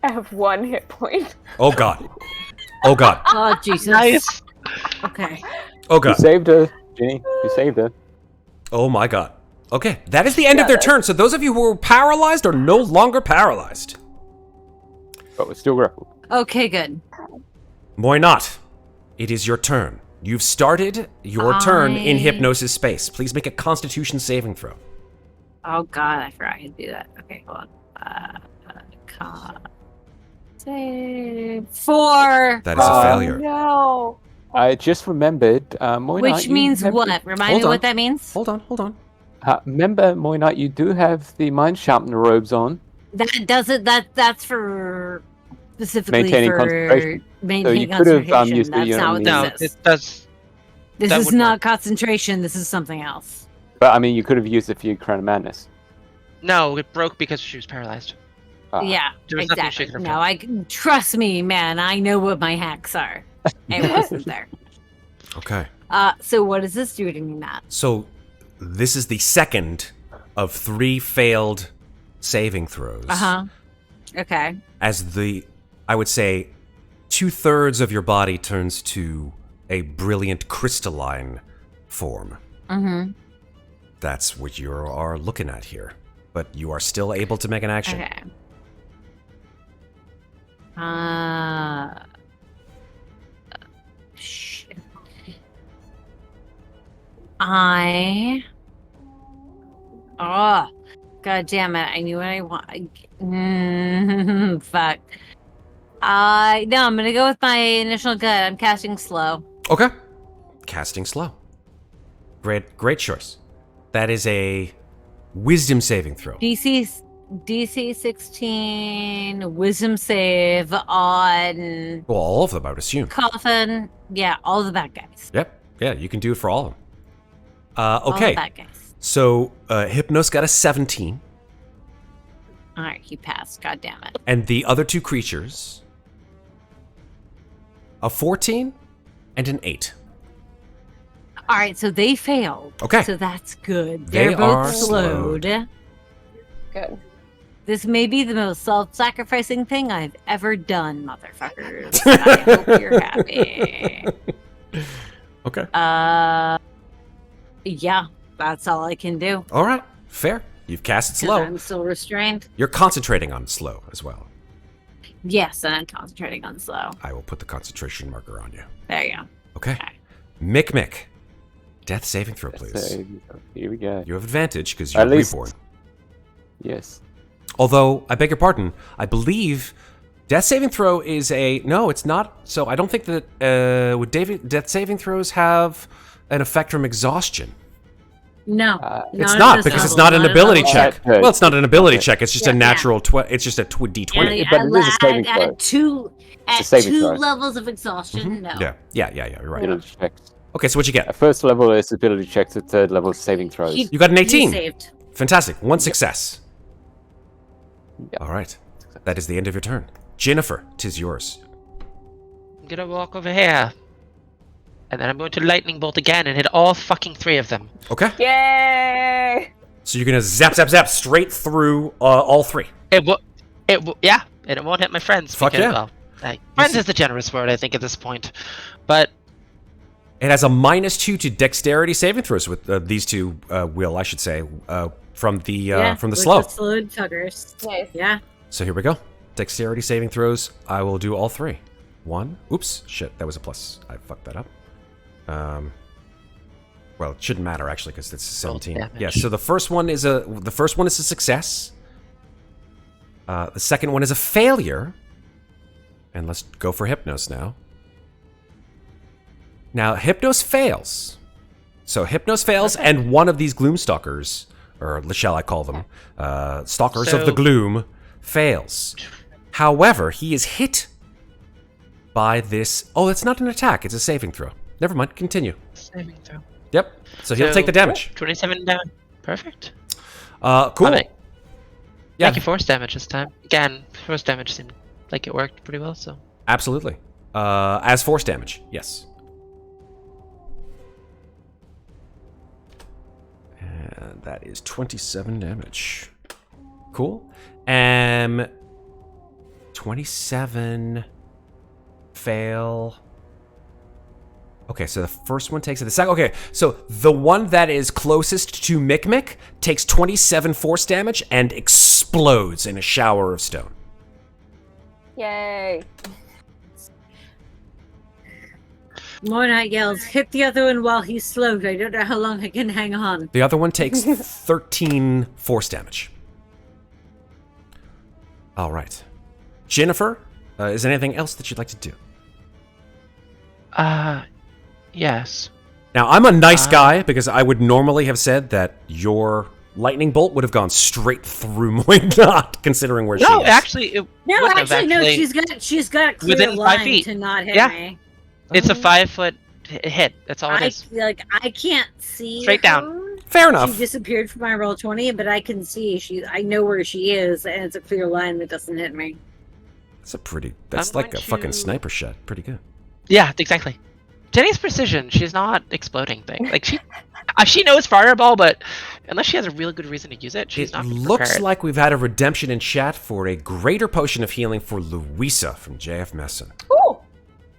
I have 1 hit point. Oh god. Oh god. Oh, Jesus. Nice. Okay. Oh You god. saved her, Ginny. You saved her. Oh my god. Okay, that is the end of their turn. So those of you who were paralyzed are no longer paralyzed. But we're still grappled. Okay, good. Moynat, it is your turn. You've started your turn in hypnosis space. Please make a Constitution saving throw. Oh God, I forgot I could do that. Okay, hold on. Save 4. That is a failure. No. I just remembered, Moynat, Which means what? Remind me what that means. Hold on. Remember, Moynat, you do have the Mind Sharpener robes on. That doesn't. That's for specifically Maintaining for concentration. maintaining you could have, concentration. used the, That's you know, not what No, this is. it does. This that is would not work. concentration. This is something else. But I mean, you could have used it for your Crown of Madness. No, it broke because she was paralyzed. Yeah, There was nothing she exactly. could have No, done. trust me, man. I know what my hacks are. It wasn't there. Okay. So what does this do to me, Matt? So this is the second of 3 failed saving throws. Okay. As I would say, 2/3 of your body turns to a brilliant crystalline form. That's what you are looking at here. But you are still able to make an action. Okay. Shit. Oh, God damn it. I knew what I want. Fuck. No, I'm gonna go with my initial gut. I'm casting slow. Okay. Casting slow. Great choice. That is a wisdom saving throw. DC 16 wisdom save on Well, all of them, I would assume. Coffin. Yeah, all the bad guys. Yep. Yeah, you can do it for all of them. All the Okay. bad guys. So, Hypnos got a 17. All right, he passed. God damn it. And the other 2 creatures, a 14 and an 8. All right, so they failed. Okay. So that's good. They They're are both slowed. Good. This may be the most self-sacrificing thing I've ever done, motherfuckers. I hope you're happy. Okay. Yeah, that's all I can do. All right. Fair. You've cast it 'Cause slow. I'm still restrained. You're concentrating on slow as well. Yes, and I'm concentrating on slow. I will put the concentration marker on you. There you go. Okay. Okay. Mikmick. Death saving throw, please. So, here we go. You have advantage because At you're least- reborn. Yes. Although, I beg your pardon, I believe death saving throw is a... No, it's not. So I don't think that... would death saving throws have an effect from exhaustion? No, It's not, at this because it's level, not an at ability this check. Okay. Well, it's not an ability check. It's just a Yeah. natural... it's just a D20. level. But it is a saving at throw. two, It's a at saving 2 throw. levels of exhaustion, no. Yeah, you're right. Ability checks. Okay, so what'd you At get? first level is ability checks, at third level is saving throws. He- You got an he 18. saved. Fantastic. 1 success. Yep. All right. That is the end of your turn. Ginnifer, 'tis yours. I'm gonna walk over here. and then I'm going to lightning bolt again and hit all fucking 3 of them. Okay. Yay! So you're gonna zap, zap, zap straight through all 3. Yeah, and it won't hit my friends. Fuck because, yeah. Well, friends is the generous word, I think, at this point. But It has a -2 to dexterity saving throws with these two. Will I should say from the slow. The slowed tuggers. Nice. Yeah. So here we go. Dexterity saving throws. I will do all 3. 1. Oops. Shit. That was a plus. I fucked that up. Well, it shouldn't matter actually because it's 17. damage. Yeah. So the first one is a success. The second one is a failure. And let's go for Hypnos now. Now Hypnos fails. So Hypnos fails, and one of these Gloomstalkers, or shall I call them, Stalkers of the Gloom, fails. However, he is hit by this. Oh, it's not an attack; it's a saving throw. Never mind. Continue. saving throw. Yep. So he'll take the damage. 27 damage. Perfect. Cool. Yeah. Yeah. Thank you, force damage this time. Again, force damage seemed like it worked pretty well. So Absolutely. As force damage, yes. And that is 27 damage. Cool. 27 fail. Okay, so the first one takes it. The second. Okay, so the one that is closest to Mikmick takes 27 force damage and explodes in a shower of stone. Yay! Muadnhait yells, "Hit the other one while he's slowed. I don't know how long I can hang on." The other one takes 13 force damage. All right. Ginnifer, is there anything else that you'd like to do? yes. Now, I'm a nice guy because I would normally have said that your lightning bolt would have gone straight through Muadnhait, considering where she is. No, actually, it No, wouldn't have actually, no. She's got a clear within 5 line feet. to not hit Yeah. me. It's a 5-foot hit. That's all it is. I can't see Straight down. her. Fair enough. She disappeared from my roll 20, but I can see I know where she is, and it's a clear line that doesn't hit me. That's I'm like a going fucking to- sniper shot. Pretty good. Yeah, exactly. Jenny's precision. She's not exploding things. Like she knows fireball, but unless she has a really good reason to use it, she's It not looks prepared. like we've had a redemption in chat for a greater potion of healing for Louisa from JF Messon. Ooh!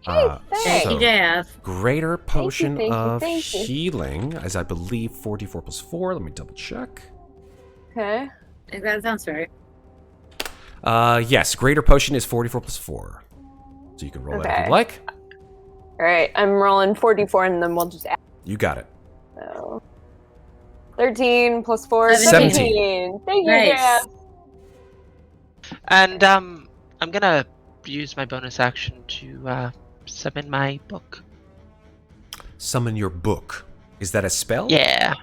Hey, Uh, thanks. so- Jeff. Greater potion thank you, of thank you. healing, as I believe 4d4 plus 4. Let me double check. Okay. I think that sounds right. Yes, greater potion is 4d4 plus 4. So you can roll that if Okay. you'd like. Alright, I'm rolling 44 and then we'll just add. You got it. So 13 plus 4, 17. 17. Thank you, Nice. Jeff. And I'm gonna use my bonus action to summon my book. Summon your book. Is that a spell? Yeah.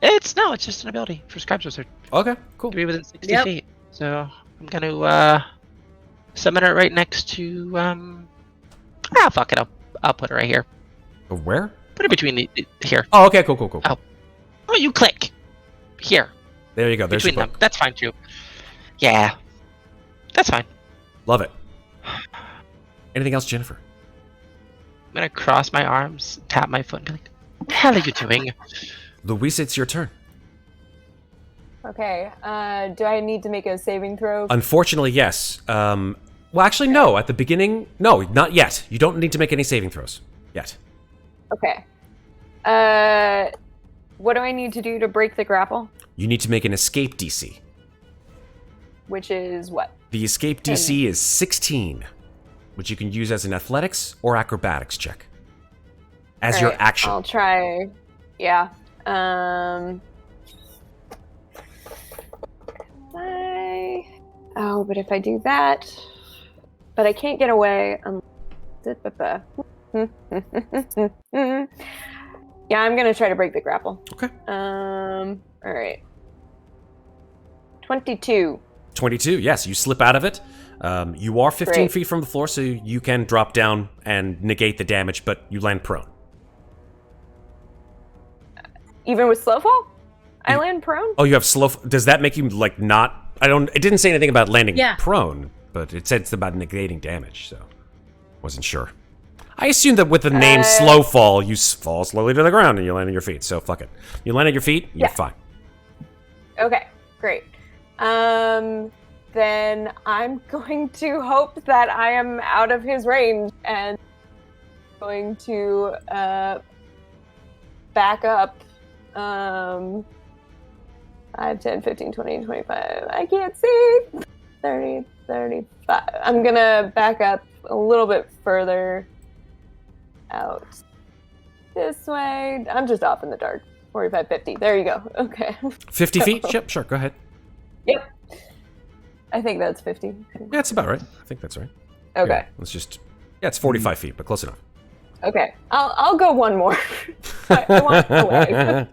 It's just an ability for Scribe's Wizard Okay, cool. to be within 60 Yep. feet. So I'm gonna summon it right next to fuck it. I'll put it right here. Where? Put it between the here. Oh, okay, cool. Oh, you click here There you go. There's between your them. book. That's fine too. Yeah, that's fine. Love it. Anything else, Ginnifer? I'm gonna cross my arms, tap my foot, and be like, "What the hell are you doing?" Louisa, it's your turn. Okay, do I need to make a saving throw? Unfortunately, yes. Well, actually, no. At the beginning, no, not yet. You don't need to make any saving throws yet. Okay. What do I need to do to break the grapple? You need to make an escape DC. Which is what? The escape DC is 16, which you can use as an athletics or acrobatics check as your Alright, action. I'll try. Yeah. But if I do that, but I can't get away. Yeah, I'm gonna try to break the grapple. Okay. All right. 22. 22, yes, you slip out of it. You are 15 Great. feet from the floor, so you can drop down and negate the damage, but you land prone. Even with slow fall, I land prone. Oh, you have slow. Does that make you like not? It didn't say anything about landing Yeah. prone, but it said it's about negating damage, so wasn't sure. I assume that with the name Slow Fall, you fall slowly to the ground and you land on your feet. So fuck it. You land on your feet, you're fine. Okay, great. Then I'm going to hope that I am out of his range and going to back up 5, 10, 15, 20, 25. I can't see. 30, 35. I'm going to back up a little bit further out this way. I'm just off in the dark. 45, 50. There you go. Okay. 50 feet? Yep, sure. Go ahead. Yep. I think that's 50. Yeah, that's about right. I think that's right. Okay. Yeah, let's just... Yeah, it's 45 feet, but close enough. Okay. I'll go one more. I want away.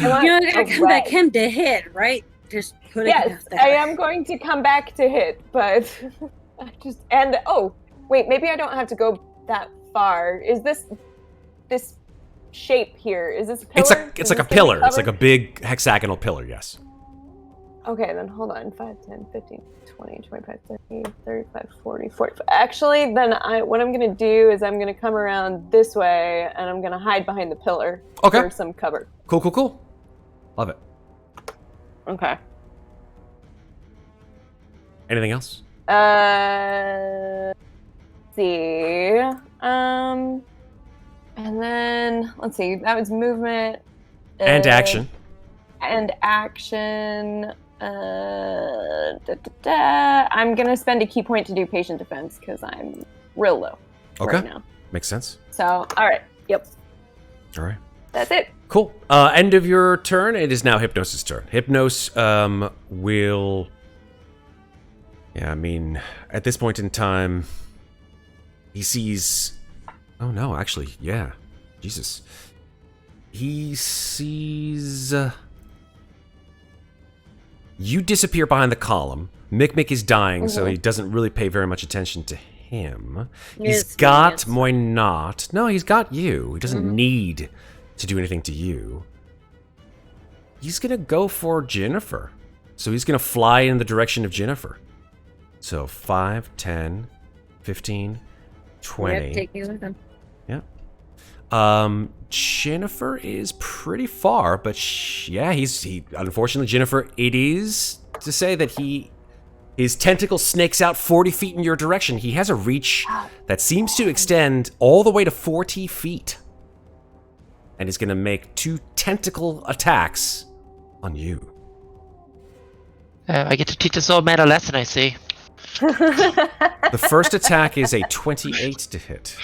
You're gonna come back him to hit, right? Just putting it out there. I am going to come back to hit, but I just... And, oh, wait, maybe I don't have to go that far. Is this shape here? Is this a pillar? It's like a pillar. It's like a big hexagonal pillar, yes. Okay, then hold on. 5, 10, 15, 20, 25, 30, 35, 40, 45. Actually, then what I'm going to do is I'm going to come around this way, and I'm going to hide behind the pillar for some cover. Cool. Love it. Okay. Anything else? Let's see. And then, let's see. That was movement. And action. And action. I'm gonna spend a key point to do patient defense because I'm real low right now. Makes sense. So, all right. Yep. All right. That's it. Cool. End of your turn. It is now Hypnos' turn. Hypnos will... Yeah, I mean, at this point in time, he sees... Oh, no, actually, yeah. Jesus. He sees... You disappear behind the column. Mikmick is dying, so he doesn't really pay very much attention to him. He's got Muadnhait. No, he's got you. He doesn't need to do anything to you. He's going to go for Ginnifer. So he's going to fly in the direction of Ginnifer. So 5, 10, 15, 20. Yep, take me with him. Yeah. Ginnifer is pretty far, but unfortunately, Ginnifer, it is to say that his tentacle snakes out 40 feet in your direction. He has a reach that seems to extend all the way to 40 feet. And he's going to make 2 tentacle attacks on you. I get to teach this old man a lesson, I see. The first attack is a 28 to hit.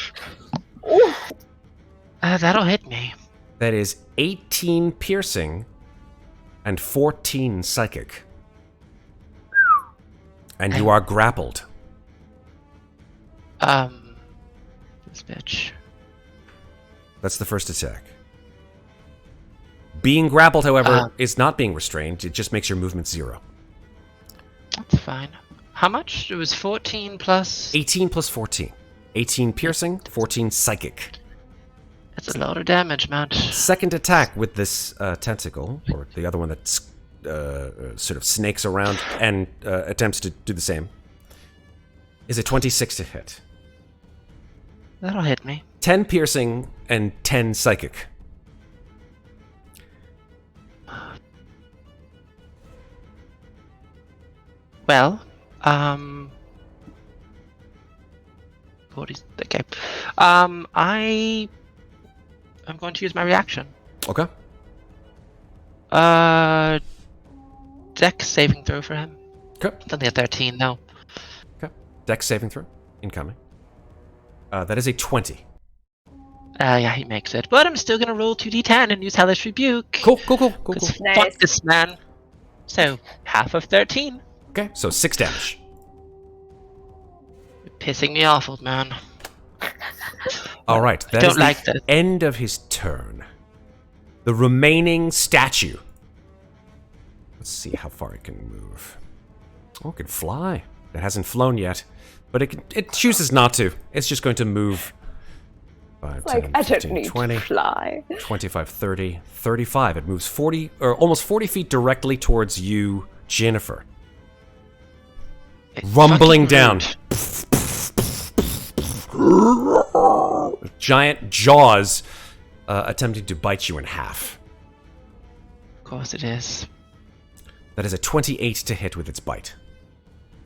That'll hit me. That is 18 piercing and 14 psychic. And you are grappled. This bitch. That's the first attack. Being grappled, however, is not being restrained. It just makes your movement 0. That's fine. How much? It was 14 plus... 18 plus 14. 18 piercing, 14 psychic. That's a lot of damage, man. Second attack with this tentacle, or the other one that sort of snakes around and attempts to do the same, is a 26 to hit. That'll hit me. 10 piercing and 10 psychic. Well, 40. Okay. I'm going to use my reaction. Okay. Dex saving throw for him. Okay. It's only a 13 though. Okay. Dex saving throw. Incoming. That is a 20. Yeah, he makes it. But I'm still gonna roll 2d10 and use Hellish Rebuke. Cool. Nice. Fuck this man. So, half of 13. Okay, so 6 damage. You're pissing me off, old man. All right, that don't is like the this. end of his turn. The remaining statue. Let's see how far it can move. Oh, it can fly. It hasn't flown yet, but it chooses not to. It's just going to move 5, 10, 15, 20, 25, 30, 35. It moves 40 or almost 40 feet directly towards you, Ginnifer. It's Rumbling fucking down. rude. giant jaws attempting to bite you in half. Of course it is. That is a 28 to hit with its bite.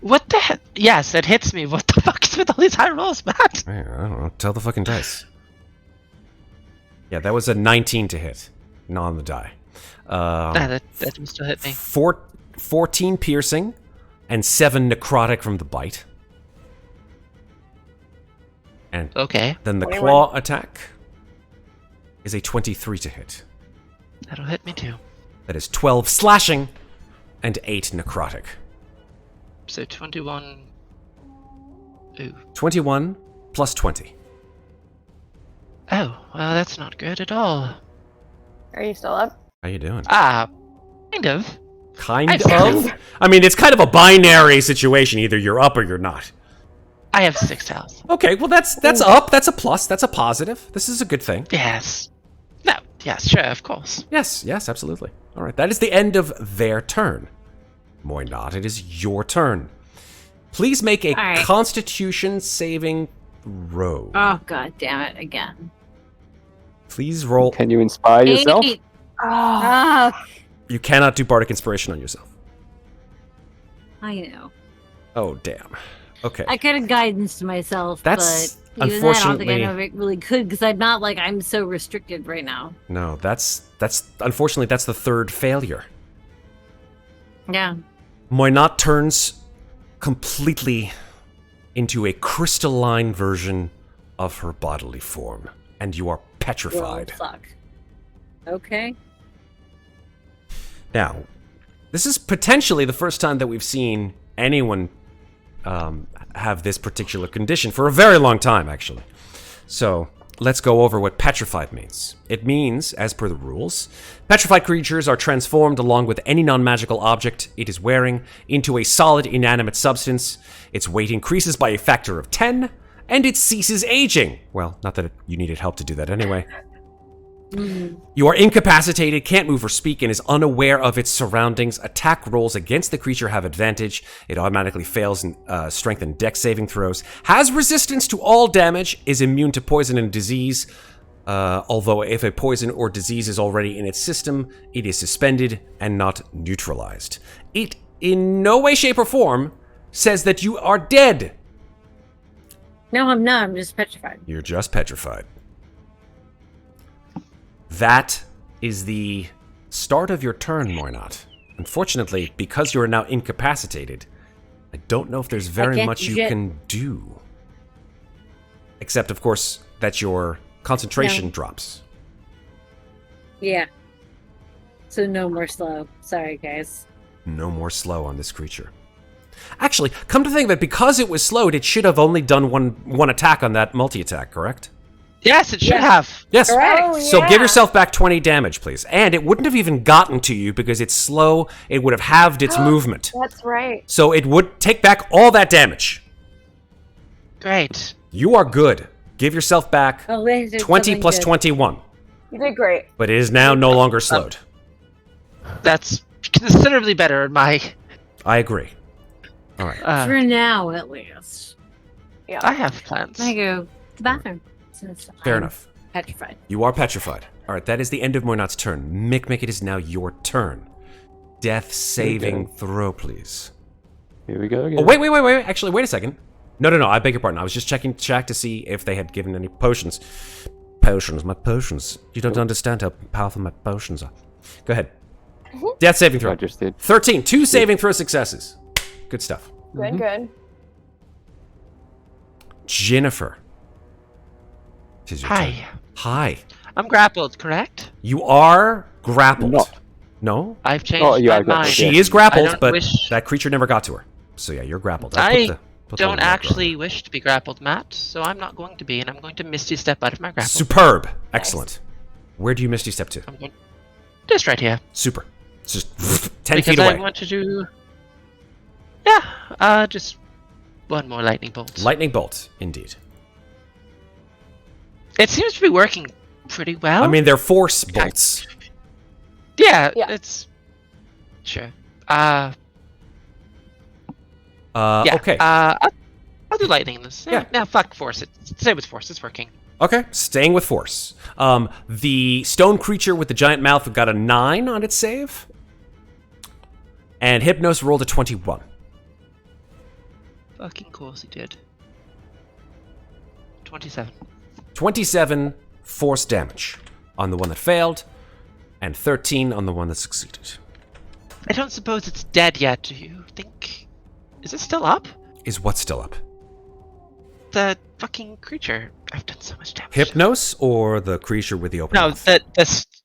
What the heck? Yes, it hits me. What the fuck is with all these high rolls, Matt? I don't know. Tell the fucking dice. Yeah, that was a 19 to hit. Not on the die. That will still hit me. 14 piercing and 7 necrotic from the bite. And Okay. then the claw attack is a 23 to hit. That'll hit me too. That is 12 slashing and 8 necrotic. So 21. Ooh. 21 plus 20. Oh, well, that's not good at all. Are you still up? How you doing? Kind of. Kind of? I mean, it's kind of a binary situation. Either you're up or you're not. I have 6 health. Okay, well, that's up. That's a plus. That's a positive. This is a good thing. Yes. No, yes, sure, of course. Yes, absolutely. All right, that is the end of their turn. Muadnhait, it is your turn. Please make a Constitution saving throw. Oh, god damn it, again. Please roll. Can you inspire yourself? You cannot do Bardic Inspiration on yourself. I know. Oh, damn. Okay. I could have guidance to myself, That's but even that, I don't think I really could, because I'm not, like, I'm so restricted right now. No, that's unfortunately, that's the third failure. Yeah. Muadnhait turns completely into a crystalline version of her bodily form, and you are petrified. Well, fuck. Okay. Now, this is potentially the first time that we've seen anyone have this particular condition for a very long time, actually. So, let's go over what petrified means. It means, as per the rules, petrified creatures are transformed along with any non-magical object it is wearing into a solid inanimate substance. Its weight increases by a factor of 10, and it ceases aging. Well, not that you needed help to do that anyway. You are incapacitated, can't move or speak, and is unaware of its surroundings. Attack rolls against the creature have advantage. It automatically fails in strength and dex saving throws. Has resistance to all damage, is immune to poison and disease. Although if a poison or disease is already in its system, it is suspended and not neutralized. It, in no way, shape, or form, says that you are dead. No, I'm not. I'm just petrified. You're just petrified. That is the start of your turn, Muadnhait. Unfortunately, because you are now incapacitated, I don't know if there's very much you can do. Except, of course, that your concentration drops. Yeah. So no more slow. Sorry, guys. No more slow on this creature. Actually, come to think of it, because it was slowed, it should have only done one attack on that multi-attack, correct? Yes, it should have. Yes. Oh, So yeah. give yourself back 20 damage, please. And it wouldn't have even gotten to you because it's slow. It would have halved its movement. That's right. So it would take back all that damage. Great. You are good. Give yourself back 20 plus 21. You did great. But it is now no longer slowed. That's considerably better in my... I agree. All right. For now, at least. Yeah. I have plans. I go to the bathroom. Since Fair I'm enough. Petrified. You are petrified. All right, that is the end of Muadnhait's turn. Mikmick, it is now your turn. Death saving throw, please. Here we go again. Oh, wait. Actually, wait a second. No. I beg your pardon. I was just checking to see if they had given any potions. My potions. You don't understand how powerful my potions are. Go ahead. Death saving throw. I just did. 13. 2 saving throw successes. Good stuff. Good. Ginnifer. It is your turn. Hi. I'm grappled, correct? You are grappled. Not. No? I've changed my mind. She is grappled, don't but wish- that creature never got to her. So yeah, you're grappled. I put the don't little marker actually wish to be grappled, Matt, so I'm not going to be, and I'm going to Misty Step out of my on. grapple. Superb. Excellent. Where do you Misty Step to? I'm going just right here. Super. It's just 10 because feet away. I want to do... Yeah, just one more lightning bolt. Lightning bolt, indeed. It seems to be working pretty well. I mean, they're force bolts. Yeah, Yeah. it's... Sure. Okay. I'll I'll do lightning in this. Yeah. No, fuck force. Stay with force. It's working. Okay, staying with force. The stone creature with the giant mouth got a 9 on its save. And Hypnos rolled a 21. Fucking course he did. 27. 27 force damage on the one that failed, and 13 on the one that succeeded. I don't suppose it's dead yet, do you think? Is it still up? Is what still up? The fucking creature. I've done so much damage. Hypnos or the creature with the open No, mouth?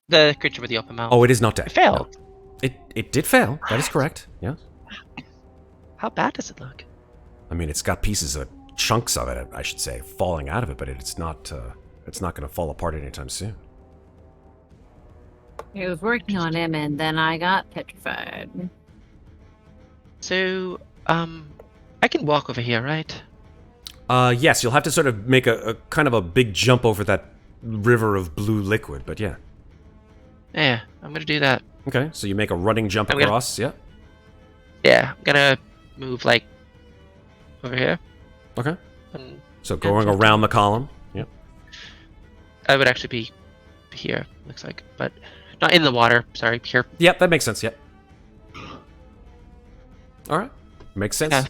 the creature with the open mouth. Oh, it is not dead. It failed. No. It did fail. That is correct. Yeah. How bad does it look? I mean, it's got pieces of chunks of it, I should say, falling out of it, but it's not going to fall apart anytime soon. I was working on him, and then I got petrified. So, I can walk over here, right? Yes, you'll have to sort of make a kind of a big jump over that river of blue liquid, but yeah. Yeah, I'm gonna do that. Okay, so you make a running jump I'm gonna- across, yeah? Yeah, I'm gonna move, like, over here. Okay. And So going around the column, yep. I would actually be here, looks like. But not in the water, sorry, here. Yep, that makes sense, yep. Alright, makes sense. Yeah.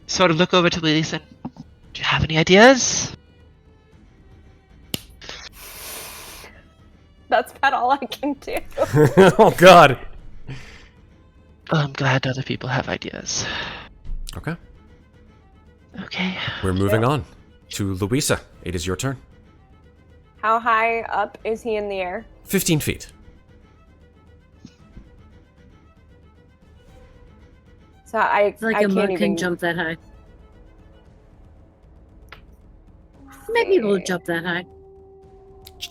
Sort of look over to Louisa. Do you have any ideas? That's about all I can do. Oh, God. Well, I'm glad other people have ideas. Okay, Okay. we're moving on to Louisa. It is your turn. How high up is he in the air? 15 feet. So I It's like I a can't monk even can jump that high. Maybe we'll jump that high.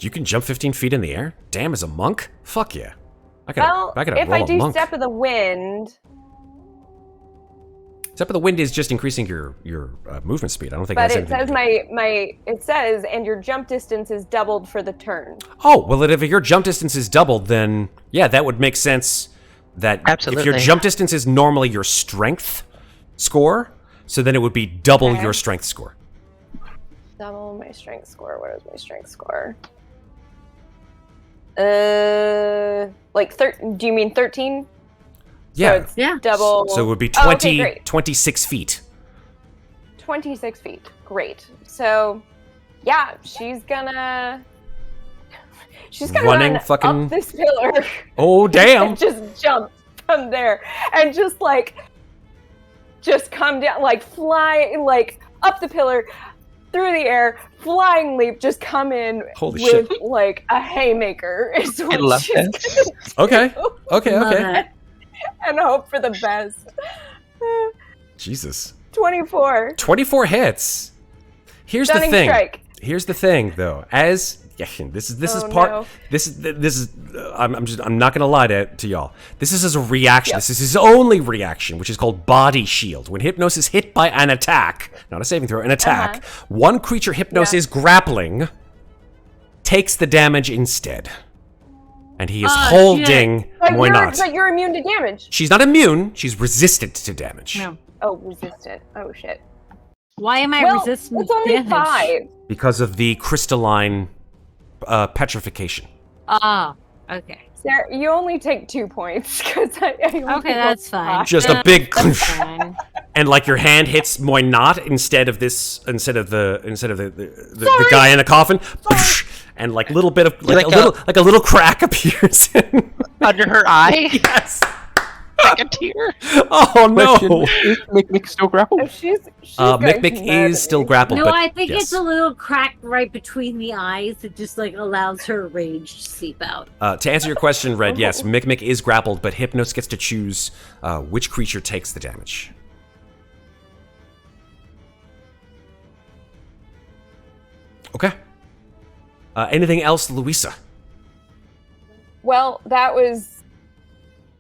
You can jump 15 feet in the air? Damn, as a monk? Fuck yeah. I Well, gotta if roll I a do monk. Step of the Wind, Step of the wind is just increasing your movement speed. I don't think but that's it says it says and your jump distance is doubled for the turn. Oh, well, if your jump distance is doubled, then yeah, that would make sense. That Absolutely. if your jump distance is normally your strength score, so then it would be double Okay. your strength score. Double my strength score. What is my strength score? Like do you mean 13? Yeah. So it's Yeah. double. So it would be Oh, 20, okay, great. 26 feet. 26 feet. Great. So, yeah, she's gonna Running run fucking- up this pillar Oh, damn. and just jump from there and just come down, like fly, like up the pillar, through the air, flying leap, just come in Holy with shit. like a haymaker is what love she's this. gonna Okay. do Okay, Love okay. that. and hope for the best. Jesus. 24. 24 hits. Here's Stunning the thing. strike. Here's the thing, though. As yeah, this is Oh, part. no. This is. I'm not gonna lie to y'all. This is as a reaction. This is his only reaction, which is called Body Shield. When Hypnos is hit by an attack, not a saving throw, an attack, one creature Hypnos is grappling takes the damage instead, and he is holding But Muadnhait. you're immune to damage. She's not immune. She's resistant to damage No. Oh, resistant. Oh, shit. Why am I Well, resistant it's only damage? 5. because of the crystalline petrification. Ah, okay. Sarah, you only take 2 points because I only Okay, that's rolled fine. 5. Just a big Fine. and like your hand hits Muadnhait instead of the guy in the coffin, and like little bit of like a little crack appears. Under her eye? Yes. Like a tear? Oh no. Question, is Mikmick still grappled? Oh, she's going Mikmick mad at is still me. grappled. No, but I think yes. it's a little crack right between the eyes that just like allows her rage to seep out. To answer your question, Red, yes, Mikmick is grappled, but Hypnos gets to choose which creature takes the damage. Okay. Anything else, Louisa? Well, that was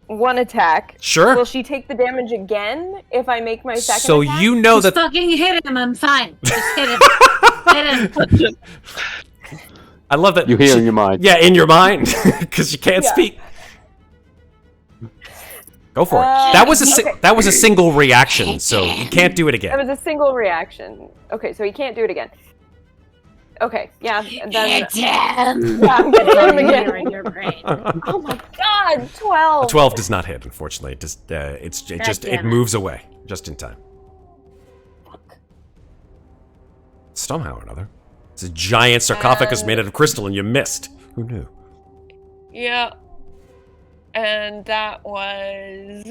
one attack. Sure. Will she take the damage again if I make my second So attack? you know Just that. fucking hit him. I'm fine. Just hit him. Hit him. I love that. You hear in your mind. Yeah, in your mind, because you can't Yeah. speak. Go for it. That was a single reaction, so you can't do it again. That was a single reaction. Okay, so he can't do it again. Okay, yeah. Then, yeah, I'm getting him again. Your brain. Oh my god, 12. 12 does not hit, unfortunately. It moves away just in time. Somehow or another. It's a giant sarcophagus made out of crystal and you missed. Who knew? Yeah. And that was...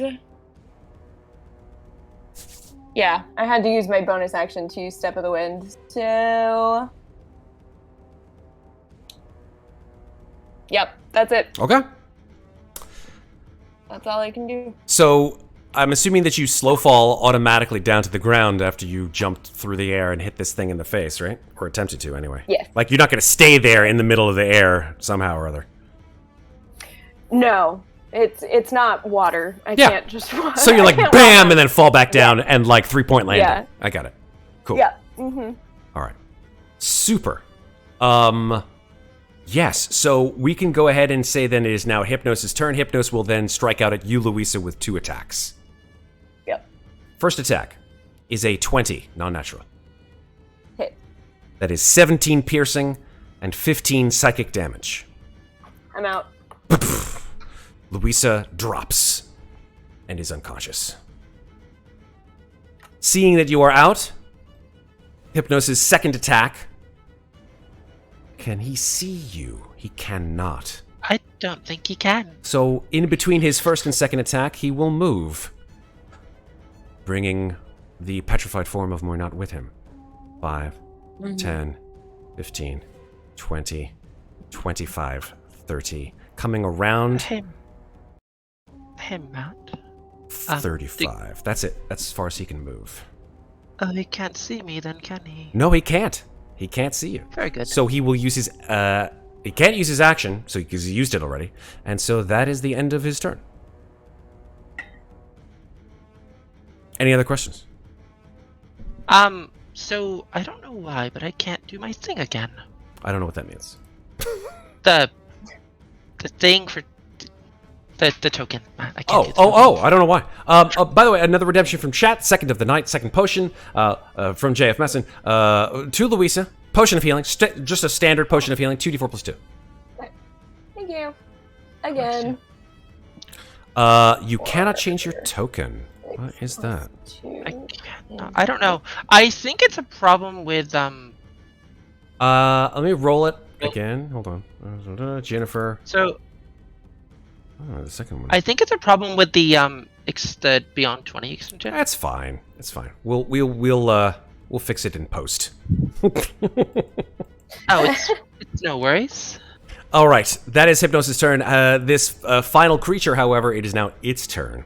Yeah, I had to use my bonus action to use Step of the Wind. So... Yep, that's it. Okay. That's all I can do. So, I'm assuming that you slow fall automatically down to the ground after you jumped through the air and hit this thing in the face, right? Or attempted to, anyway. Yes. Like, you're not going to stay there in the middle of the air somehow or other. No, it's not water. I can't just... So you're like, bam, and then fall back down and, like, 3-point landing. Yeah. I got it. Cool. Yeah. Mm-hmm. All right. Super. Yes, so we can go ahead and say then it is now Hypnos' turn. Hypnos will then strike out at you, Louisa, with 2 attacks. Yep. First attack is a 20, non-natural. Hit. That is 17 piercing and 15 psychic damage. I'm out. Louisa drops and is unconscious. Seeing that you are out, Hypnos' second attack. Can he see you? He cannot. I don't think he can. So, in between his first and second attack, he will move, bringing the petrified form of Muadnhait with him. 5, 10, 15, 20, 25, 30. Coming around... Him, Matt. 35. That's it. That's as far as he can move. Oh, he can't see me then, can he? No, he can't. He can't see you. Very good. So he will use his... he can't use his action, so because he used it already. And so that is the end of his turn. Any other questions? So I don't know why, but I can't do my thing again. I don't know what that means. The thing for the token. I can't do the token. I don't know why. By the way, another redemption from chat. Second of the night, second potion from JF Messon. To Louisa, potion of healing. Just a standard potion of healing. 2d4 plus 2. Thank you. Again. You cannot change your token. What is that? I don't know. I think it's a problem with Let me roll it again. Hold on. Ginnifer. So. Oh, the second one. I think it's a problem with the Beyond 20 extension. That's fine. It's fine. We'll fix it in post. Oh, it's no worries. All right, that is Hypnos' turn. This final creature, however, it is now its turn.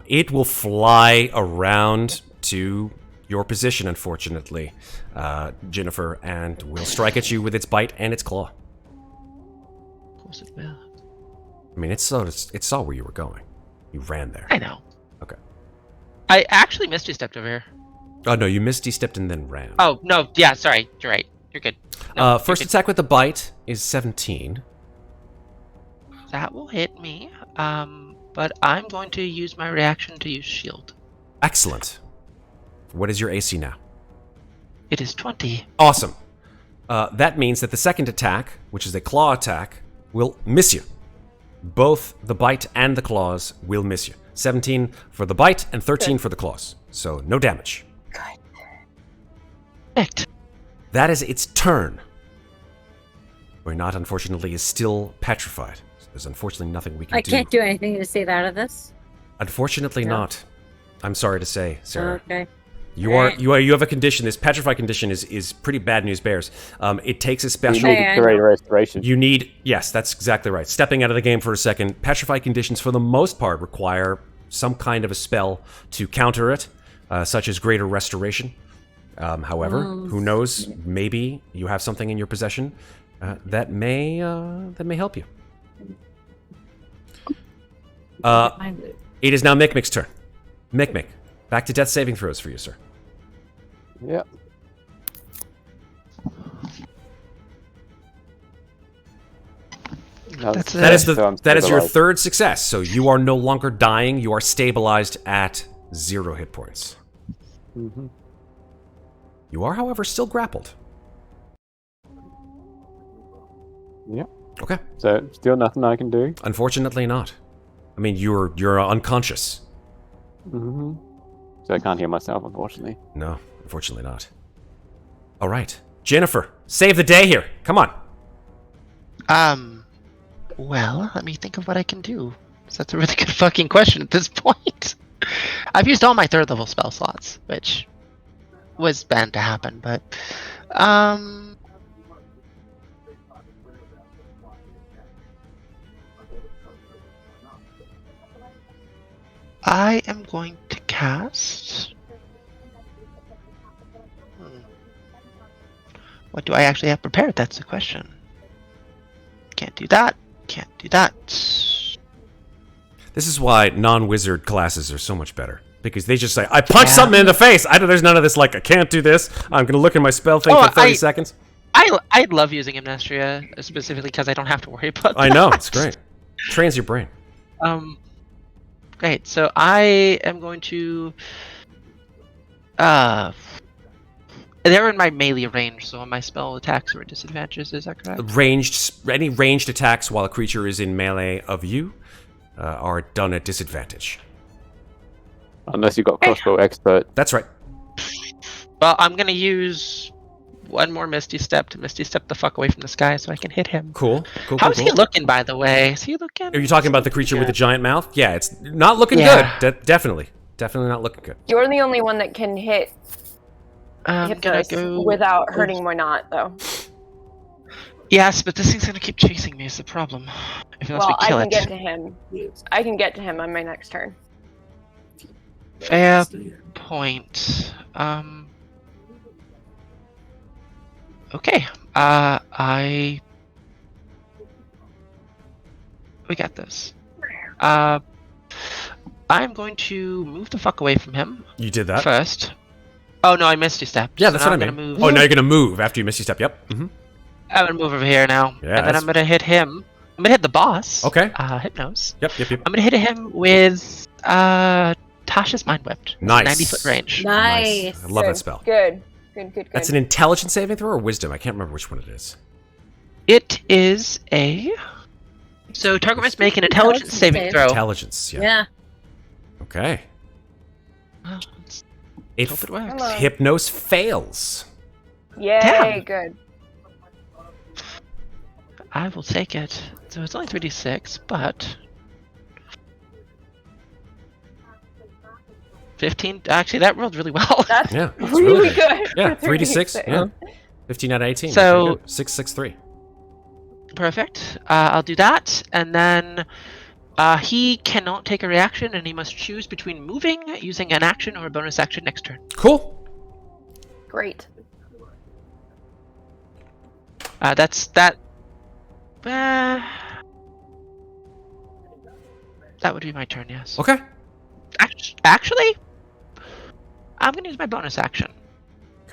It will fly around to your position, unfortunately, Ginnifer, and will strike at you with its bite and its claw. Of course it will. I mean, it saw where you were going. You ran there. I know. Okay. I actually misty stepped over here. Oh, no, you misty stepped and then ran. Oh, no, yeah, sorry. You're right. You're good. No, first attack with the bite is 17. That will hit me. But I'm going to use my reaction to use shield. Excellent. What is your AC now? It is 20. Awesome. That means that the second attack, which is a claw attack, will miss you. Both the bite and the claws will miss you. 17 for the bite and 13 for the claws. So no damage. Perfect. That is its turn. Muadnhait, unfortunately, is still petrified. So there's unfortunately nothing we can do. I can't do anything to save out of this? Unfortunately not. I'm sorry to say, Sarah. Okay. You have a condition. This petrified condition is pretty bad news bears. It takes a special... You need greater restoration. You need... Yes, that's exactly right. Stepping out of the game for a second, petrified conditions for the most part require some kind of a spell to counter it, such as greater restoration. However, who knows? Maybe you have something in your possession that may help you. It is now Mikmick's turn. Mikmick, back to death saving throws for you, sir. Yep. That's That is So I'm that is your stabilized. third success. So you are no longer dying. You are stabilized at 0 hit points. Mm-hmm. You are, however, still grappled. Yeah. Okay. So still nothing I can do. Unfortunately, not. I mean, you're unconscious. Mm-hmm. So I can't hear myself, unfortunately. No, unfortunately not. All right, Ginnifer, save the day here. Come on. Well, let me think of what I can do. So that's a really good fucking question at this point. I've used all my 3rd level spell slots, which was bound to happen, but I am going to cast. What do I actually have prepared? That's the question. Can't do that. Can't do that. This is why non-wizard classes are so much better. Because they just say, I punched something in the face! There's none of this, like, I can't do this. I'm going to look at my spell thing for 30 seconds. I love using Amnestria, specifically because I don't have to worry about that. I know, it's great. Trains your brain. Great, so I am going to... They're in my melee range, so my spell attacks are at disadvantages, is that correct? Any ranged attacks while a creature is in melee of you are done at disadvantage. Unless you've got crossbow expert. That's right. Well, I'm gonna use one more Misty Step to Misty Step the fuck away from this guy so I can hit him. Cool. How's he looking, by the way? Is he looking? Are you talking about the creature with the giant mouth? Yeah, it's not looking Yeah. good. Definitely not looking good. You're the only one that can hit I'm gonna us go without hurting Muadnhait, though. Yes, but this thing's gonna keep chasing me is the problem. Unless we I kill can it. get to him. I can get to him on my next turn. Fair point. Okay. We got this. I'm going to move the fuck away from him. You did that? First. Oh no, I missed you step. Yeah, so that's now what I I'm mean. gonna move. Oh, now you're gonna move after you miss your step. Yep. Mm-hmm. I'm gonna move over here now. Yeah, and then I'm gonna hit him. I'm gonna hit the boss. Okay. Hypnos. Yep. I'm gonna hit him with Tasha's Mind Whipped. Nice. 90-foot range. Nice. I love that spell. Good. That's an intelligence saving throw or wisdom? I can't remember which one it is. It is a. So target must make an intelligence saving throw. Intelligence. Yeah. Yeah. Okay. Well, let's It hope it works. Come on. Hypnos fails. Yay, Damn. good. I will take it. So it's only 3d6, but 15. Actually, that rolled really well. That's Yeah. It's really good. Yeah. for 3d6. Yeah. 15 out of 18. So- 663. Perfect. I'll do that, and then he cannot take a reaction, and he must choose between moving, using an action, or a bonus action next turn. Cool. Great. That's that. That would be my turn. Yes. Okay. Actually, I'm gonna use my bonus action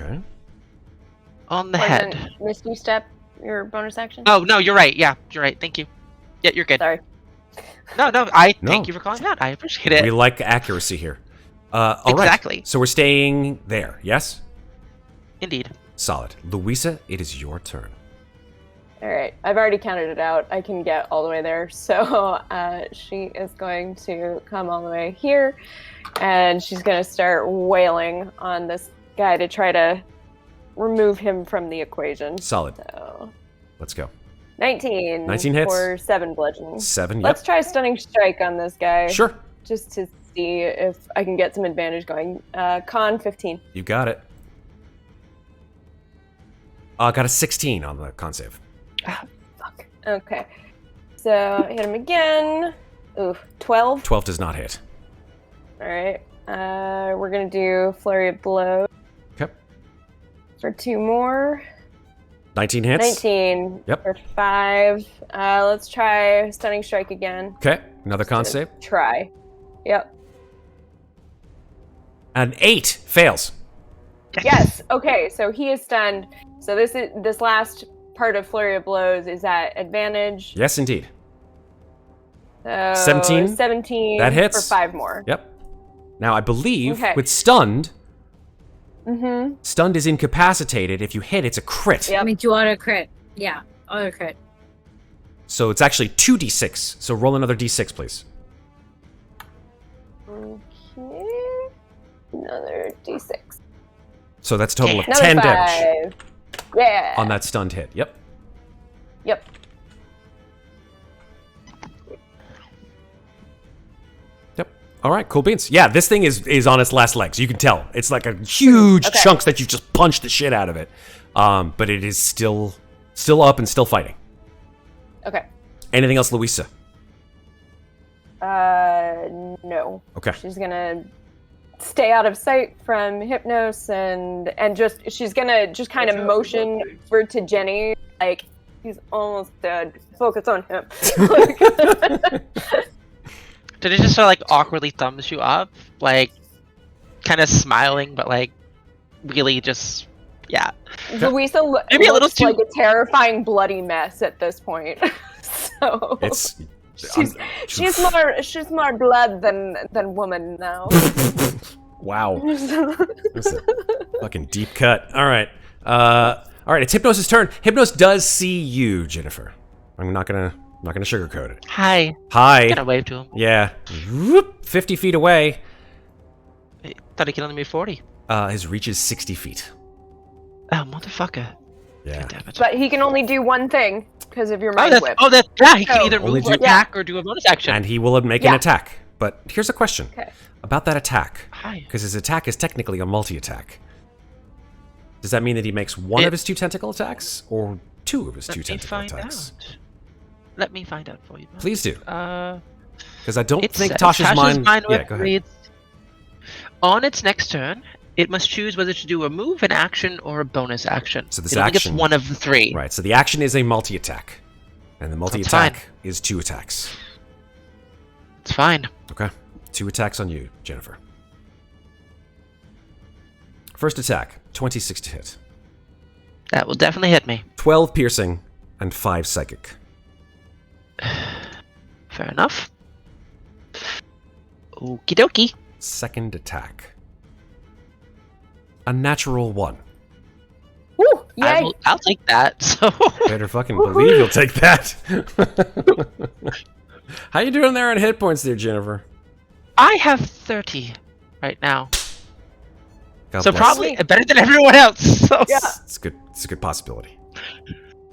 Okay. on the head. Wasn't Misty Step your bonus action? Oh no, you're right. Yeah, you're right. Thank you. Yeah, you're good. Sorry. No, No. thank you for calling that. I appreciate it. We like accuracy here. All right. Exactly. So we're staying there. Yes. Indeed. Solid. Louisa, it is your turn. All right. I've already counted it out. I can get all the way there. So she is going to come all the way here, and she's going to start wailing on this guy to try to remove him from the equation. Solid. So Let's go. 19. 19 hits. For 7 bludgeoning. 7. Yep. Let's try Stunning Strike on this guy. Sure. Just to see if I can get some advantage going. Con 15. You got it. Got a 16 on the con save. Fuck. Okay. So hit him again. Ooh, 12. 12 does not hit. All right. We're gonna do Flurry of Blows Okay. for 2 more. 19 hits. 19 Yep. for 5. Let's try Stunning Strike again. Okay. Another con save. Try. Yep. An 8 fails. Yes. Okay. So he is stunned. So this last part of Flurry of Blows is at advantage. Yes, indeed. So 17? 17 That hits. for 5 more. Yep. Now, I believe Okay. with stunned, Mm-hmm. stunned is incapacitated. If you hit, it's a crit. Yep. I mean, to auto crit. Yeah, auto crit. So it's actually 2d6. So roll another d6, please. Okay. Another d6. So that's a total of Another 10 5. damage Yeah. on that stunned hit. Yep. Yep. Yep. All right, cool beans. Yeah, this thing is on its last legs. You can tell. It's like a huge Okay. chunks that you just punched the shit out of it. But it is still up and still fighting. Okay. Anything else, Louisa? No. Okay. She's gonna stay out of sight from Hypnos and just she's gonna just kind of motion over to Jenny like he's almost dead. Focus on him. Did it just sort of like awkwardly thumbs you up, like kind of smiling, but like really just yeah. Louisa Maybe a little looks too- like a terrifying bloody mess at this point. So It's she's more blood than woman now. wow. That's a fucking deep cut. All right. All right. It's Hypnos' turn. Hypnos does see you, Ginnifer. I'm not gonna sugarcoat it. Hi. Hi. I'm gonna wave to him. Yeah. Whoop, 50 feet away. I thought he could only be 40. His reach is 60 feet. Oh, motherfucker. Yeah. Damn it. But he can only do one thing because of your mind whip. Yeah, he can Oh. either Only move or do- attack or do a bonus action. And he will make an attack. But here's a question Okay. about that attack. Hi. Because his attack is technically a multi-attack. Does that mean that he makes one of his 2 tentacle attacks or 2 of his 2 Let me tentacle find attacks? out. Let me find out for you. man. Please do. Uh, Because I don't it think says, Tasha's mind. mind Yeah, whip go ahead. reads, on its next turn, it must choose whether to do a move, an action, or a bonus action. So this it only action- gets one of the 3. Right, so the action is a multi-attack. And the fine. multi-attack is 2 attacks. It's fine. Okay. 2 attacks on you, Jennifer. First attack, 26 to hit. That will definitely hit me. 12 piercing and 5 psychic. Fair enough. Okie dokie. Second attack. A natural 1. Woo! Yay! I'll take that. So Better fucking believe you'll take that. How you doing there on hit points there, Jennifer? I have 30 right now. God So bless. probably better than everyone else. So Yeah. It's good. It's a good possibility.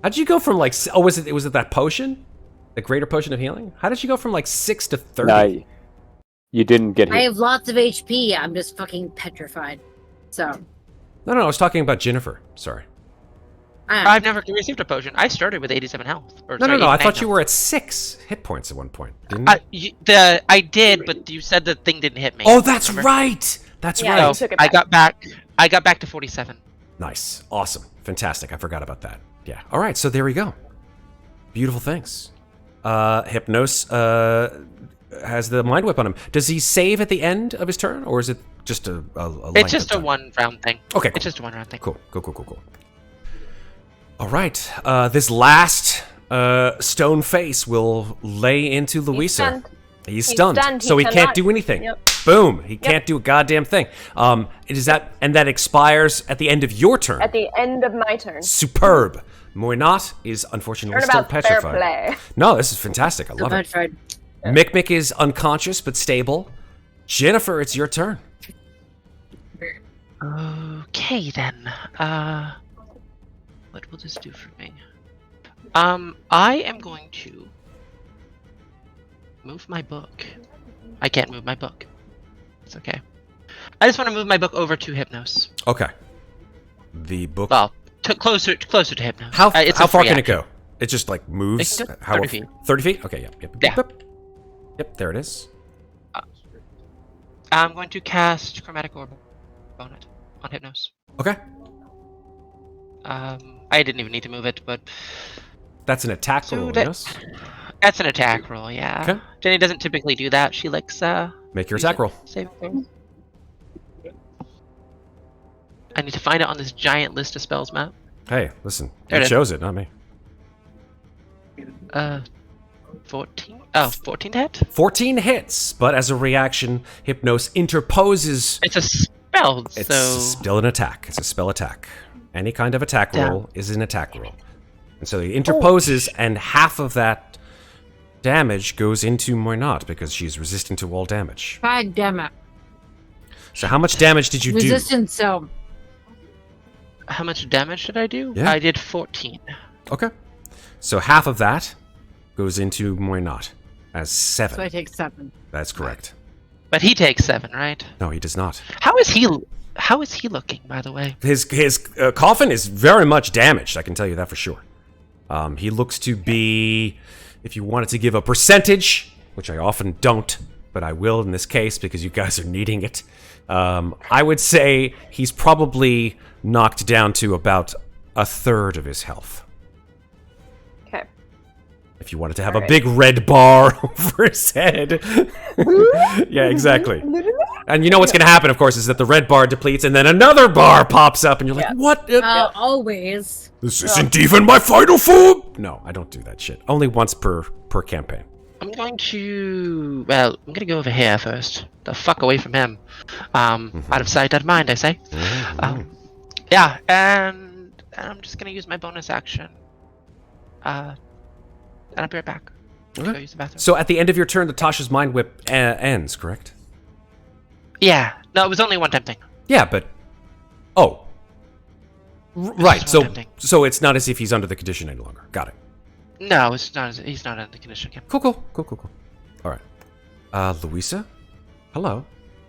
How'd you go from like? Oh, was it that potion, the greater potion of healing? How did you go from like 6 to 30? No, you didn't get hit. I have lots of HP. I'm just fucking petrified. So, No, I was talking about Ginnifer. Sorry. I've never received a potion. I started with 87 health. Or, No, sorry, no. I 89 thought you health. were at 6 hit points at one point, didn't you? I did, but you said the thing didn't hit me. Oh, that's remember? right. That's Yeah, right. you took it I back. got back to 47. Nice. Awesome. Fantastic. I forgot about that. Yeah. All right. So there we go. Beautiful things. Hypnos has the mind whip on him. Does he save at the end of his turn, or is it just a It's length just of a time? 1 round thing. Okay, It's cool. just a 1 round thing. Cool. Cool. All right. This last stone face will lay into Louisa. stunned. He's He's stunned, stunned. so He he can't cannot- do anything. Yep. Boom. He can't do a goddamn thing. That expires at the end of your turn. At the end of my turn. Superb. Muadnhait is unfortunately still Turnabout's fair petrified. play. No, this is fantastic. I love it. petrified. Mikmick is unconscious but stable. Ginnifer, it's your turn. Okay then. What will this do for me? I am going to move my book. I can't move my book. It's okay. I just want to move my book over to Hypnos. Okay. The book. Well, closer to Hypnos. How It's how a far free can it action. go? It just like moves. It goes How 30 feet. 30 feet? Okay. Yep. Yeah. Yep. There it is. I'm going to cast Chromatic Orb on it, on Hypnos. Okay. I didn't even need to move it, but That's an attack So roll. that- Yes. that's an attack roll, yeah. Okay. Jenny doesn't typically do that. She likes Make your attack roll. saving throws. I need to find it on this giant list of spells map. Hey, listen. There it You is. chose it, not me. 14? Oh, 14 to hit? 14 hits, but as a reaction, Hypnos interposes. It's a spell, It's so... still an attack. It's a spell attack. Any kind of attack roll is an attack roll. And so he interposes, and half of that damage goes into Muadnhait because she's resistant to all damage. God damn it. So how much damage did you do? Resistance, so. How much damage did I do? Yeah. I did 14. Okay. So half of that goes into Muadnhait as 7. So I take 7. That's correct. But he takes 7, right? No, he does not. How is he looking, by the way? His coffin is very much damaged, I can tell you that for sure. He looks to be, if you wanted to give a percentage, which I often don't, but I will in this case because you guys are needing it, I would say he's probably knocked down to about a third of his health. Okay. If you wanted to have a big red bar over his head. Yeah, exactly. And you know what's going to happen, of course, is that the red bar depletes and then another bar pops up and you're like, what? Always. This isn't even my final form! No, I don't do that shit. Only once per campaign. I'm going to go over here first. The fuck away from him. Out of sight, out of mind, I say. Yeah, and I'm just gonna use my bonus action. And I'll be right back. Okay. Go use the bathroom. So at the end of your turn, Natasha's mind whip ends, correct? Yeah. No, it was only one time thing. Yeah, but... Oh. Right, Just one time thing. so it's not as if he's under the condition any longer. Got it. No, it's not. He's not in the condition camp. Cool. All right. Louisa? Hello.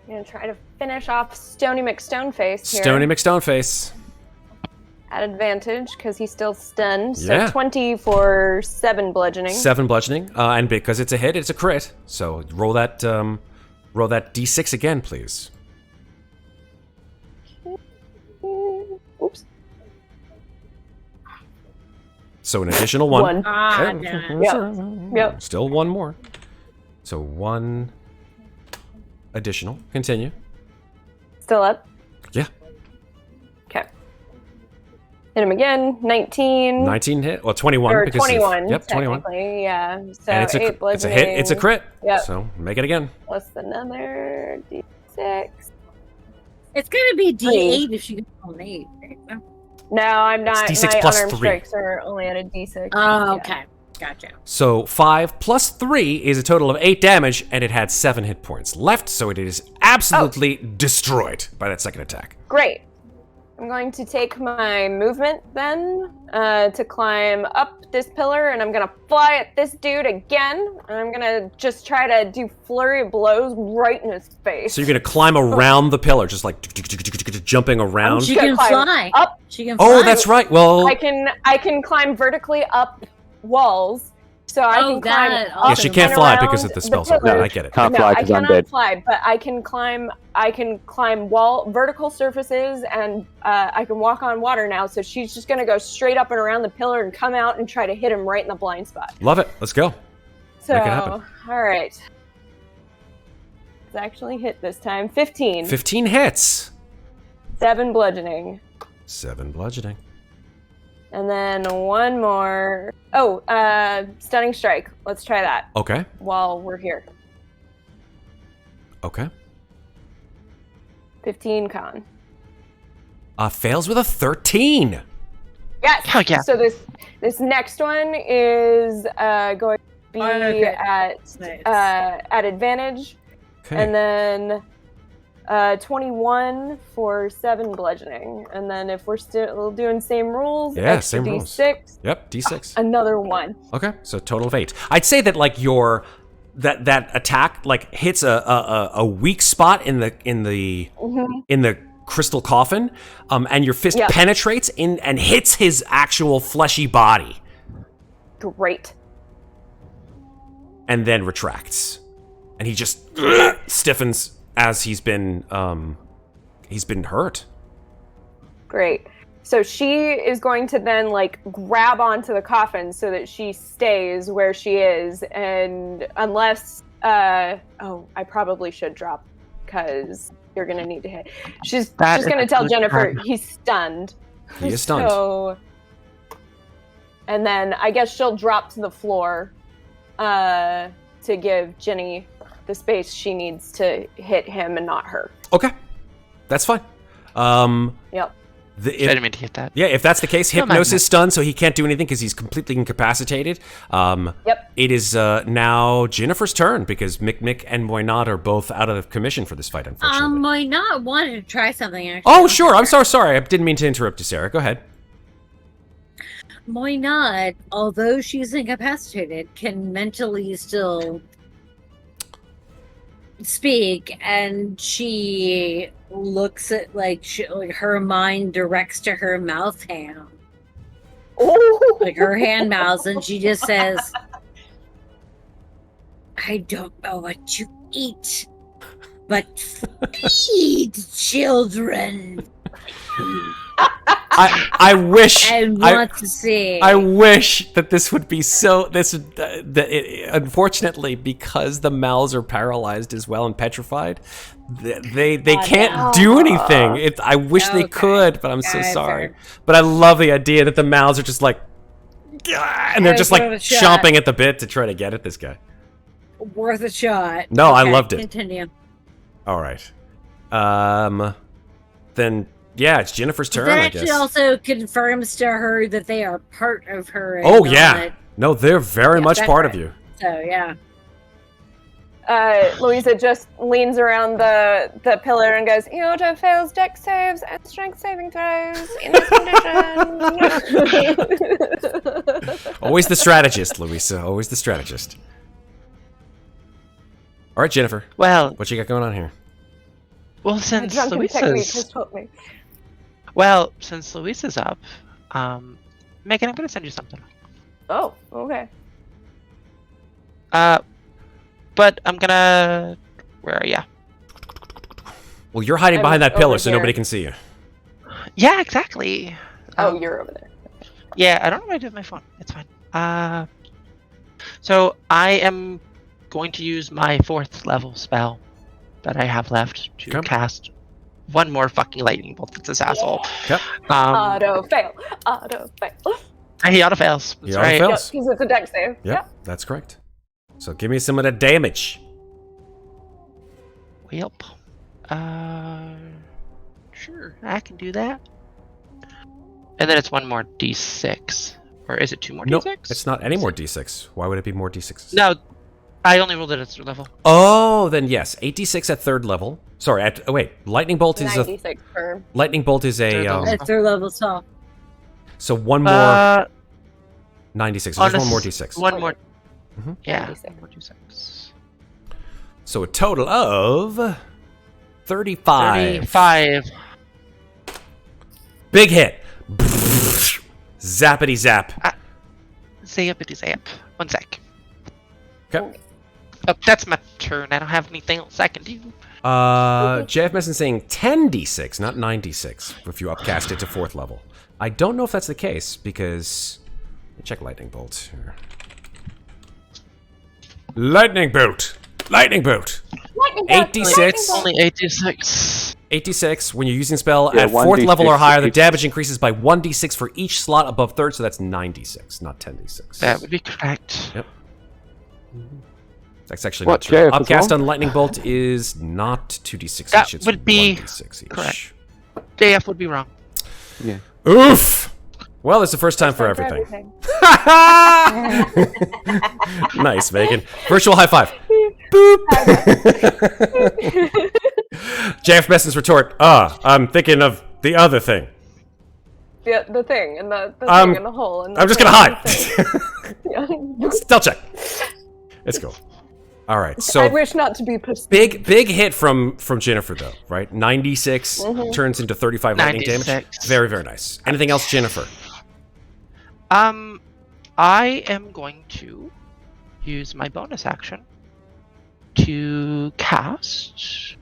I'm gonna try to finish off Stony McStoneface here. Stony McStoneface. At advantage, because he's still stunned. So Yeah. 20 for 7 bludgeoning. 7 bludgeoning. And because it's a hit, it's a crit. So roll that d6 again, please. Oops. So an additional 1. 1. Ah, Okay. damn it. Yep. Still 1 more. So 1 additional. Continue. Still up. Yeah. Okay. Hit him again. 19. 19 hit. Well, 21. Or because 21. Yep, 21. Technically, yeah. So And it's 8 a bludgeoning. hit. It's a crit. Yep. So make it again. Plus another d6. It's gonna be D8 if she gets an 8. Right? No, I'm not. It's D6 My plus unarmed 3. strikes are only at a d6. Oh, Yeah. okay. Gotcha. So 5 plus 3 is a total of 8 damage, and it had 7 hit points left, so it is absolutely destroyed by that second attack. Great. I'm going to take my movement then to climb up this pillar, and I'm going to fly at this dude again, and I'm going to just try to do flurry of blows right in his face. So you're going to climb around the pillar, just like jumping around. She gonna can climb fly. up. She can fly. Oh, that's right. Well, I can climb vertically up walls, so I can climb that up yeah, she can't and fly around because of the spell. So pillars. I get it. Can't No, fly I because I'm cannot dead. fly, but I can climb vertical surfaces, and I can walk on water now. So she's just gonna go straight up and around the pillar and come out and try to hit him right in the blind spot. Love it. Let's go. So, Make it happen. all right, it's actually hit this time. 15. 15 hits. 7 bludgeoning, 7 bludgeoning. and then one more. Oh, stunning strike. Let's try that Okay. while we're here. Okay. 15 con. Fails with a 13. Yes. Oh, yeah. So this next one is going to be at advantage, Okay. and then 21 for 7 bludgeoning, and then if we're still doing same rules, Yeah, extra same rules. D6, Yep, D6. another 1. Okay, so total of 8. I'd say that like that attack like hits a weak spot in the crystal coffin, and your fist Yep. penetrates in and hits his actual fleshy body, Great. and then retracts, and he just stiffens as he's been hurt. Great. So she is going to then like grab onto the coffin so that she stays where she is, and unless I probably should drop because you're gonna need to hit. She's just gonna tell Ginnifer he's stunned. He is stunned. So, and then I guess she'll drop to the floor to give Ginny the space she needs to hit him and not her. Okay, that's fine. Yep. I didn't mean to hit that. Yeah, if that's the case, Hypnosis stunned, so he can't do anything because he's completely incapacitated. Yep. It is now Ginnifer's turn because Mikmick and Muadnhait are both out of commission for this fight, unfortunately. Muadnhait wanted to try something, actually. Oh, sure. I'm so sorry. I didn't mean to interrupt you, Sarah. Go ahead. Muadnhait, although she's incapacitated, can mentally still speak, and she looks at like her mind directs to her mouth hand, like her hand mouths, and she just says, "I don't know what you eat, but feed children." I wish and want to see. I wish that this would be so. Unfortunately, because the mouths are paralyzed as well and petrified, they can't do anything. I wish they could, but I'm so sorry. But I love the idea that the mouths are just like, and they're just like chomping at the bit to try to get at this guy. Worth a shot. No, I loved it. Continue. All right. Then. Yeah, it's Ginnifer's turn, that I guess. That also confirms to her that they are part of her. Oh, yeah. No, they're very much part of you. So, yeah. Louisa just leans around the pillar and goes, Iota fails dex saves and strength saving throws in this condition. Always the strategist, Louisa. Always the strategist. All right, Ginnifer. Well, what you got going on here? Well, since Louisa's up, Megan, I'm gonna send you something. Oh, okay. But I'm gonna. Where are ya? Well, you're hiding behind that pillar, so nobody can see you. Yeah, exactly. Oh, you're over there. Yeah, I don't know what I did with my phone. It's fine. So I am going to use my 4th level spell that I have left to cast one more fucking lightning bolt at this asshole. Yep. Auto fail. He auto fails. That's right. Because it's a dex save. Yep, that's correct. So give me some of the damage. Yep. Sure, I can do that. And then it's one more d6. Or is it 2 more d6? No, it's not any more d6. Why would it be more d6s? No, I only rolled it at 3rd level. Oh, then yes. 8d6 at 3rd level. Sorry, wait. Lightning Bolt is 96 per. Lightning Bolt is a... At 3rd level spell. So one more... 96. There's one more d6. One more. Mm-hmm. Yeah, 1 more d6. So a total of... 35. 35. Big hit. Zappity zap. Zappity zap. 1 sec. Okay. Oh, that's my turn. I don't have anything else I can do. JF Messon's saying 10d6, not 9d6, if you upcast it to 4th level. I don't know if that's the case, because... Let me check Lightning Bolt. Lightning Bolt! Lightning Bolt! 8d6. Only 8d6. 8d6. When you're using spell at 4th level or higher, the damage increases by 1d6 for each slot above 3rd, so that's 9d6, not 10d6. That would be correct. Yep. That's actually not true. Upcast on Lightning Bolt is not 2d6 that each. It's would be 1d6 each. Correct. JF would be wrong. Yeah. Oof! Well, it's the first time for everything. Nice, Megan. Virtual high five. Boop! JF Messon's retort, I'm thinking of the other thing. The thing, and the thing, and the hole. And I'm just gonna hide. Stealth check. Let's go. All right, so I wish not to be perceived. Big hit from Ginnifer though, right? 96 turns into 35 lightning damage. Very, very nice. Anything else, Ginnifer? I am going to use my bonus action to cast.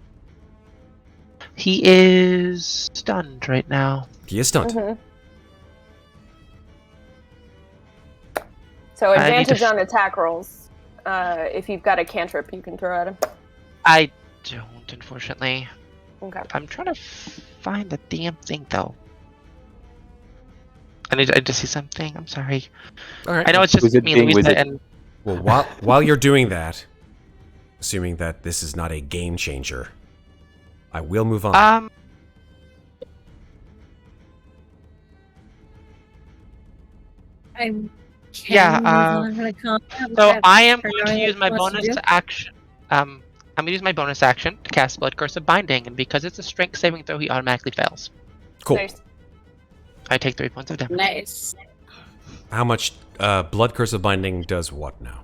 He is stunned right now. He is stunned. So advantage on attack rolls. If you've got a cantrip you can throw at him. I don't, unfortunately. Okay. I'm trying to find the damn thing, though. I need to see something. I'm sorry. All right. I know it's just me, Louisa, and Well, while you're doing that, assuming that this is not a game changer, I will move on. I'm So I am going to use my bonus action. I'm going to use my bonus action to cast Blood Curse of Binding, and because it's a strength saving throw, he automatically fails. Cool. Nice. I take 3 points of damage. Nice. How much Blood Curse of Binding does what now?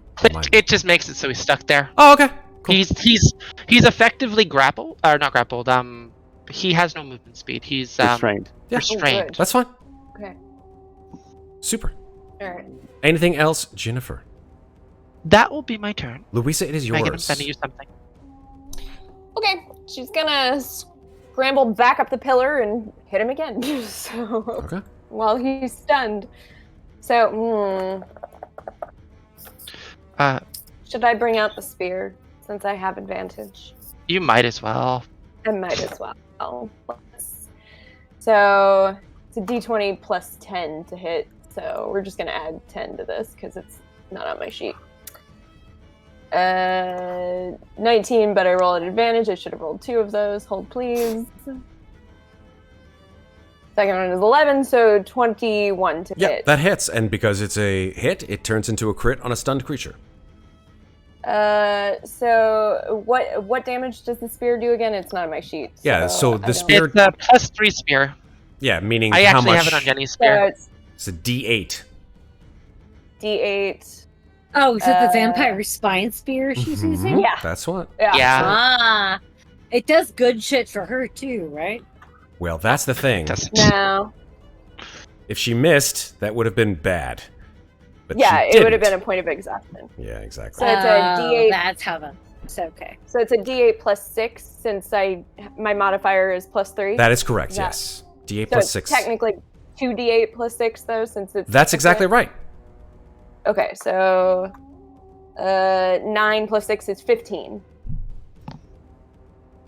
It just makes it so he's stuck there. Oh, okay. Cool. He's effectively grappled, or not grappled. He has no movement speed. He's Restrained. Yeah. restrained. That's fine. Okay. Super. All right. Anything else, Ginnifer? That will be my turn. Louisa, it is Megan, I'm yours. sending you something. Okay. She's gonna scramble back up the pillar and hit him again. So Okay. while he's stunned. So, should I bring out the spear since I have advantage? You might as well. I might as well. So it's a d20 plus 10 to hit. So we're just gonna add 10 to this because it's not on my sheet. 19, but I roll at advantage. I should have rolled 2 of those. Hold, please. Second one is 11, so 21 to Yeah, hit. that hits, and because it's a hit, it turns into a crit on a stunned creature. So what damage does the spear do again? It's not on my sheet. Yeah, so the spear. It's a +3 spear. Yeah, meaning I how actually much? have it on Jenny's So spear. it's It's a D8. D8. Oh, is it the vampire spine spear she's using? Mhm, Yeah. That's what. Yeah. Ah, it does good shit for her too, right? Well, that's the thing. No. If she missed, that would have been bad. But Yeah, she it would have been didn't. a point of exhaustion. Yeah, exactly. So it's a D8. That's how it's okay. So it's a D8 plus 6 since my modifier is plus 3. That is correct. Yeah. Yes. D8 so plus it's 6. technically 2D8 plus 6 though, since it's. That's exactly right. Okay, so 9 plus 6 is 15.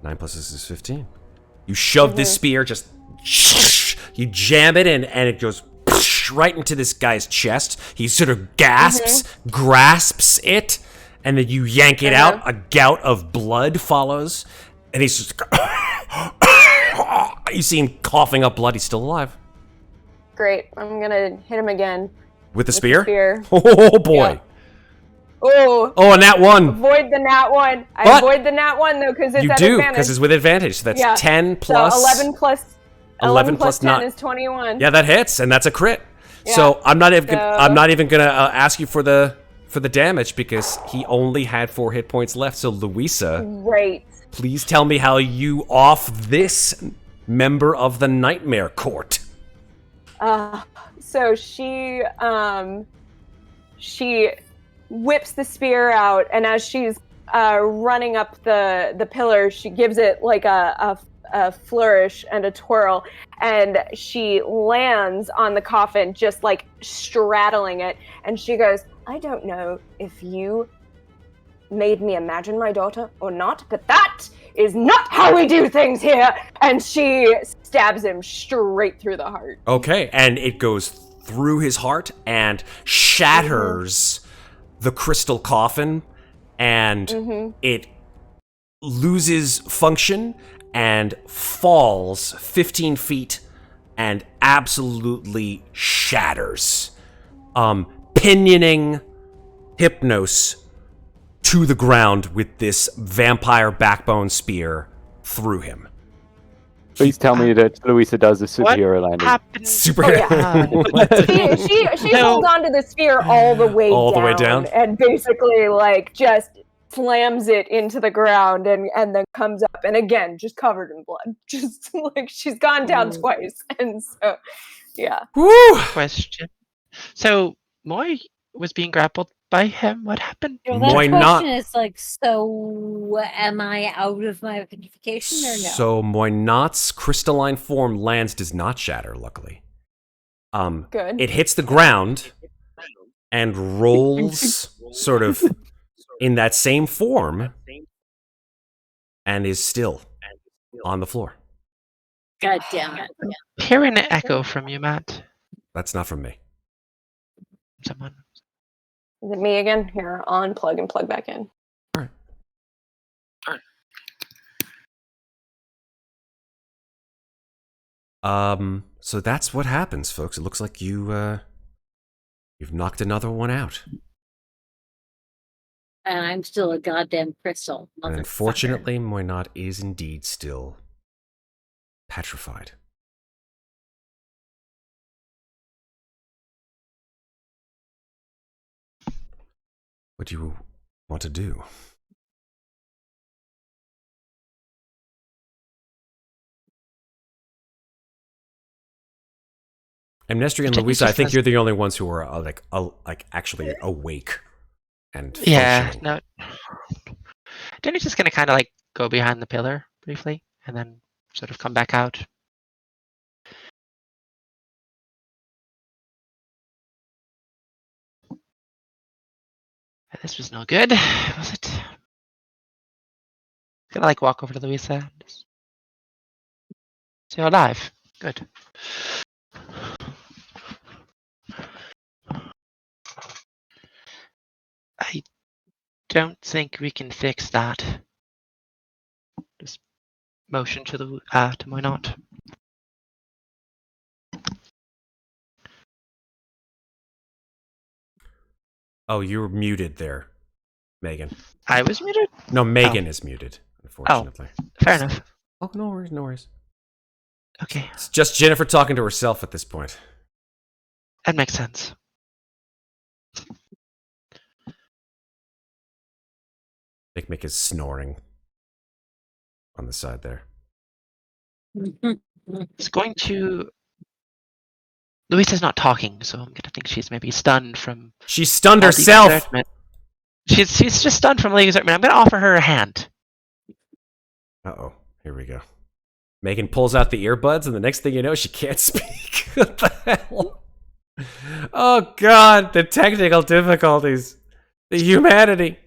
9 plus 6 is 15. You shove this spear, just you jam it in, and it goes right into this guy's chest. He sort of gasps, grasps it, and then you yank it out. A gout of blood follows, and he's just. You see him coughing up blood. He's still alive. Great. I'm gonna hit him again. With the spear? Spear. Oh boy. Yeah. Oh. Oh, and that one. Avoid the nat 1. I What? avoid the nat 1 though, because it's You at do, advantage. because it's with advantage. So that's 10 plus. So 11 plus 11 plus 10 9 is 21. Yeah, that hits, and that's a crit. Yeah. So I'm not even. So- I'm not even gonna ask you for the damage because he only had 4 hit points left. So Louisa, Great. please tell me how you off this member of the Nightmare Court. So she whips the spear out, and as she's running up the pillar, she gives it like a flourish and a twirl, and she lands on the coffin, just like straddling it, and she goes, I don't know if you made me imagine my daughter or not, but that is not how we do things here. And she stabs him straight through the heart. Okay, and it goes through his heart and shatters the crystal coffin, and it loses function and falls 15 feet and absolutely shatters, pinioning Hypnos to the ground with this vampire backbone spear through him. Please tell me that Louisa does a superhero landing. Happened. Super. She holds onto the spear all the way down, and basically like just slams it into the ground and then comes up, and again just covered in blood, just like she's gone down twice. And so yeah. Woo! Question. So Moy was being grappled by him. What happened? Well, that Moy question not- is like, so am I out of my petrification or no? So Moynot's crystalline form does not shatter, luckily. Good. It hits the ground and rolls sort of in that same form and is still on the floor. God damn it. Hearing an echo from you, Matt. That's not from me. Someone. Is it me again? Here, unplug and plug back in. All right. So that's what happens, folks. It looks like you've knocked another one out. And I'm still a goddamn crystal. And unfortunately, Muadnhait is indeed still petrified. What do you want to do? Amnestria and Louisa, I think you're the only ones who are like actually awake and functioning. No. Jenny's just gonna kind of like go behind the pillar briefly, and then sort of come back out. This was no good, was it? Gonna like walk over to Louisa. So you're alive. Good. I don't think we can fix that. Just motion to the to Muadnhait. Oh, you're muted there, Megan. I was muted? No, Megan is muted, unfortunately. Oh, fair enough. Oh, no worries, no worries. Okay. It's just Ginnifer talking to herself at this point. That makes sense. Mikmick is snoring on the side there. It's going to... Louisa's not talking, so I'm gonna think she's maybe stunned from... She stunned herself! She's just stunned from all the exertion. I'm gonna offer her a hand. Uh-oh, here we go. Megan pulls out the earbuds, and the next thing you know, she can't speak. What the hell? Oh, God, the technical difficulties. The humanity.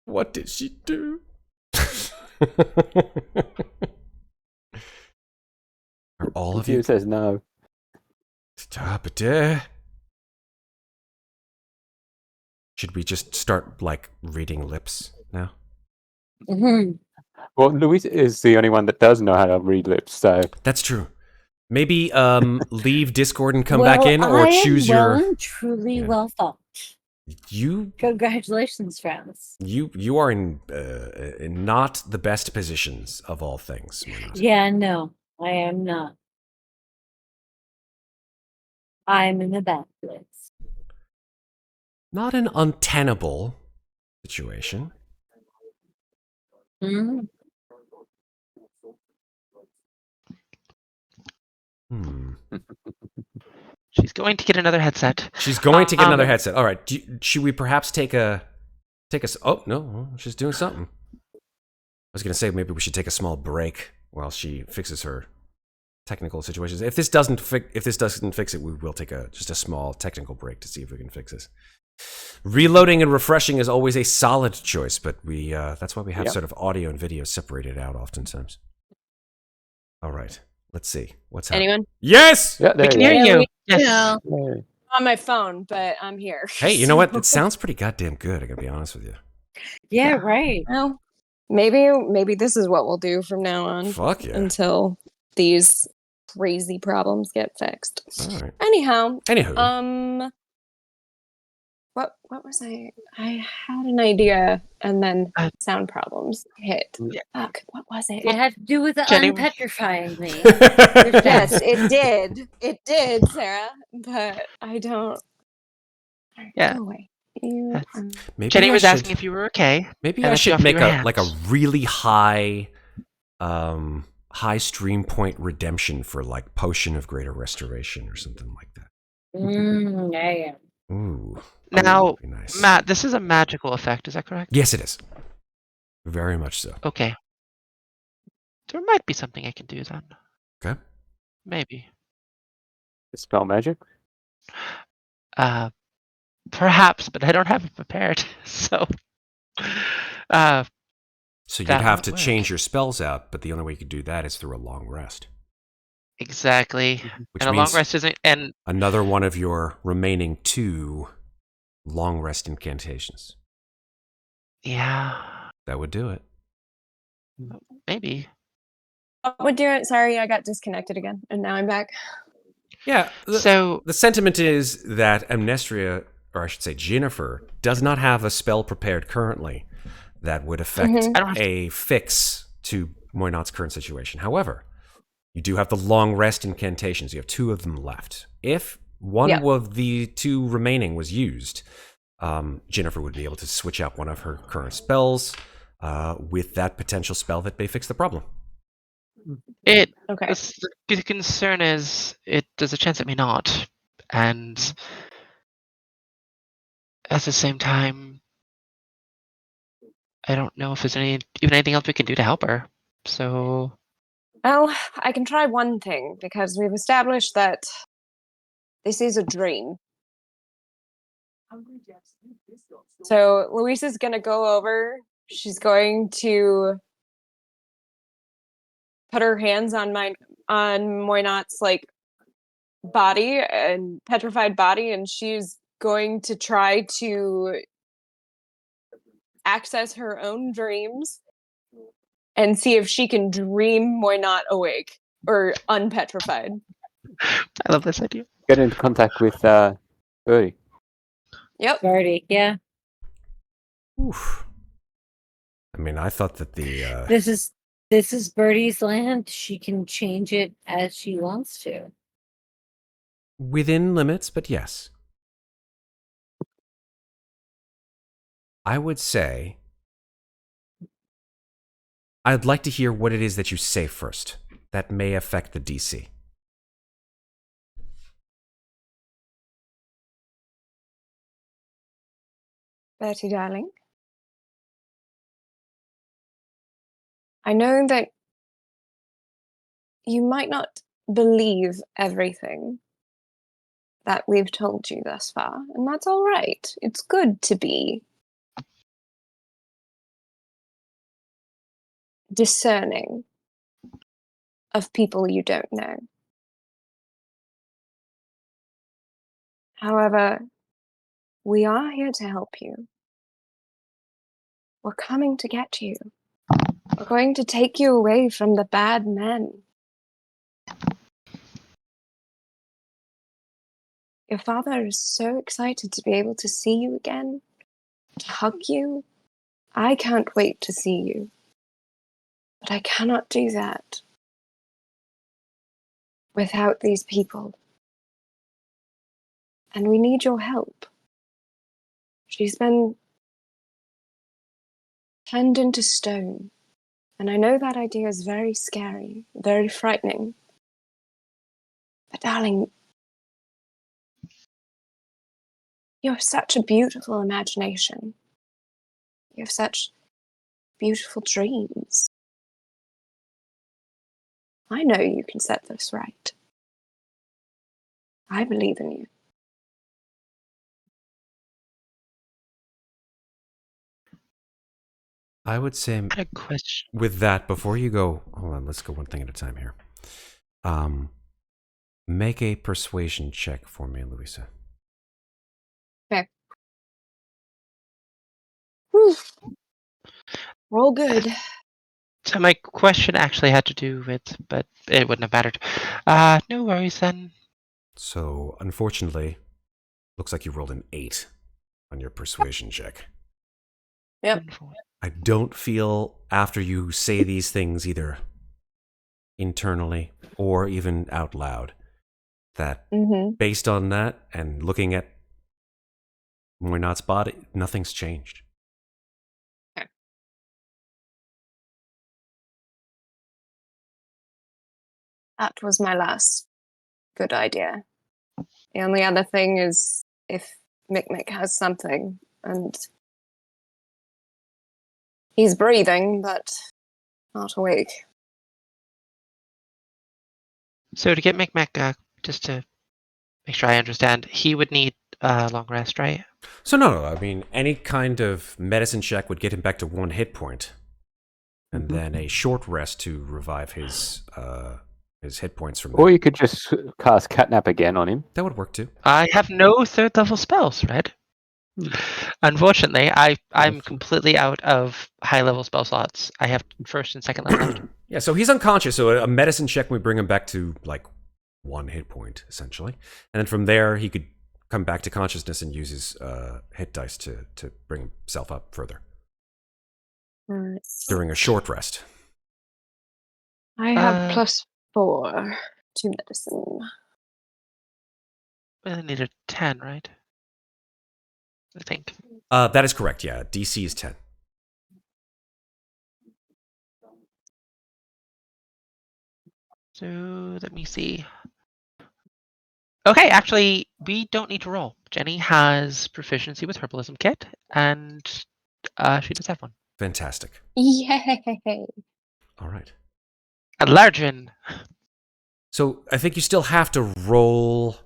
What did she do? Are all of you? says no. Stop it. Should we just start, like, reading lips now? Well, Louisa is the only one that does know how to read lips, so... That's true. Maybe leave Discord and come back in, or choose your... Well and truly well thought. You... Congratulations, friends. You are in not the best positions of all things. Yeah, no, I am not. I'm in the bad place. Not an untenable situation. Mm-hmm. She's going to get another headset. She's going to get another headset. All right. Should we perhaps take a... Oh, no. She's doing something. I was going to say maybe we should take a small break while she fixes her technical situations. If this doesn't fix it, we will take just a small technical break to see if we can fix this. Reloading and refreshing is always a solid choice, but we that's why we have sort of audio and video separated out oftentimes. All right. Let's see. What's happening? Anyone? Yes! Yeah, We can hear you. Yes. Yeah. On my phone, but I'm here. Hey, you know what? It sounds pretty goddamn good, I gotta be honest with you. Yeah, right. Well, maybe this is what we'll do from now on. Fuck yeah. Until these crazy problems get fixed. All right. Anywho. What was I had an idea and then sound problems hit. Yeah. Fuck, what was it? It had to do with Jenny- unpetrifying me. Yes, it did. It did, Sarah. But I don't. Yeah. Go away. You are... Maybe Jenny I was should- asking if you were okay. Maybe and I then she should offered make you a a hand. really high stream point redemption for like Potion of Greater Restoration or something like that. Yeah. Ooh. Now, that'd be nice. Matt, this is a magical effect, is that correct? Yes, it is. Very much so. Okay. There might be something I can do then. Okay. Maybe. Spell magic? Perhaps, but I don't have it prepared. So, So you'd That have won't to work. change your spells out, but the only way you could do that is through a long rest. Exactly. Which And a long means rest isn't. And another one of your remaining 2 long rest incantations. yeah, That would do it. maybe. What would do it? Sorry, I got disconnected again, and now I'm back. Yeah. So The sentiment is that Amnestria, or I should say Ginnifer, does not have a spell prepared currently that would affect I don't have a fix to Moynot's current situation. However, you do have the long rest incantations. You have 2 of them left. If one Yeah. of the 2 remaining was used, Ginnifer would be able to switch out one of her current spells with that potential spell that may fix the problem. it. Okay. The concern is there's a chance it may not, and at the same time, I don't know if there's even anything else we can do to help her. So Well, I can try one thing because we've established that this is a dream. So Louisa's gonna go over. She's going to put her hands on Moynot's body and petrified body, and she's going to try to access her own dreams and see if she can dream Moynot awake or unpetrified. I love this idea. Get into contact with Birdie. Yep. Birdie, yeah. Oof. I mean, I thought that the... This is Birdie's land. She can change it as she wants to. within limits, but yes. I would say... I'd like to hear what it is that you say first. That may affect the DC. Bertie, darling. I know that you might not believe everything that we've told you thus far, and that's all right. It's good to be discerning of people you don't know. However, we are here to help you. We're coming to get you. We're going to take you away from the bad men. Your father is so excited to be able to see you again, to hug you. I can't wait to see you. But I cannot do that without these people. And we need your help. She's been turned into stone. And I know that idea is very scary, very frightening. But darling, you have such a beautiful imagination. You have such beautiful dreams. I know you can set this right. I believe in you. I would say, I had a question. with that, before you go, hold on, let's go one thing at a time here. Make a persuasion check for me, Louisa. Okay. Whew. Roll good. So my question actually had to do with, but it wouldn't have mattered. No worries then. So, unfortunately, looks like you rolled an 8 on your persuasion check. Yep. I don't feel, after you say these things, either internally or even out loud, that based on that and looking at Moynot's body, nothing's changed. Okay. That was my last good idea. The only other thing is if Mikmick has something, and he's breathing, but not awake. So to get Mikmick, just to make sure I understand, he would need a long rest, right? So no, I mean, any kind of medicine check would get him back to 1 hit point. and then a short rest to revive his hit points from. Or you could just cast Catnap again on him. That would work too. I have no third level spells, Red. Unfortunately, I'm completely out of high level spell slots. I have first and second level left. Yeah, so he's unconscious. So a medicine check would bring him back to like 1 hit point essentially, and then from there he could come back to consciousness and use his hit dice to bring himself up further during a short rest. I have +4 to medicine. We only need a 10, right? I think. That is correct. Yeah, DC is 10. So let me see. Okay, actually, we don't need to roll. Jenny has proficiency with Herbalism Kit, and she does have one. Fantastic. Yay! All right. A largen. So I think you still have to roll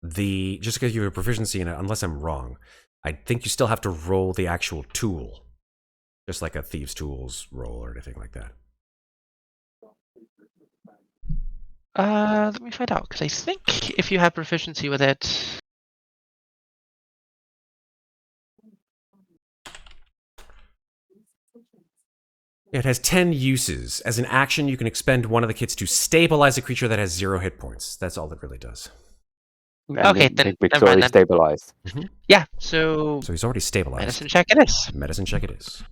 just because you have a proficiency in it, unless I'm wrong. I think you still have to roll the actual tool, just like a thieves' tools roll or anything like that. Let me find out, because I think if you have proficiency with it... It has 10 uses. As an action, you can expend one of the kits to stabilize a creature that has 0 hit points. That's all it really does. And Okay, then Mikmick's never mind already then. stabilized. Yeah, so So he's already stabilized. medicine check it is. Medicine check it is.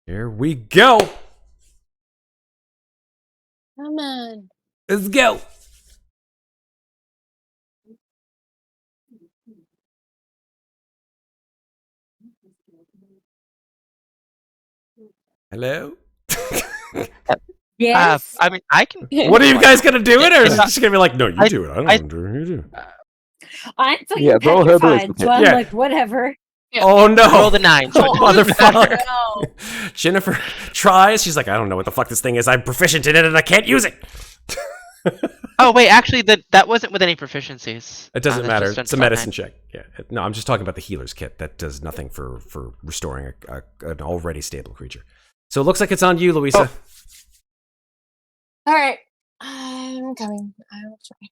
Here we go. Come on. Let's go. Hello? Yes. I mean, I can... What are you guys going to do it? Or is it Yeah. just going to be like, no, you I- do it. I don't I- want to do it. You do it. I'm fucking Yeah, roll petrified, herbalism so I'm Yeah. like, whatever. Oh, no. Roll the 9. So Oh, motherfucker. No. Ginnifer tries. She's like, I don't know what the fuck this thing is. I'm proficient in it and I can't use it. Oh, wait, actually, that wasn't with any proficiencies. It doesn't That's matter. just It's a flat medicine 9. check. Yeah. No, I'm just talking about the healer's kit. That does nothing for restoring an already stable creature. So it looks like it's on you, Louisa. All right. I'm coming. I will try.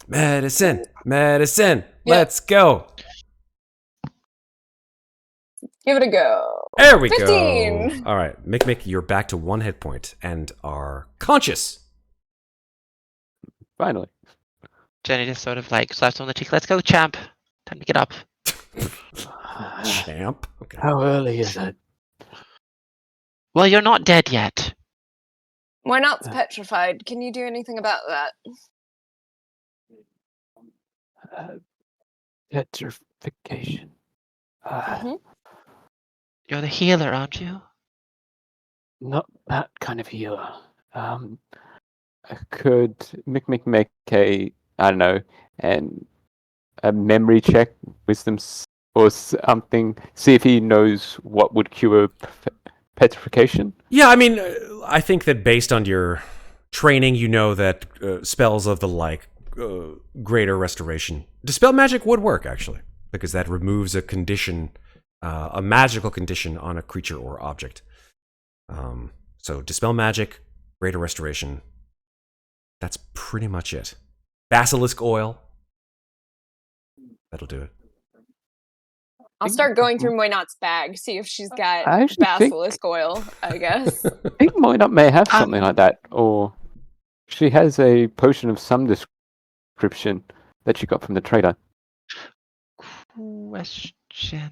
Medicine. Medicine. Yeah. Let's go. Give it a go. There we 15. go. All right. Mikmick, you're back to 1 hit point and are conscious. Finally. Jenny just sort of like slaps on the cheek. Let's go, champ. Time to get up. Champ. Okay. How early is it? Well, you're not dead yet. My knot's petrified. Can you do anything about that? Petrification. You're the healer, aren't you? Not that kind of healer. Could Mikmick make I don't know, a memory check, wisdom or something, see if he knows what would cure petrification? Yeah, I mean, I think that based on your training, you know that spells of the like greater restoration, dispel magic would work actually, because that removes a condition, a magical condition on a creature or object. So dispel magic, greater restoration. That's pretty much it. Basilisk oil. That'll do it. I'll start going through Moynot's bag, see if she's got I actually think- basilisk oil, I guess. I think Moynot may have something like that, or she has a potion of some description that she got from the trader. Question.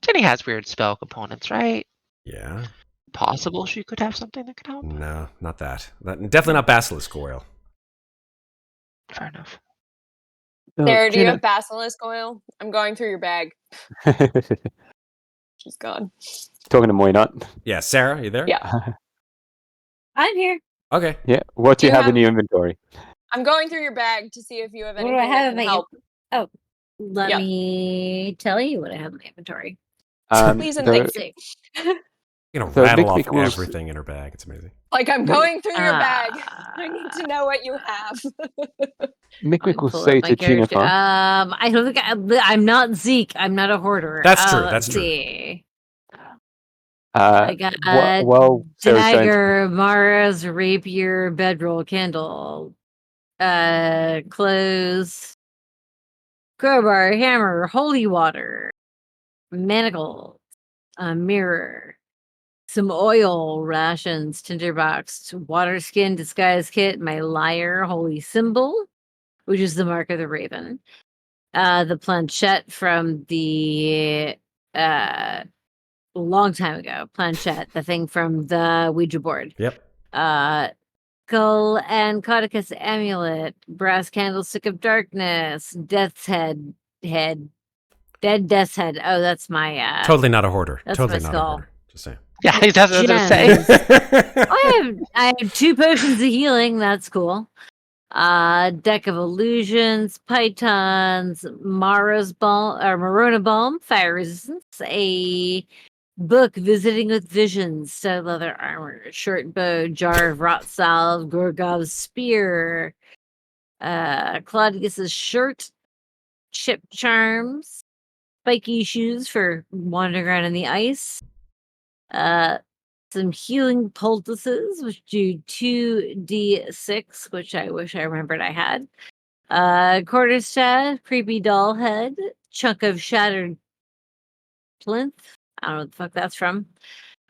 Jenny has weird spell components, right? Yeah. Possible she could have something that could help? No, not that. Definitely not basilisk oil. Fair enough. Sarah, do you have basilisk oil? I'm going through your bag. She's gone. Talking to Moynot. Yeah, Sarah, you there? Yeah. I'm here. Okay. Yeah. What do you Do you have in have- your inventory? I'm going through your bag to see if you have What do anything I have that in can my help. Oh, let Yeah. me tell you what I have in my inventory. Please and Let's thank see. You know, So rattle Mikmick off will- everything in her bag. It's amazing. Like, I'm going through your bag. Ah. I need to know what you have. Mikmick will Pull say up my to character. Ginnifer. I don't think I'm not Zeke. I'm not a hoarder. That's true, Let's that's true. see. I got Sarah's going to dagger, Mara's rapier, bedroll, candle, clothes, crowbar, hammer, holy water, manacles, a mirror, some oil, rations, tinderbox, water skin, disguise kit, my lyre, holy symbol, which is the mark of the raven. The planchette from the long time ago. Planchette, the thing from the Ouija board. Yep. Skull and Codicus amulet, brass candlestick of darkness, death's head, dead death's head. Oh, that's my Totally not a hoarder. That's Totally my not skull. a hoarder. Just saying. Yeah, that's what I was Gems. saying. I have 2 potions of healing. That's cool. Deck of illusions, pythons, Mara's balm or Marona balm, fire resistance, a book visiting with visions, stud leather armor, short bow, jar of rot salve, Gorgov's spear, Claudius's shirt, chip charms, spiky shoes for wandering around in the ice, some healing poultices, which do 2d6, which I wish I remembered I had. Quarterstaff, creepy doll head, chunk of shattered plinth. I don't know what the fuck that's from.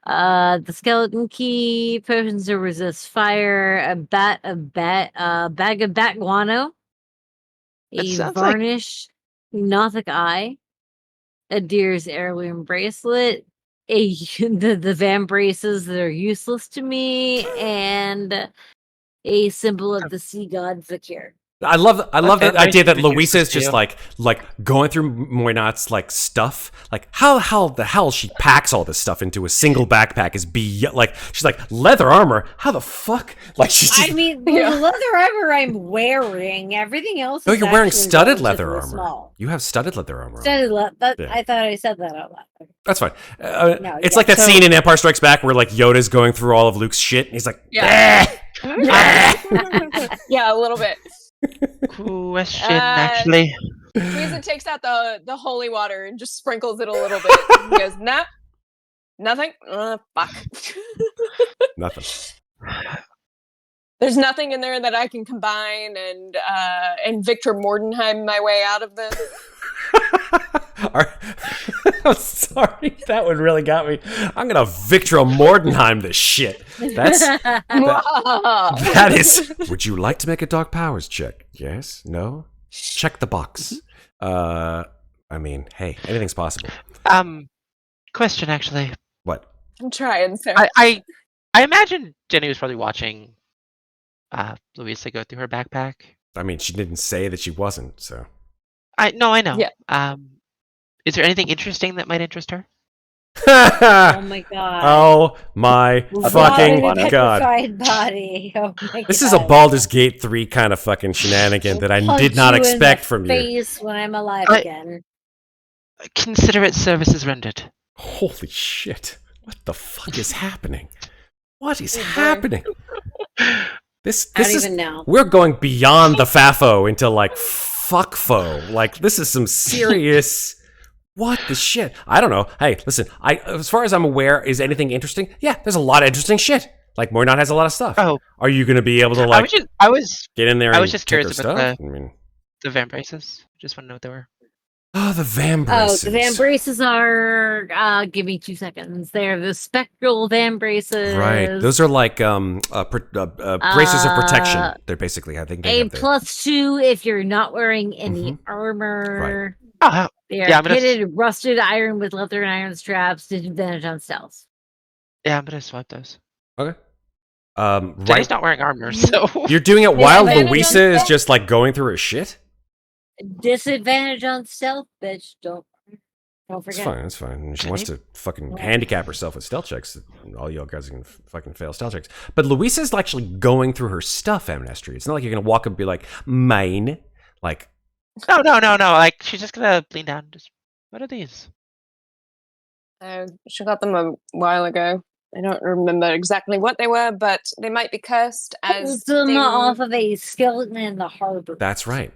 The skeleton key, potions to resist fire, a bag of bat guano, That a sounds varnish, Gothic eye, a deer's heirloom bracelet, the van braces that are useless to me, and a symbol of the sea god Zakir. I love the idea that Louisa is just you. like going through Muadnhait's like stuff. Like how the hell she packs all this stuff into a single backpack is like she's like leather armor. How the fuck? Like she's just, I mean, the leather armor I'm wearing, everything else. No, is you're wearing actually studded leather relatively armor. small. You have studded leather armor. Studded leather. Yeah. I thought I said that out loud. That's fine. No, it's yeah, like that so- scene in Empire Strikes Back where like Yoda's going through all of Luke's shit and he's like, Yeah, a little bit. Question, actually. Louisa takes out the holy water and just sprinkles it a little bit. He goes, nah, nothing. Fuck. nothing. There's nothing in there that I can combine and Victor Mordenheim my way out of this. I'm sorry, that one really got me. I'm gonna Victor Mordenheim this shit. That is. Would you like to make a dark powers check? Yes? No? Check the box. I mean, hey, anything's possible. Question, actually. What? I'm trying, sir. I imagine Jenny was probably watching Louisa go through her backpack. I mean, she didn't say that she wasn't, so. I know. Yeah. Is there anything interesting that might interest her? Oh my god. Oh my fucking god. Petrified body. Oh my god. This is a Baldur's Gate 3 kind of fucking shenanigan that I did not expect from you. Face when I'm alive again. Considerate services rendered. Holy shit. What the fuck is happening? What is happening? This I don't is even know. We're going beyond the FAFO into like fuckfo. Like this is some serious what the shit? I don't know. Hey, listen, as far as I'm aware, is anything interesting? Yeah, there's a lot of interesting shit. Like Muadnhait has a lot of stuff. Oh. Are you gonna be able to like I was get in there I and was just take her curious about stuff? I mean, the van braces. Just want to know what they were. oh, the van braces. Oh, the van braces are. Give me 2 seconds. They're the spectral van braces. Right. Those are like braces of protection. They're basically, I think they have there. +2 if you're not wearing any armor. Oh, They are yeah, I'm gonna pitted rusted iron with leather and iron straps. Disadvantage on stealth. yeah, I'm gonna swipe those. Okay. Jenny's Right. not wearing armor, so You're doing it while Disadvantage on Louisa is stealth? just like going through her shit? Disadvantage on stealth, bitch. Don't It's forget. fine, it's fine. She wants to fucking handicap herself with stealth checks. All y'all guys can fucking fail stealth checks. But Louisa's actually going through her stuff, Amnestria. It's not like you're gonna walk up and be like, mine. Like, no. Like she's just gonna lean down. And just what are these? She got them a while ago. I don't remember exactly what they were, but they might be cursed as them things. off of a skeleton in the harbor. That's right.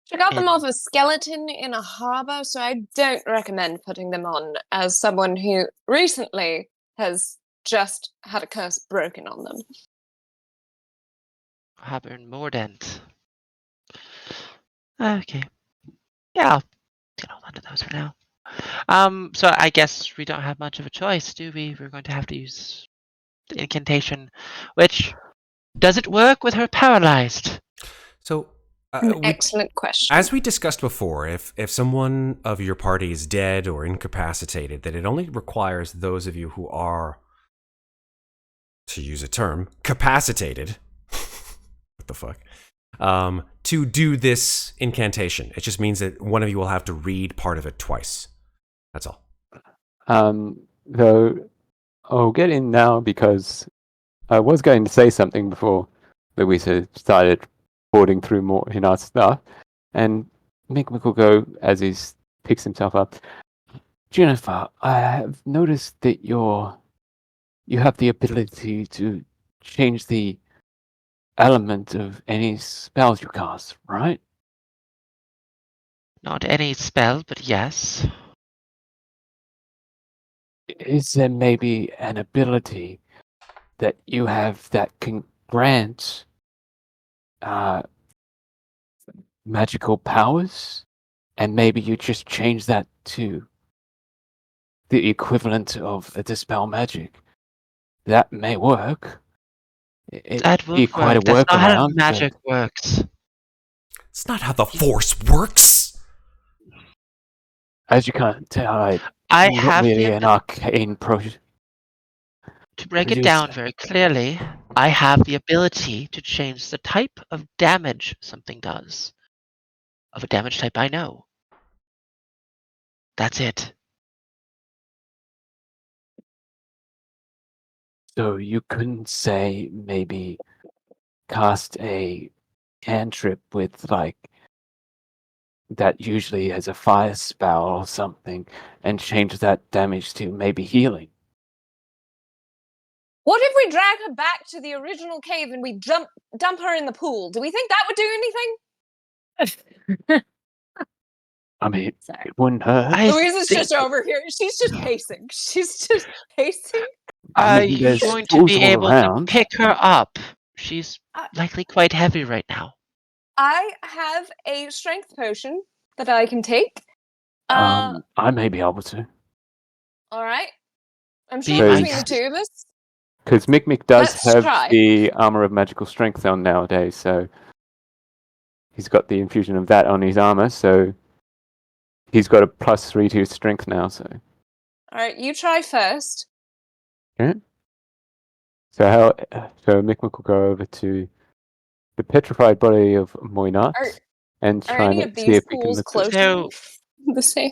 She got them off a skeleton in a harbor, so I don't recommend putting them on as someone who recently has just had a curse broken on them. Harbor in Mordant. Okay. Yeah, I'll get all onto those for now. So I guess we don't have much of a choice, do we? We're going to have to use the incantation, which does it work with her paralyzed? So, Excellent question. as we discussed before, if someone of your party is dead or incapacitated, then it only requires those of you who are, to use a term, capacitated. What the fuck? To do this incantation. It just means that one of you will have to read part of it twice. That's all. Though I'll get in now because I was going to say something before Louisa started hoarding through more in our stuff, and Mikmick will go as he picks himself up. Ginnifer, I have noticed that you have the ability to change the element of any spells you cast, right? Not any spell, but yes. Is there maybe an ability that you have that can grant magical powers, and maybe you just change that to the equivalent of a dispel magic? That may work. That It'd be would quite work. a That's not how workaround. magic works. It's not how the Force works. As you can't tell, I I'm not have really the an arcane To break it down very clearly, I have the ability to change the type of damage something does. Of a damage type I know. That's it. So you couldn't say maybe cast a cantrip with like that usually has a fire spell or something and change that damage to maybe healing. What if we drag her back to the original cave and we dump her in the pool? Do we think that would do anything? I mean, Sorry. it wouldn't hurt. Louisa's just over here. She's just pacing. She's just pacing. I mean, You're there's going to tools be all able around. to pick her up. She's likely quite heavy right now. I have a strength potion that I can take. I may be able to. All right. I'm Be sure my between the two of us. Because Mikmick does Let's have try. the armor of magical strength on nowadays, so he's got the infusion of that on his armor, so he's got a +3 to his strength now. So, All right, you try first. okay. So Mikmick will go over to the petrified body of Muadnhait and Are try any and of see these if we can pools lift close it. So- the same?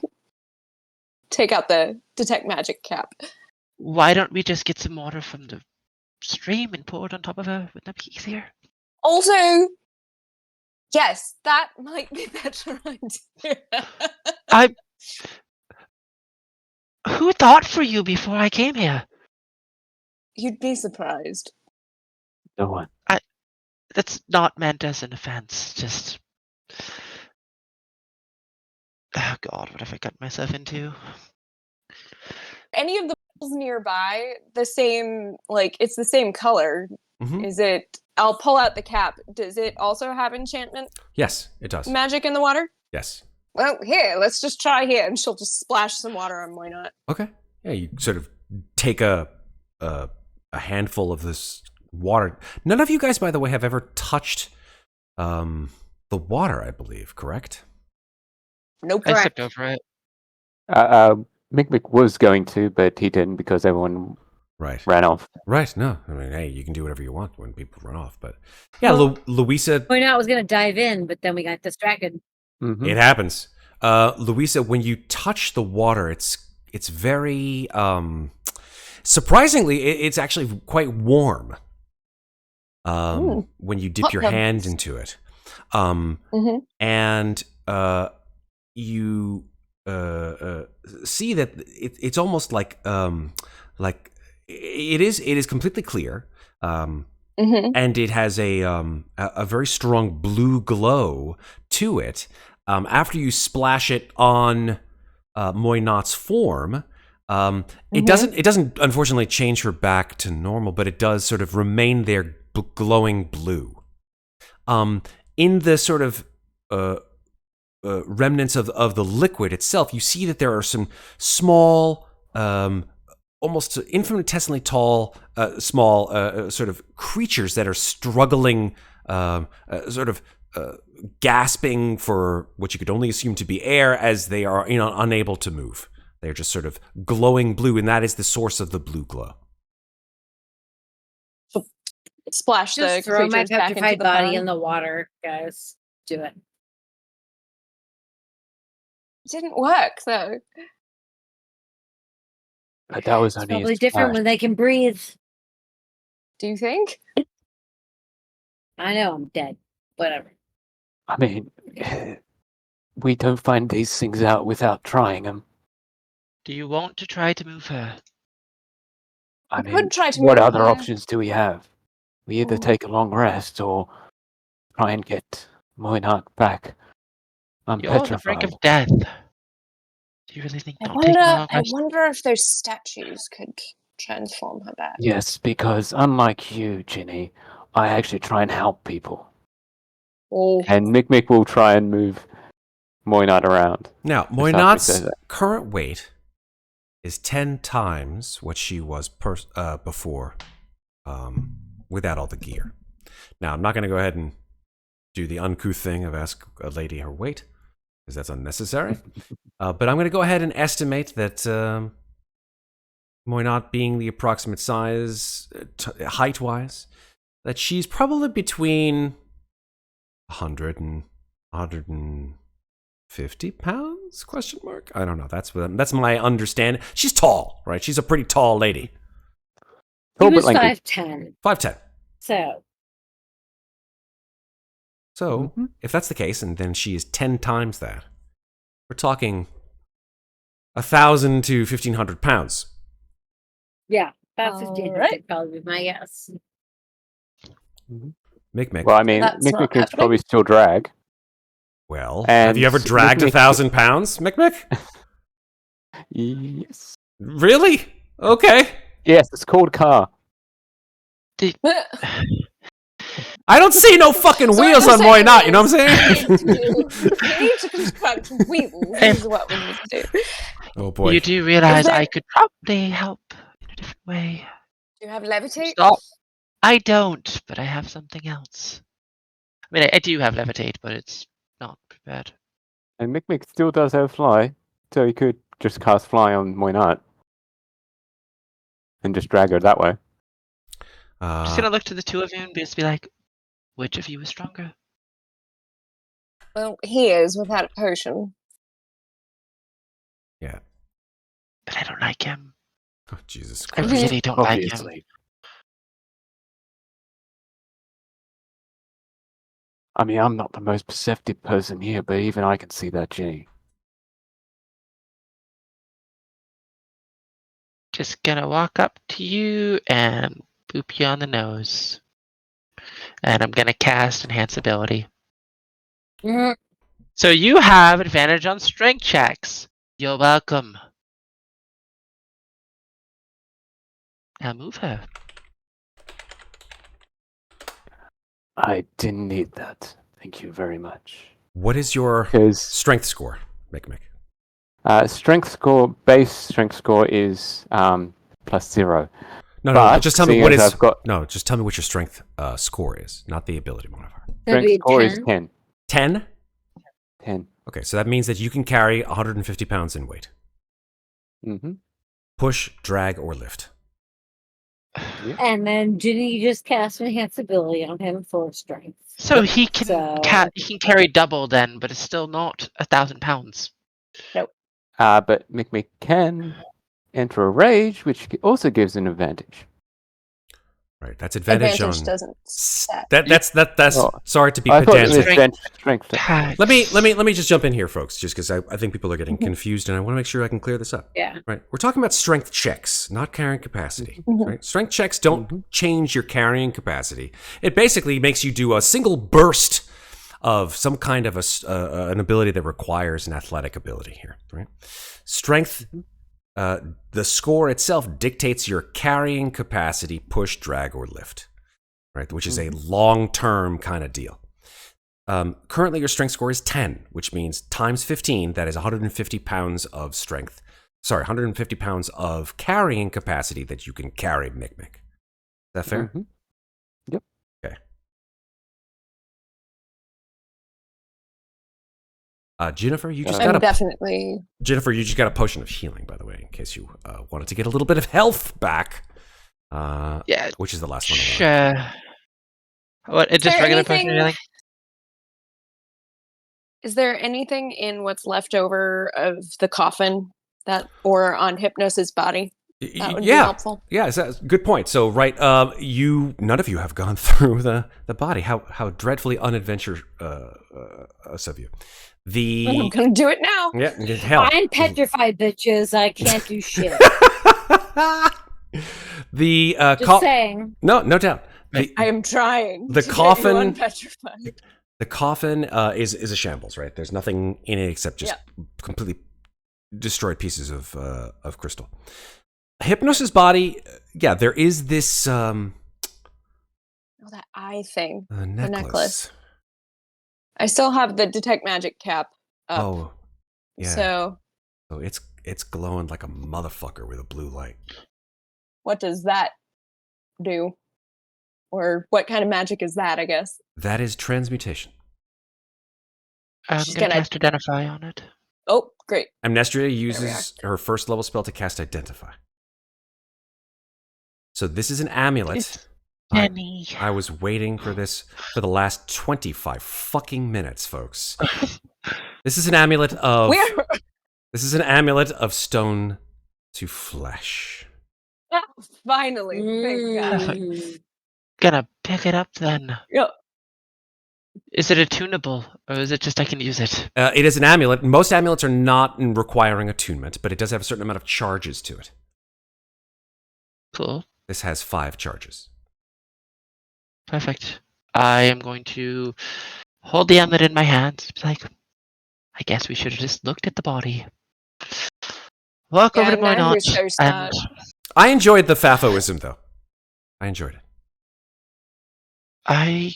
Take out the detect magic cap. Why don't we just get some water from the stream and pour it on top of her? Wouldn't that be easier? Also, yes, that might be better idea. Who thought for you before I came here? You'd be surprised. No one. That's not meant as an offense. Just. Oh God, what have I got myself into? Any of the pools nearby, the same, like, it's the same color. Mhm. Is it? I'll pull out the cap. Does it also have enchantment Yes, it does. magic in the water? Yes. Well, here, let's just try here. And she'll just splash some water on Why Not. Okay. Yeah, you sort of take a handful of this water. None of you guys, by the way, have ever touched the water, I believe, correct? Nope. I stepped over it. Mikmick was going to, but he didn't because everyone Right. ran off. Right. No, I mean, hey, you can do whatever you want when people run off. But yeah, Louisa, Point out I was going to dive in, but then we got distracted. Mhm. it happens. Louisa, when you touch the water, it's very surprisingly, it's actually quite warm. When you dip Hot your pebbles. hand into it, Mhm. and you see that it's almost like like it is completely clear, and it has a very strong blue glow to it. After you splash it on Muadnhait's form, it doesn't unfortunately change her back to normal, but it does sort of remain there glowing blue. In the sort of remnants of the liquid itself, you see that there are some small, almost infinitesimally tall, small sort of creatures that are struggling, gasping for what you could only assume to be air as they are unable to move. They're just sort of glowing blue, and that is the source of the blue glow. Splash Just the throw my creatures back into petrified the body pond. in the water, guys. Do it. It didn't work though. But that was It's only probably a different splash. when they can breathe. Do you think? I know I'm dead. Whatever. I mean, we don't find these things out without trying them. Do you want to try to move her? I We mean, could try to what move other her. options do we have? We either take a long rest or try and get Muadnhait back. I'm You're on the brink petrified. of death. Do you really think not taking a long I rest? wonder if those statues could transform her back. Yes, because unlike you, Ginny, I actually try and help people. Oh. And Mikmick will try and move Muadnhait around. Now, Just after he Muadnhait's says that. current weight is 10 times what she was before, without all the gear. Now, I'm not going to go ahead and do the uncouth thing of ask a lady her weight, because that's unnecessary. But I'm going to go ahead and estimate that Muadnhait being the approximate size, height-wise, that she's probably between 100 and 150 pounds? Question mark? I don't know. That's my understanding. She's tall, right? She's a pretty tall lady. He Oh, but was like 5'10". 5'10". So If that's the case, and then she is 10 times that, we're talking 1,000 to 1,500 pounds. yeah, about 15 Alright. would probably be my guess. Mikmick. Well, I mean, That's not Mikmick could happening. probably still drag. Well, And have you ever dragged Mikmick- 1,000 pounds, Mikmick? Yes. Really? Okay. Yes, it's called car. I don't see no fucking So wheels what on you're Muadnhait, saying you know what I'm saying? We need to construct wheels. Is what we need to do. Oh boy. You do realize there- I could probably help in a different way. Do you have levitate? Stop. I don't, but I have something else. I mean, I do have levitate, but it's not prepared. And Mikmick still does have fly, so he could just cast fly on Muadnhait. And just drag her that way. I'm just gonna look to the two of you and just be like, which of you is stronger? Well, he is without a potion. Yeah. But I don't like him. Oh, Jesus I Christ. really don't like him. Obviously. I mean, I'm not the most perceptive person here, but even I can see that, Ginny. Just gonna walk up to you and boop you on the nose. And I'm gonna cast Enhance Ability. Mhm. So you have advantage on strength checks. You're welcome. Now move her. I didn't need that. Thank you very much. What is your Because strength score, Mikmick? base strength score is +0. No, But just tell me seeing what as is. I've got- No, just tell me what your strength score is, not the ability modifier. That'd Strength be score is 10. 10. 10? 10. Okay, so that means that you can carry 150 pounds in weight. Mm-hmm. Push, drag, or lift. And then Ginny just cast Enhance Ability on him for strength. So he can So- he can carry double then, but it's still not 1,000 pounds. But Mikmick can enter a rage, which also gives an advantage. Right, that's advantage on. doesn't set. That's Oh, sorry to be I thought it was pedantic. strength. Let me just jump in here, folks, just because I think people are getting confused, and I want to make sure I can clear this up. Yeah. Right, we're talking about strength checks, not carrying capacity. Mhm. Right, strength checks don't change your carrying capacity. It basically makes you do a single burst of some kind of an ability that requires an athletic ability here. Right, strength. The score itself dictates your carrying capacity, push, drag, or lift, right? Which is a long-term kind of deal. Currently, your strength score is 10, which means times 15, that is 150 pounds of strength. Sorry, 150 pounds of carrying capacity that you can carry, Mikmick. Is that fair? Mhm. Yep. Okay. Ginnifer, you just got Ginnifer, you just got a potion of healing, by the way, in case you wanted to get a little bit of health back. Yeah. Which is the last one. Sure. What? It's just regular potion healing. Is there anything in what's left over of the coffin or on Hypnos's body? That would be helpful. Yeah, good point. So, right, none of you have gone through the body. How dreadfully unadventurous of you. I'm gonna do it now. Yeah, hell. I'm petrified, bitches. I can't do shit. Just saying. No doubt. I am trying. The to coffin. Get you unpetrified. The coffin is a shambles, right? There's nothing in it except just completely destroyed pieces of crystal. Hypnos's body, yeah, there is this that eye thing. The necklace. I still have the detect magic cap up. Oh, yeah. So it's glowing like a motherfucker with a blue light. What does that do? Or what kind of magic is that, I guess? That is transmutation. I'm going to cast Identify on it. Oh, great. Amnestria uses her first level spell to cast Identify. So this is an amulet. I was waiting for this for the last 25 fucking minutes, folks. This is an amulet of stone to flesh. Finally. Thank God. Gonna pick it up then. Yep. Is it attunable, or is it just I can use it? It is an amulet. Most amulets are not requiring attunement, but it does have a certain amount of charges to it. Cool. This has 5 charges. Perfect. I am going to hold the amulet in my hand. Like, I guess we should have just looked at the body. Walk over to Muadnhait. And I enjoyed the Faffoism, though. I enjoyed it. I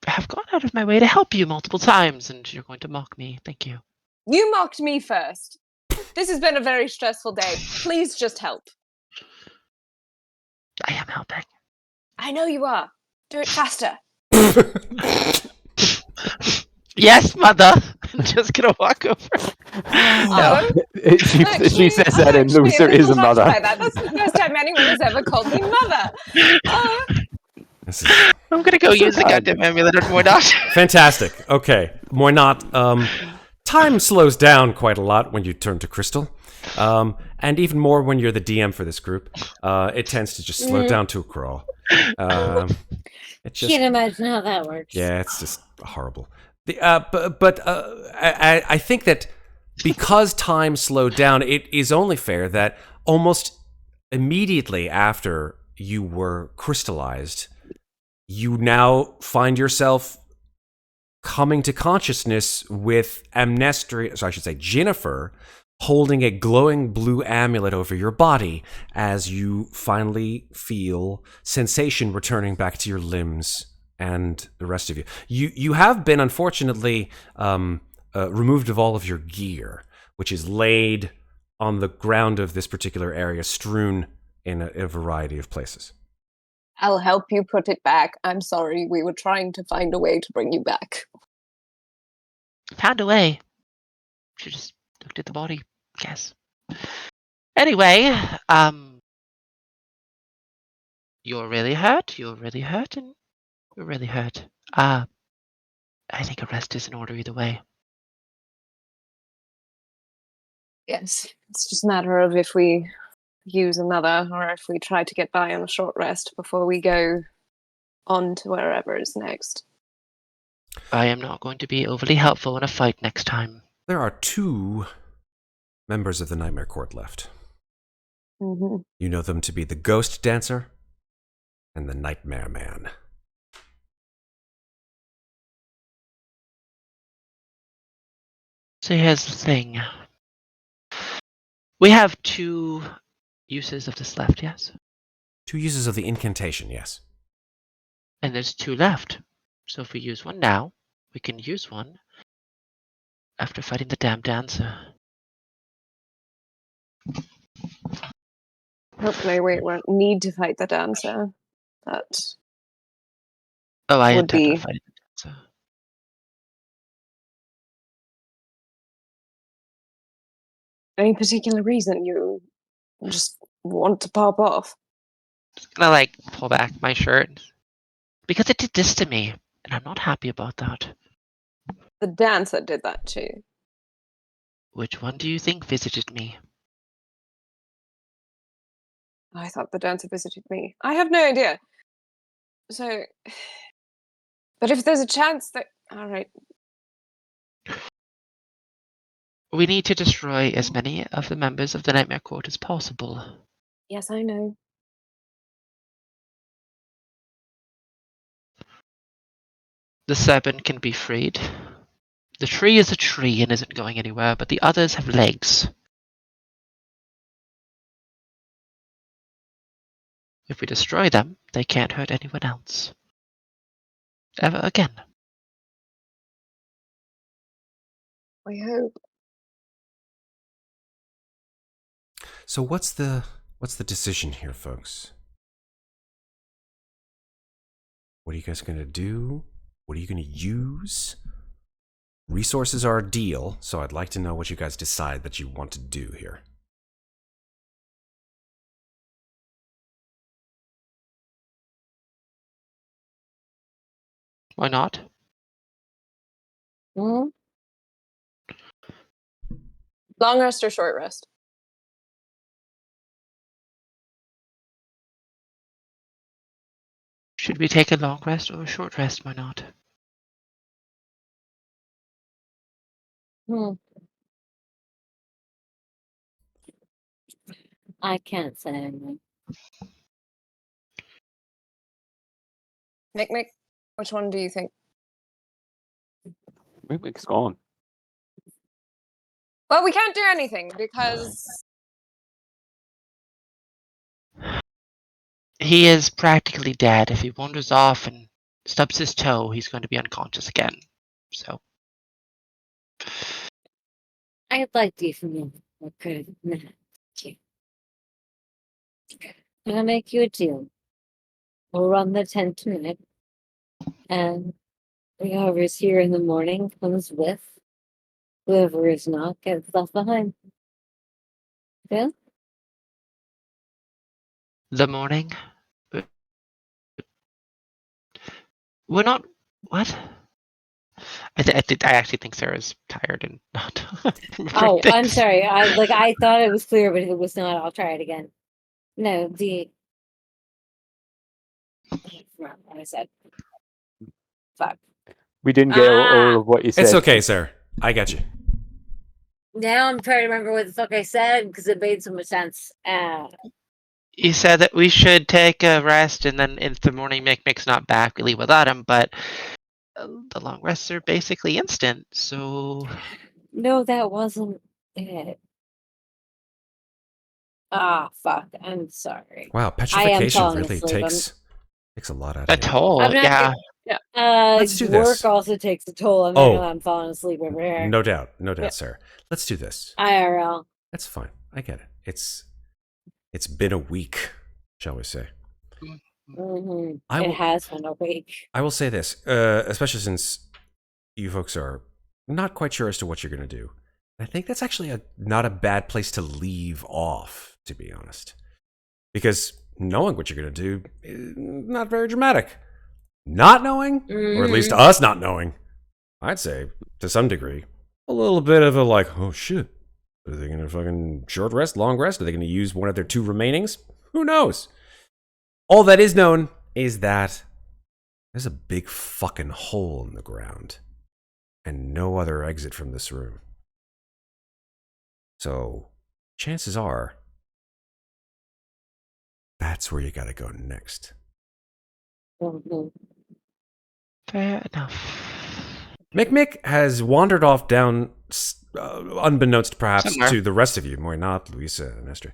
have gone out of my way to help you multiple times, and you're going to mock me. Thank you. You mocked me first. This has been a very stressful day. Please just help. I am helping. I know you are. Do it faster. Yes, mother. I'm just gonna walk over. No. She says that, and Louisa is a mother. That's the first time anyone has ever called me mother. I'm gonna go use the goddamn amulet on Muadnhait. Fantastic. Okay, Muadnhait. Time slows down quite a lot when you turn to crystal, and even more when you're the DM for this group. It tends to just slow down to a crawl. Can't imagine how that works. Yeah, it's just horrible. I think that because time slowed down, it is only fair that almost immediately after you were crystallized, you now find yourself coming to consciousness with Amnestria, so I should say Ginnifer, holding a glowing blue amulet over your body as you finally feel sensation returning back to your limbs and the rest of you. You have been, unfortunately, removed of all of your gear, which is laid on the ground of this particular area, strewn in a variety of places. I'll help you put it back. I'm sorry. We were trying to find a way to bring you back. Found a way. Should just looked at the body, I guess. Anyway, you're really hurt. You're really hurt, and you're really hurt. I think a rest is in order either way. Yes, it's just a matter of if we use another, or if we try to get by on a short rest before we go on to wherever is next. I am not going to be overly helpful in a fight next time. There are 2 members of the Nightmare Court left. Mm-hmm. You know them to be the Ghost Dancer and the Nightmare Man. So here's the thing. We have 2 uses of this left, yes? 2 uses of the incantation, yes. And there's 2 left. So if we use one now, we can use one after fighting the damn dancer. Hopefully we won't need to fight the dancer. That Oh, I would intend on be fighting the dancer. any particular reason you just want to pop off. Just gonna like pull back my shirt. Because it did this to me, and I'm not happy about that. The dancer did that too. Which one do you think visited me? I thought the dancer visited me. I have no idea. So, but if there's a chance that... Alright. We need to destroy as many of the members of the Nightmare Court as possible. Yes, I know. The serpent can be freed. The tree is a tree and isn't going anywhere, but the others have legs. If we destroy them, they can't hurt anyone else. Ever again. We hope. So what's the decision here, folks? What are you guys going to do? What are you going to use? Resources are a deal, so I'd like to know what you guys decide that you want to do here. Why not? Hmm? Long rest or short rest? Should we take a long rest or a short rest? Why not? I can't say anything. Mikmick, which one do you think? Mikmick's gone. Well, we can't do anything because... He is practically dead. If he wanders off and stubs his toe, he's going to be unconscious again. So. I'd like to from okay. I'm gonna make you a deal. We'll run the tent tonight, and whoever's here in the morning comes with. Whoever is not gets left behind. Yeah. The morning? We're not... What? I actually think Sarah's tired and not... Oh, I'm sorry. I thought it was clear, but it was not. I'll try it again. No, what I said. Fuck. We didn't get all of what you said. It's okay, sir. I got you. Now I'm trying to remember what the fuck I said because it made so much sense. You said that we should take a rest, and then in the morning, Mikmick's not back. We leave without him, but the long rests are basically instant, so... No, that wasn't it. Ah, fuck. I'm sorry. Wow, petrification really asleep. takes a lot out A of you. toll, I'm not yeah. Let's do work this. also takes a toll. I'm falling asleep over here. No doubt, sir. Let's do this. IRL. That's fine. I get it. It's been a week, shall we say? Mm-hmm. It has been a week. I will say this, especially since you folks are not quite sure as to what you're going to do. I think that's actually not a bad place to leave off, to be honest, because knowing what you're going to do is not very dramatic. Not knowing, or at least us not knowing, I'd say to some degree, a little bit of a like, oh shit, Are they gonna fucking short rest, long rest? Are they gonna use one of their 2 remainings? Who knows? All that is known is that there's a big fucking hole in the ground and no other exit from this room. So, chances are, that's where you gotta go next. Fair enough. Mikmick has wandered off down, unbeknownst perhaps Somewhere. to the rest of you, Muadnhait, Louisa, and Amnestria.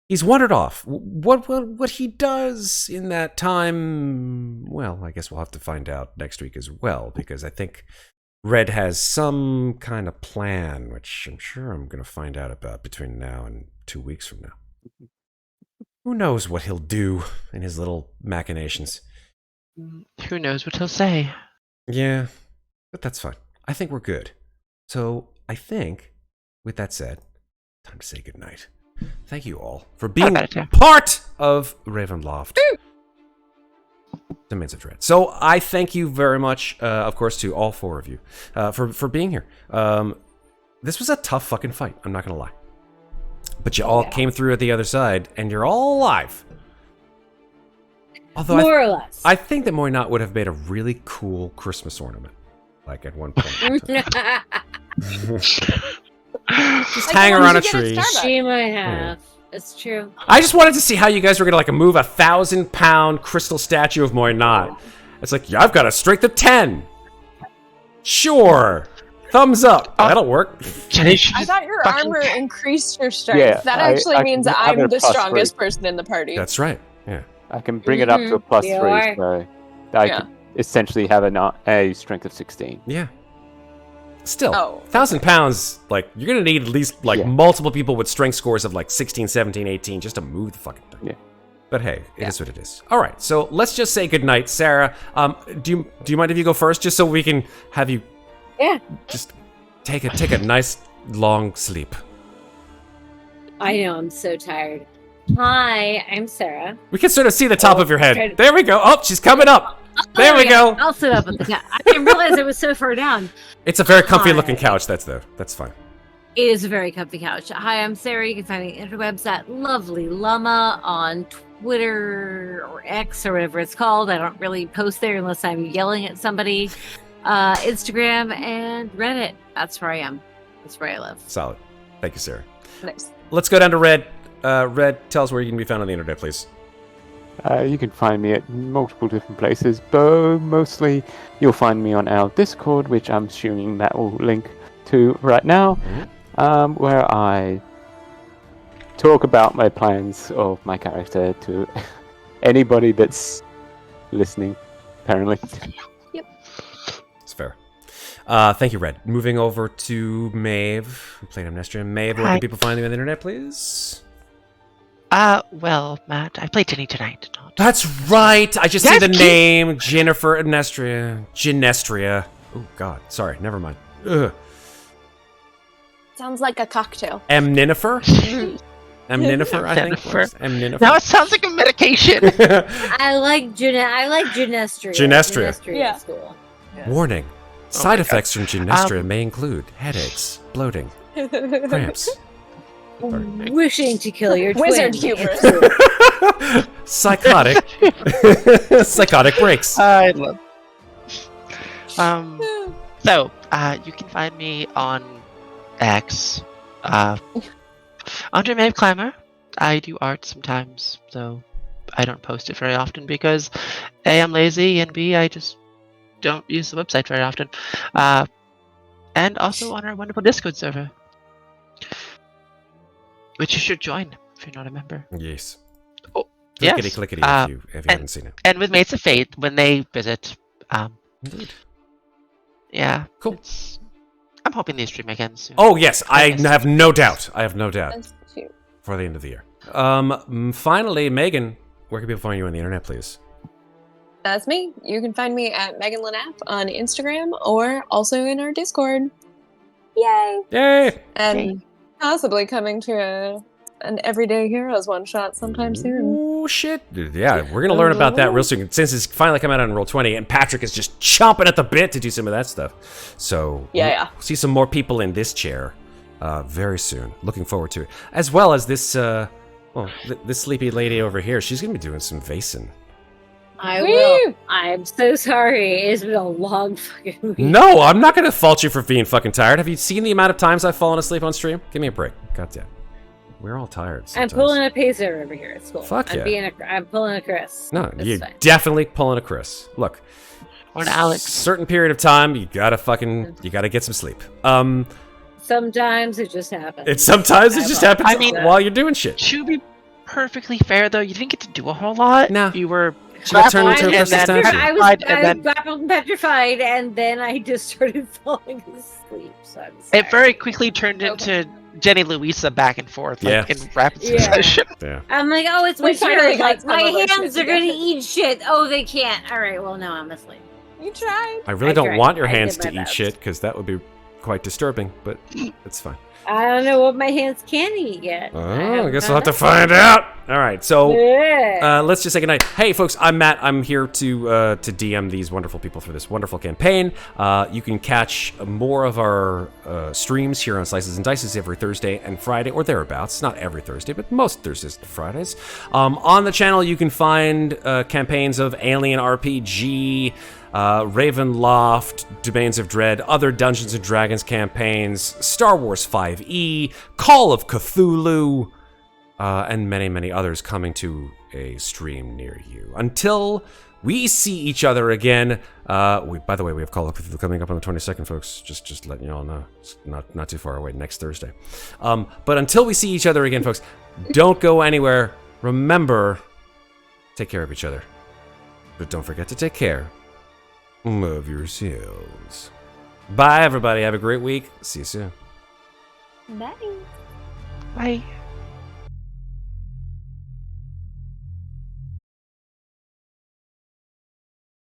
He's wandered off. What he does in that time, well, I guess we'll have to find out next week as well, because I think Red has some kind of plan, which I'm sure I'm going to find out about between now and 2 weeks from now. Who knows what he'll do in his little machinations. Who knows what he'll say? Yeah, but that's fine. I think we're good. So I think, with that said, time to say goodnight. Thank you all for being part of Ravenloft. Domains of Dread. So I thank you very much, of course, to all 4 of you for being here. This was a tough fucking fight, I'm not going to lie. But you all came through at the other side, and you're all alive. Although More or less. I think that Muadnhait would have made a really cool Christmas ornament, like at one point. Just hang her on a tree. She might have. It's true. I just wanted to see how you guys were gonna like move a 1,000-pound crystal statue of Muadnhait. It's like, yeah, I've got a strength of 10. Sure. Thumbs up. That'll work. I thought your armor increased your strength. Yeah, that actually means I'm the +3. strongest person in the party. That's right. Yeah. I can bring it up to a +3, so I can essentially have a strength of 16. Yeah. Still, 1,000 pounds, like, you're gonna need at least, like, multiple people with strength scores of, like, 16, 17, 18 just to move the fucking thing. Yeah. But hey, it is what it is. All right, so let's just say goodnight. Sarah, do you mind if you go first, just so we can have you just take a nice, long sleep? I know, I'm so tired. Hi, I'm Sarah. We can sort of see the top of your head. There we go. Oh, she's coming up. There we go. I'll sit up at the couch. I didn't realize it was so far down. It's a very comfy looking couch, that's fine. It is a very comfy couch. Hi, I'm Sarah. You can find me on the interwebs at Lovely Llama on Twitter or X or whatever it's called. I don't really post there unless I'm yelling at somebody. Instagram and Reddit. That's where I am. That's where I live. Solid. Thank you, Sarah. Nice. Let's go down to Red. Red, tell us where you can be found on the internet, please. You can find me at multiple different places, but mostly you'll find me on our Discord, which I'm assuming that will link to right now, where I talk about my plans of my character to anybody that's listening, apparently. Yep. It's fair. Thank you, Red. Moving over to Maeve, who played Amnestria. Maeve, where can people find you on the internet, please? Well, Matt, I played Ginny tonight. That's right! I just see the name. Ginnifer Amnestria. Oh, God. Sorry, never mind. Ugh. Sounds like a cocktail. Amninifer, I think. Amninifer. Now it sounds like a medication. I like Ginestria. Ginestria. Yeah. Is cool. Warning. Side effects from Ginestria may include headaches, bloating, cramps. Wishing to kill your Wizard twin. hubris. Psychotic breaks. I love. So you can find me on X, under Maeve Climber. I do art sometimes, though I don't post it very often because A, I'm lazy, and B, I just don't use the website very often. And also on our wonderful Discord server, which you should join if you're not a member. Yes. Oh, clickety if you haven't seen it. And with Mates of Faith, when they visit, Indeed. yeah, Cool. I'm hoping they stream again soon. Oh yes, I have no doubt. That's cute. For the end of the year. Finally, Megan, where can people find you on the internet, please? That's me. You can find me at Megan Lanapp on Instagram or also in our Discord. Yay! Yay! And possibly coming to an Everyday Heroes one-shot sometime soon. Oh, shit. Yeah, we're going to learn about that real soon. Since it's finally come out on Roll20, and Patrick is just chomping at the bit to do some of that stuff. So, Yeah. we'll see some more people in this chair very soon. Looking forward to it. As well as this, this sleepy lady over here. She's going to be doing some vasing. I will. I'm so sorry. It's been a long fucking week. No, I'm not going to fault you for being fucking tired. Have you seen the amount of times I've fallen asleep on stream? Give me a break. Goddamn. We're all tired sometimes. I'm pulling a pacer over here. It's cool. Fuck yeah. I'm pulling a Chris. No, It's you're fine. definitely pulling a Chris. Look. Or an Alex. Certain period of time, you gotta get some sleep. Sometimes it just happens. Sometimes it just happens while you're doing shit. To be perfectly fair, though, you didn't get to do a whole lot. No. You were turned into a and then statue. I was and grappled and petrified, and then I just started falling asleep. So I'm sorry. it very quickly turned into Jenny Louisa back and forth, like in rapid succession. Yeah. I'm like, oh, it's my We finally turn. got Like, some my of our hands shit are going to together. eat shit. Oh, they can't. All right, well, no, I'm asleep. You tried. I really I don't tried. want your I hands did to my eat best. shit, because that would be quite disturbing, but it's fine. I don't know what my hands can eat yet. Oh, I guess we'll have to find out. All right, so Yeah. let's just say goodnight. Hey, folks, I'm Matt. I'm here to DM these wonderful people through this wonderful campaign. You can catch more of our streams here on Slices and Dices every Thursday and Friday, or thereabouts. Not every Thursday, but most Thursdays and Fridays. On the channel, you can find campaigns of Alien RPG, Ravenloft, Domains of Dread, other Dungeons & Dragons campaigns, Star Wars 5e, Call of Cthulhu, and many, many others coming to a stream near you. Until we see each other again, by the way, we have Call of Cthulhu coming up on the 22nd, folks. Just letting you all know. It's not too far away, next Thursday. But until we see each other again, folks, don't go anywhere. Remember, take care of each other. But don't forget to take care of yourselves. Bye, everybody. Have a great week. See you soon. Bye. Bye.